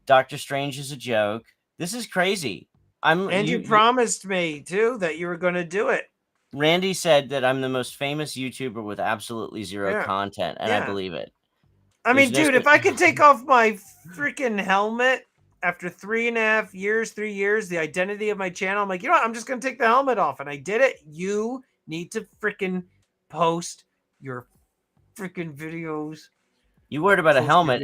Doctor Strange is a joke. This is crazy. And you promised me, too, that you were going to do it. Randy said that I'm the most famous YouTuber with absolutely zero content, and I believe it. I mean, dude, if I could take off my freaking helmet after 3.5 years, 3 years, the identity of my channel, I'm like, you know what? I'm just going to take the helmet off. And I did it. You need to freaking post your freaking videos. You worried about a helmet?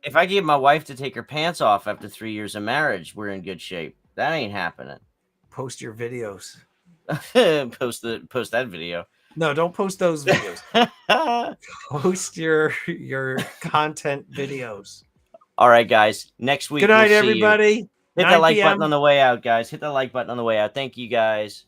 If I gave my wife to take her pants off after 3 years of marriage, we're in good shape. That ain't happening. Post your videos. post that video. No, don't post those videos. Post your content videos. All right, guys. Next week. Good night, everybody. Hit that like button on the way out, guys. Hit the like button on the way out. Thank you, guys.